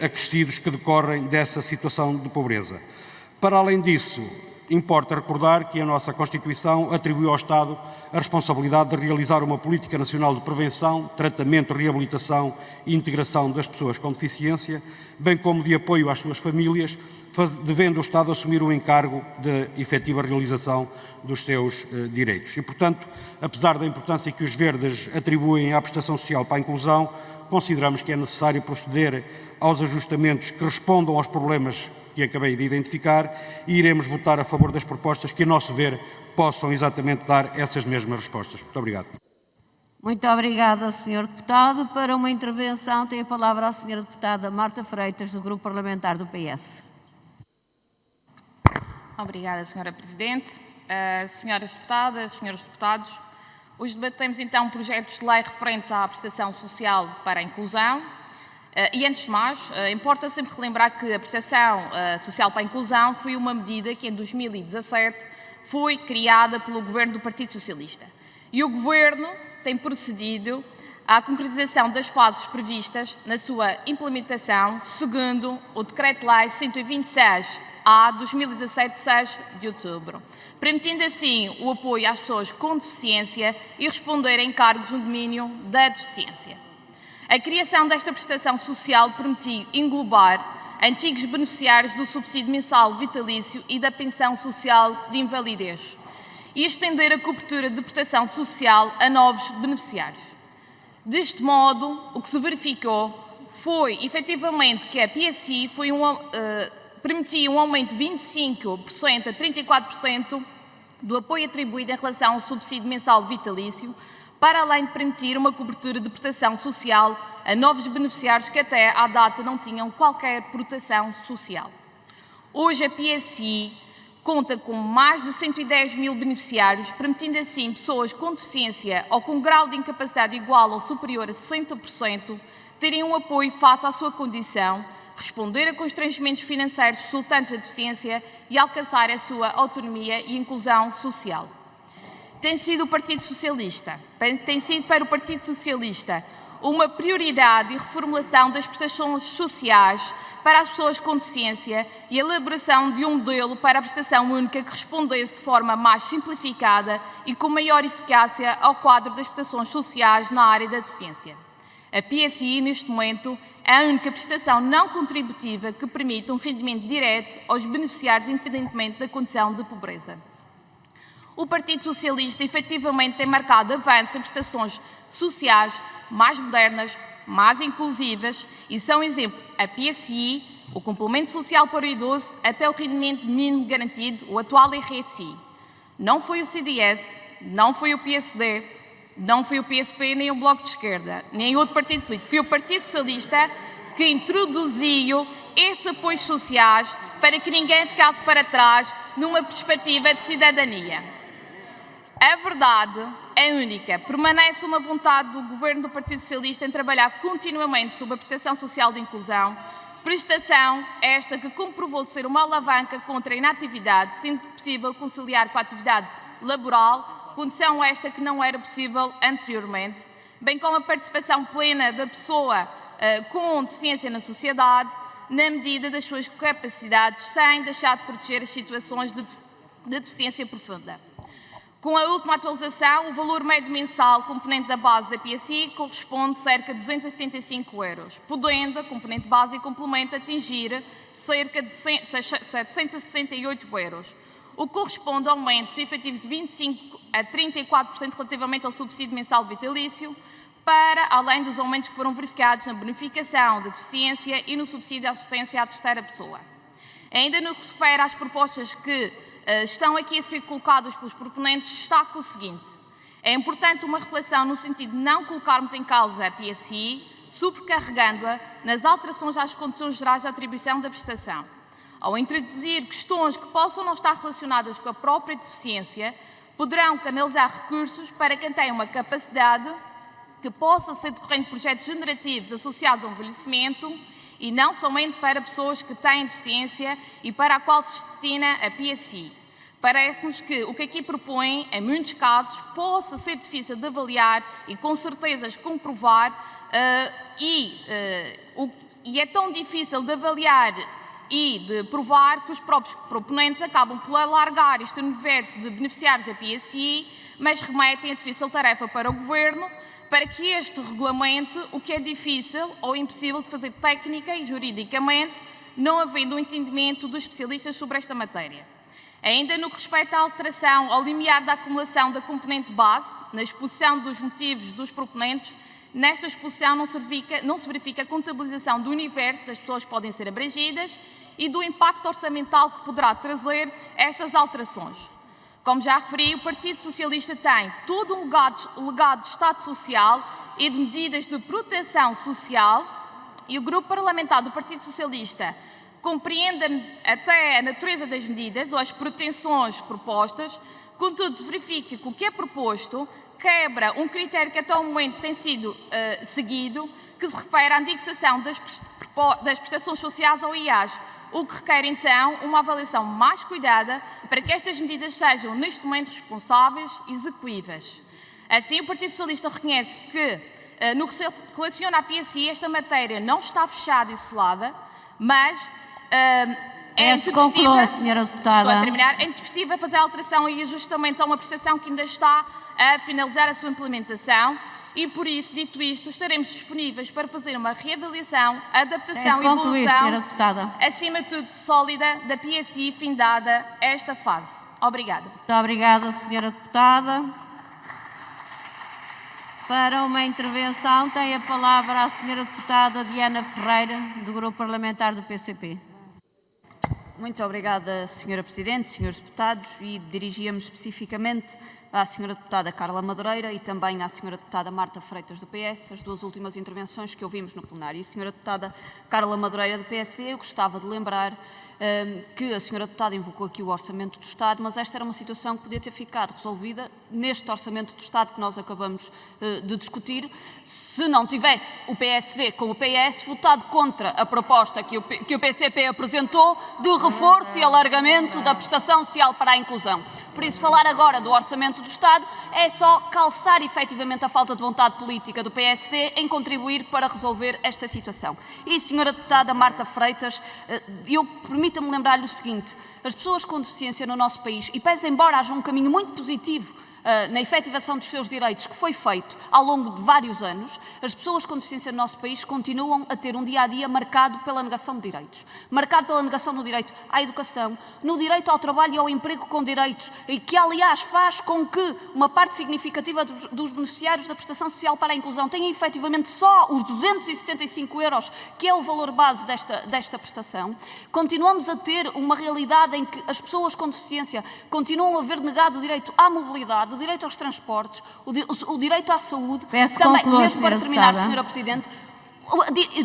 acrescidos que decorrem dessa situação de pobreza. Para além disso, importa recordar que a nossa Constituição atribui ao Estado a responsabilidade de realizar uma política nacional de prevenção, tratamento, reabilitação e integração das pessoas com deficiência, bem como de apoio às suas famílias, devendo o Estado assumir o encargo de efetiva realização dos seus direitos. E, portanto, apesar da importância que os Verdes atribuem à prestação social para a inclusão, consideramos que é necessário proceder aos ajustamentos que respondam aos problemas que acabei de identificar e iremos votar a favor das propostas que, a nosso ver, possam exatamente dar essas mesmas respostas. Muito obrigado. Muito obrigada, Sr. Deputado. Para uma intervenção tem a palavra a Sra. Deputada Marta Freitas, do Grupo Parlamentar do PS. Obrigada, Sra. Presidente. Senhoras Deputadas, Srs. Deputados, hoje debatemos então projetos de lei referentes à prestação social para a inclusão. E antes de mais, importa sempre relembrar que a prestação social para a inclusão foi uma medida que em 2017 foi criada pelo Governo do Partido Socialista. E o Governo tem procedido à concretização das fases previstas na sua implementação, segundo o Decreto-Lei 126-A 2017, 6 de outubro, permitindo assim o apoio às pessoas com deficiência e responder a encargos no domínio da deficiência. A criação desta prestação social permitiu englobar antigos beneficiários do subsídio mensal vitalício e da pensão social de invalidez e estender a cobertura de prestação social a novos beneficiários. Deste modo, o que se verificou foi, efetivamente, que a PSI permitiu um aumento de 25% a 34% do apoio atribuído em relação ao subsídio mensal vitalício, para além de permitir uma cobertura de prestação social a novos beneficiários que até à data não tinham qualquer proteção social. Hoje a PSI conta com mais de 110 mil beneficiários, permitindo assim pessoas com deficiência ou com grau de incapacidade igual ou superior a 60% terem um apoio face à sua condição, responder a constrangimentos financeiros resultantes da deficiência e alcançar a sua autonomia e inclusão social. Tem sido para o Partido Socialista uma prioridade e reformulação das prestações sociais para as pessoas com deficiência e a elaboração de um modelo para a prestação única que respondesse de forma mais simplificada e com maior eficácia ao quadro das prestações sociais na área da deficiência. A PSI, neste momento, é a única prestação não contributiva que permite um rendimento direto aos beneficiários, independentemente da condição de pobreza. O Partido Socialista efetivamente tem marcado avanços em prestações sociais mais modernas, mais inclusivas, e são exemplo a PSI, o Complemento Social para o Idoso, até o rendimento mínimo garantido, o atual RSI. Não foi o CDS, não foi o PSD, não foi o PSP, nem o Bloco de Esquerda, nem outro partido político. Foi o Partido Socialista que introduziu estes apoios sociais para que ninguém ficasse para trás numa perspectiva de cidadania. A verdade é única. Permanece uma vontade do Governo do Partido Socialista em trabalhar continuamente sobre a prestação social de inclusão, prestação esta que comprovou ser uma alavanca contra a inatividade, sendo possível conciliar com a atividade laboral, condição esta que não era possível anteriormente, bem como a participação plena da pessoa com deficiência na sociedade, na medida das suas capacidades, sem deixar de proteger as situações de deficiência profunda. Com a última atualização, o valor médio mensal componente da base da PSI corresponde a cerca de 275 €, podendo a componente base e complemento atingir cerca de 768 €, o que corresponde a aumentos efetivos de 25% a 34% relativamente ao subsídio mensal vitalício, para além dos aumentos que foram verificados na bonificação da deficiência e no subsídio de assistência à terceira pessoa. Ainda no que se refere às propostas que estão aqui a ser colocadas pelos proponentes, destaco o seguinte: é importante uma reflexão no sentido de não colocarmos em causa a PSI, sobrecarregando-a nas alterações às condições gerais de atribuição da prestação. Ao introduzir questões que possam não estar relacionadas com a própria deficiência, poderão canalizar recursos para quem tem uma capacidade que possa ser decorrente de projetos generativos associados ao envelhecimento e não somente para pessoas que têm deficiência e para a qual se destina a PSI. Parece-nos que o que aqui propõem, em muitos casos, possa ser difícil de avaliar e com certezas comprovar, e é tão difícil de avaliar e de provar que os próprios proponentes acabam por alargar este universo de beneficiários da PSI, mas remetem a difícil tarefa para o Governo, para que este regulamente o que é difícil ou impossível de fazer técnica e juridicamente, não havendo um entendimento dos especialistas sobre esta matéria. Ainda no que respeita à alteração ao limiar da acumulação da componente base, na exposição dos motivos dos proponentes, nesta exposição não se verifica a contabilização do universo das pessoas que podem ser abrangidas e do impacto orçamental que poderá trazer estas alterações. Como já referi, o Partido Socialista tem todo um legado de Estado Social e de medidas de proteção social, e o Grupo Parlamentar do Partido Socialista compreende até a natureza das medidas ou as pretensões propostas, contudo se verifica que o que é proposto quebra um critério que até o momento tem sido seguido, que se refere à indexação das prestações sociais ao IAS, o que requer então uma avaliação mais cuidada para que estas medidas sejam neste momento responsáveis e execuíveis. Assim, o Partido Socialista reconhece que, no que se relaciona à PSI, esta matéria não está fechada e selada, mas é intempestiva, senhora deputada. Estou a terminar, é intempestiva fazer alteração e ajustamentos a uma prestação que ainda está a finalizar a sua implementação e, por isso, dito isto, estaremos disponíveis para fazer uma reavaliação, adaptação e evolução, acima de tudo, sólida da PSI findada esta fase. Obrigada. Muito obrigada, senhora deputada. Para uma intervenção, tem a palavra a senhora deputada Diana Ferreira, do Grupo Parlamentar do PCP. Muito obrigada, Sra. Presidente, Srs. Deputados, e dirigia-me especificamente à Sra. Deputada Carla Madureira e também à Sra. Deputada Marta Freitas, do PS, as duas últimas intervenções que ouvimos no plenário. E, Sra. Deputada Carla Madureira, do PSD, eu gostava de lembrar que a Sra. Deputada invocou aqui o Orçamento do Estado, mas esta era uma situação que podia ter ficado resolvida neste Orçamento do Estado que nós acabamos de discutir, se não tivesse o PSD com o PS votado contra a proposta que o PCP apresentou de reforço e alargamento da prestação social para a inclusão. Por isso, falar agora do Orçamento do Estado é só calçar efetivamente a falta de vontade política do PSD em contribuir para resolver esta situação. E, Sra. Deputada Marta Freitas, permita-me lembrar-lhe o seguinte: as pessoas com deficiência no nosso país, e pese embora haja um caminho muito positivo na efetivação dos seus direitos, que foi feito ao longo de vários anos, as pessoas com deficiência no nosso país continuam a ter um dia-a-dia marcado pela negação de direitos. Marcado pela negação do direito à educação, no direito ao trabalho e ao emprego com direitos, e que, aliás, faz com que uma parte significativa dos beneficiários da prestação social para a inclusão tenha efetivamente só os 275 €, que é o valor base desta prestação. Continuamos a ter uma realidade em que as pessoas com deficiência continuam a ver negado o direito à mobilidade, o direito aos transportes, o direito à saúde. Peço também, concluir, mesmo para terminar, deputada. Sra. Presidente,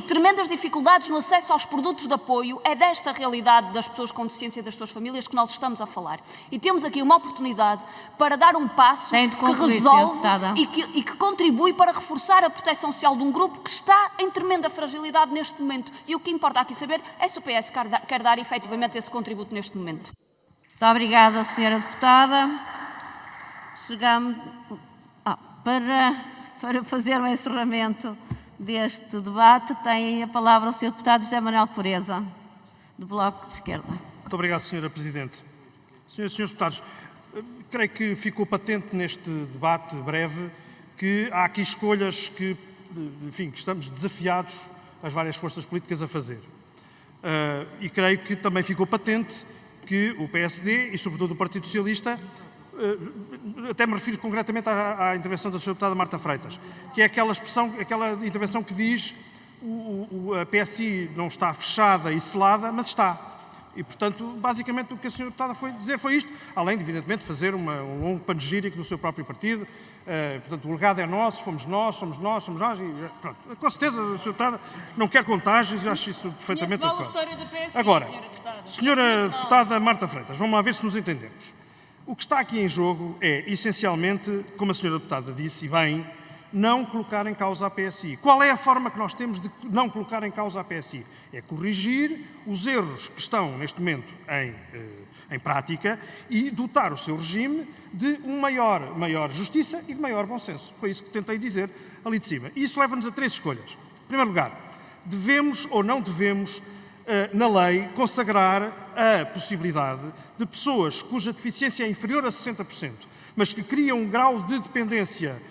tremendas dificuldades no acesso aos produtos de apoio. É desta realidade das pessoas com deficiência e das suas famílias que nós estamos a falar. E temos aqui uma oportunidade para dar um passo que resolve e que contribui para reforçar a proteção social de um grupo que está em tremenda fragilidade neste momento. E o que importa aqui saber é se o PS quer dar efetivamente esse contributo neste momento. Muito obrigada, Sra. Deputada. Chegamos para fazer o encerramento deste debate. Tem a palavra o Sr. Deputado José Manuel Pureza, do Bloco de Esquerda. Muito obrigado, Sra. Presidente. Senhoras e Srs. Deputados, creio que ficou patente neste debate breve que há aqui escolhas que, enfim, que estamos desafiados, as várias forças políticas, a fazer. E creio que também ficou patente que o PSD e, sobretudo, o Partido Socialista, até me refiro concretamente à intervenção da Sra. Deputada Marta Freitas, que é aquela intervenção que diz a PSI não está fechada e selada, mas está. E, portanto, basicamente o que a Sra. Deputada foi dizer foi isto, além de, evidentemente, fazer um longo panegírico do seu próprio partido. Portanto, o legado é nosso, somos nós, e pronto. Com certeza a Sra. Deputada não quer contágios, eu acho isso perfeitamente adequado. Agora, Sra. Deputada Marta Freitas, vamos lá ver se nos entendemos. O que está aqui em jogo é, essencialmente, como a Sra. Deputada disse, e bem, não colocar em causa a PSI. Qual é a forma que nós temos de não colocar em causa a PSI? É corrigir os erros que estão, neste momento, em prática e dotar o seu regime de maior justiça e de maior bom senso. Foi isso que tentei dizer ali de cima. E isso leva-nos a 3 escolhas. Em primeiro lugar, devemos ou não devemos, na lei, consagrar a possibilidade de pessoas cuja deficiência é inferior a 60%, mas que criam um grau de dependência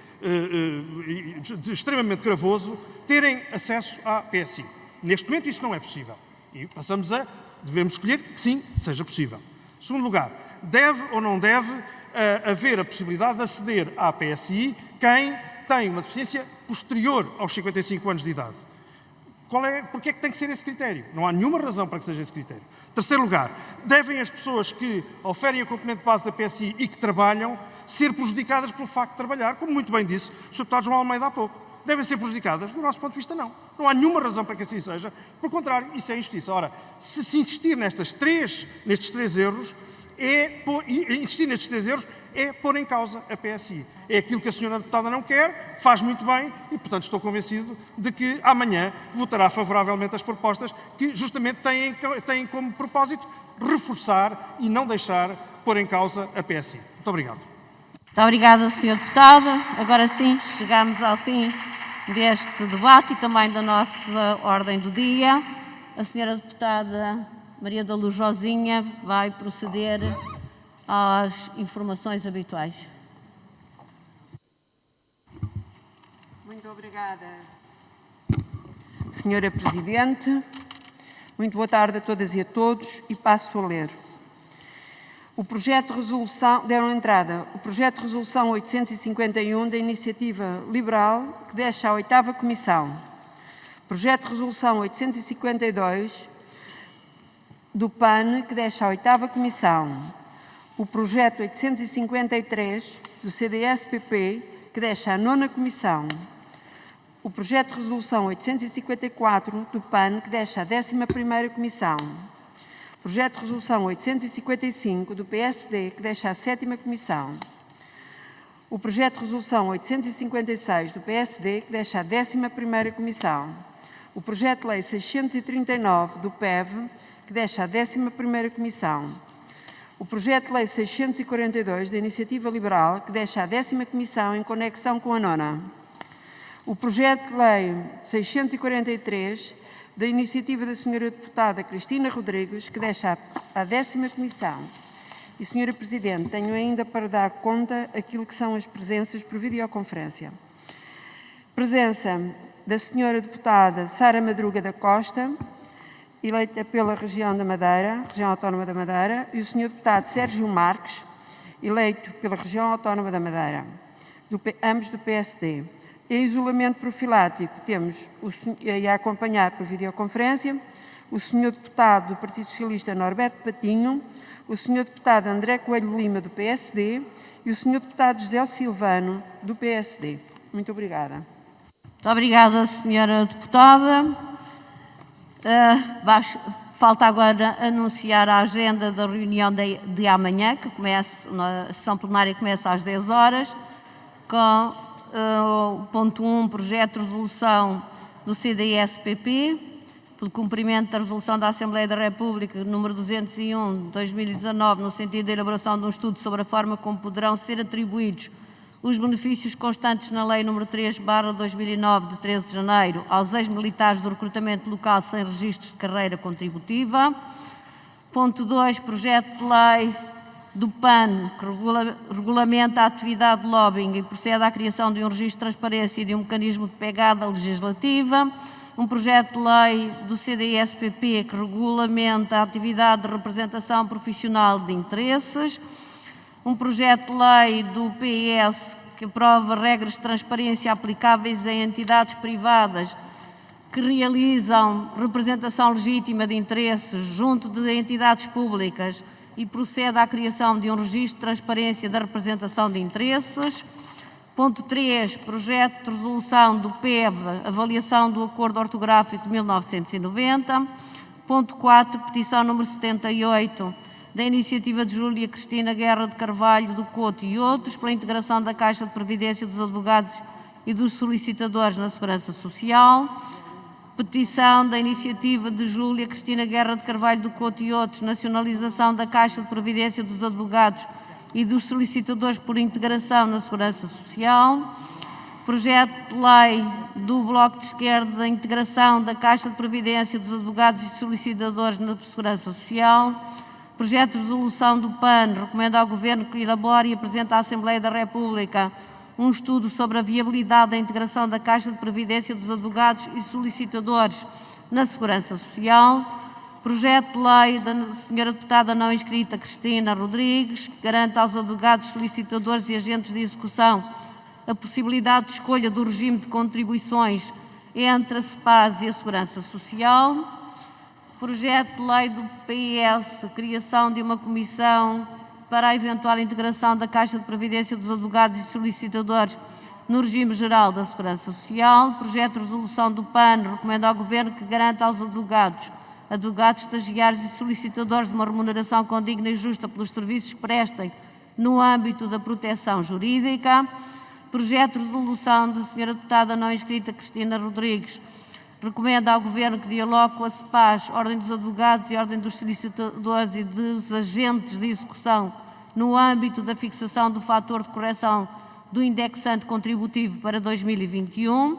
extremamente gravoso, terem acesso à PSI. Neste momento isso não é possível. E devemos escolher que sim, seja possível. Em segundo lugar, deve ou não deve haver a possibilidade de aceder à PSI quem tem uma deficiência posterior aos 55 anos de idade. Porquê é que tem que ser esse critério? Não há nenhuma razão para que seja esse critério. Em terceiro lugar, devem as pessoas que oferem a componente de base da PSI e que trabalham ser prejudicadas pelo facto de trabalhar, como muito bem disse o Sr. Deputado João Almeida há pouco. Devem ser prejudicadas? Do nosso ponto de vista, não. Não há nenhuma razão para que assim seja. Pelo contrário, isso é injustiça. Ora, se insistir nestes três erros, é pôr em causa a PSI. É aquilo que a Sra. Deputada não quer, faz muito bem e, portanto, estou convencido de que amanhã votará favoravelmente as propostas que justamente têm como propósito reforçar e não deixar pôr em causa a PSI. Muito obrigado. Muito obrigada, Sr. Deputado. Agora sim, chegamos ao fim deste debate e também da nossa ordem do dia. A Sra. Deputada Maria da Luz Rosinha vai proceder às informações habituais. Muito obrigada, Sra. Presidente. Muito boa tarde a todas e a todos e passo a ler. O projeto de resolução, deram entrada, o projeto de resolução 851 da Iniciativa Liberal, que deixa à 8ª Comissão. Projeto de resolução 852 do PAN, que deixa à 8ª Comissão. O projeto 853 do CDS-PP, que deixa à 9ª Comissão. O projeto de resolução 854 do PAN, que deixa à 11ª Comissão. Projeto de resolução 855 do PSD, que deixa à 7ª Comissão. O projeto de resolução 856 do PSD, que deixa à 11ª Comissão. O projeto de lei 639 do PEV, que deixa à 11ª Comissão. O projeto de lei 642 da Iniciativa Liberal, que deixa à 10ª Comissão em conexão com a 9ª. O projeto de lei 643 da iniciativa da Sra. Deputada Cristina Rodrigues, que deixa à 10ª Comissão. E, Senhora Presidente, tenho ainda para dar conta aquilo que são as presenças por videoconferência. Presença da Senhora Deputada Sara Madruga da Costa, eleita pela região da Madeira, região autónoma da Madeira, e o Sr. Deputado Sérgio Marques, eleito pela região autónoma da Madeira, ambos do PSD. Em isolamento profilático temos, a acompanhar por videoconferência, o Sr. Deputado do Partido Socialista Norberto Patinho, o Sr. Deputado André Coelho Lima, do PSD, e o Sr. Deputado José Silvano, do PSD. Muito obrigada. Muito obrigada, Senhora Deputada. Falta agora anunciar a agenda da reunião de amanhã, que começa, a sessão plenária começa às 10 horas, com o ponto 1, projeto de resolução do CDS-PP, pelo cumprimento da resolução da Assembleia da República número 201 de 2019, no sentido da elaboração de um estudo sobre a forma como poderão ser atribuídos os benefícios constantes na Lei nº 3/2009, de 13 de janeiro, aos ex-militares do recrutamento local sem registros de carreira contributiva. Ponto 2, projeto de lei do PAN, que regulamenta a atividade de lobbying e procede à criação de um registro de transparência e de um mecanismo de pegada legislativa. Um projeto de lei do CDS-PP, que regulamenta a atividade de representação profissional de interesses. Um projeto de lei do PS que aprova regras de transparência aplicáveis em entidades privadas que realizam representação legítima de interesses junto de entidades públicas e procede à criação de um registro de transparência da representação de interesses. Ponto 3, projeto de resolução do PEV, avaliação do Acordo Ortográfico de 1990. Ponto 4, petição número 78, da iniciativa de Júlia Cristina Guerra de Carvalho do Couto e outros, pela integração da Caixa de Previdência dos advogados e dos solicitadores na Segurança Social. Petição da iniciativa de Júlia Cristina Guerra de Carvalho do Couto e outros, nacionalização da Caixa de Previdência dos advogados e dos solicitadores por integração na Segurança Social. Projeto de lei do Bloco de Esquerda da integração da Caixa de Previdência dos advogados e solicitadores na Segurança Social. Projeto de resolução do PAN recomenda ao Governo que elabore e apresente à Assembleia da República um estudo sobre a viabilidade da integração da Caixa de Previdência dos advogados e solicitadores na Segurança Social. Projeto de lei da Sra. Deputada não inscrita Cristina Rodrigues, que garante aos advogados, solicitadores e agentes de execução a possibilidade de escolha do regime de contribuições entre a SEPAS e a Segurança Social. Projeto de lei do PS, criação de uma comissão para a eventual integração da Caixa de Previdência dos advogados e solicitadores no regime geral da Segurança Social. Projeto de resolução do PAN recomenda ao Governo que garanta aos advogados, estagiários e solicitadores uma remuneração condigna e justa pelos serviços que prestem no âmbito da proteção jurídica. Projeto de resolução da Sra. Deputada não inscrita Cristina Rodrigues recomenda ao Governo que dialogue com a SEPAS, Ordem dos Advogados e Ordem dos Solicitadores e dos Agentes de Execução no âmbito da fixação do fator de correção do indexante contributivo para 2021.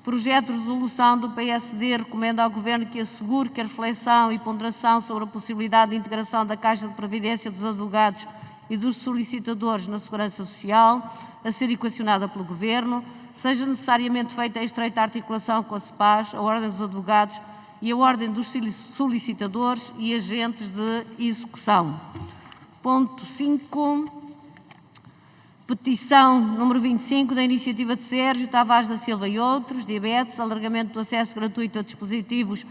Projeto de resolução do PSD recomenda ao Governo que assegure que a reflexão e ponderação sobre a possibilidade de integração da Caixa de Previdência dos advogados e dos solicitadores na Segurança Social, a ser equacionada pelo Governo, seja necessariamente feita em estreita articulação com a SEPAS, a Ordem dos Advogados e a Ordem dos Solicitadores e Agentes de Execução. Ponto 5. Petição número 25, da iniciativa de Sérgio Tavares da Silva e outros, diabetes, alargamento do acesso gratuito a dispositivos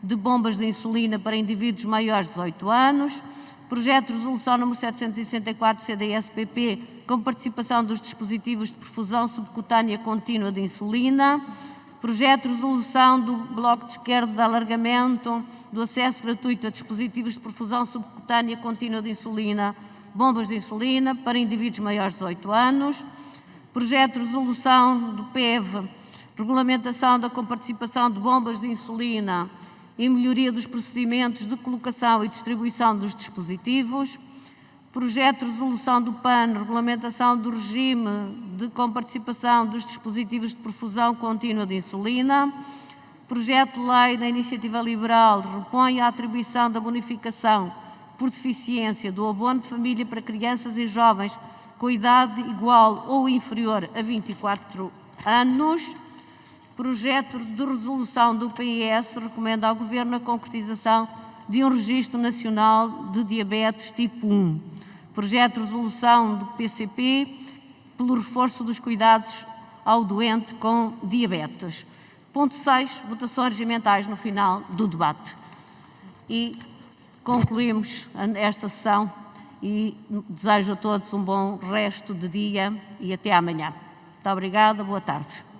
de bombas de insulina para indivíduos maiores de 18 anos. Projeto de resolução número 764 CDS-PP, com participação dos dispositivos de perfusão subcutânea contínua de insulina. Projeto de resolução do Bloco de Esquerda de alargamento do acesso gratuito a dispositivos de perfusão subcutânea contínua de insulina, bombas de insulina, para indivíduos maiores de 18 anos. Projeto de resolução do PEV, regulamentação da comparticipação de bombas de insulina e melhoria dos procedimentos de colocação e distribuição dos dispositivos. Projeto de resolução do PAN, regulamentação do regime de comparticipação dos dispositivos de perfusão contínua de insulina. Projeto de lei da Iniciativa Liberal repõe a atribuição da bonificação por deficiência do abono de família para crianças e jovens com idade igual ou inferior a 24 anos. Projeto de resolução do PS recomenda ao Governo a concretização de um registro nacional de diabetes tipo 1. Projeto de resolução do PCP pelo reforço dos cuidados ao doente com diabetes. Ponto 6, votações regimentais no final do debate. E concluímos esta sessão e desejo a todos um bom resto de dia e até amanhã. Muito obrigada, boa tarde.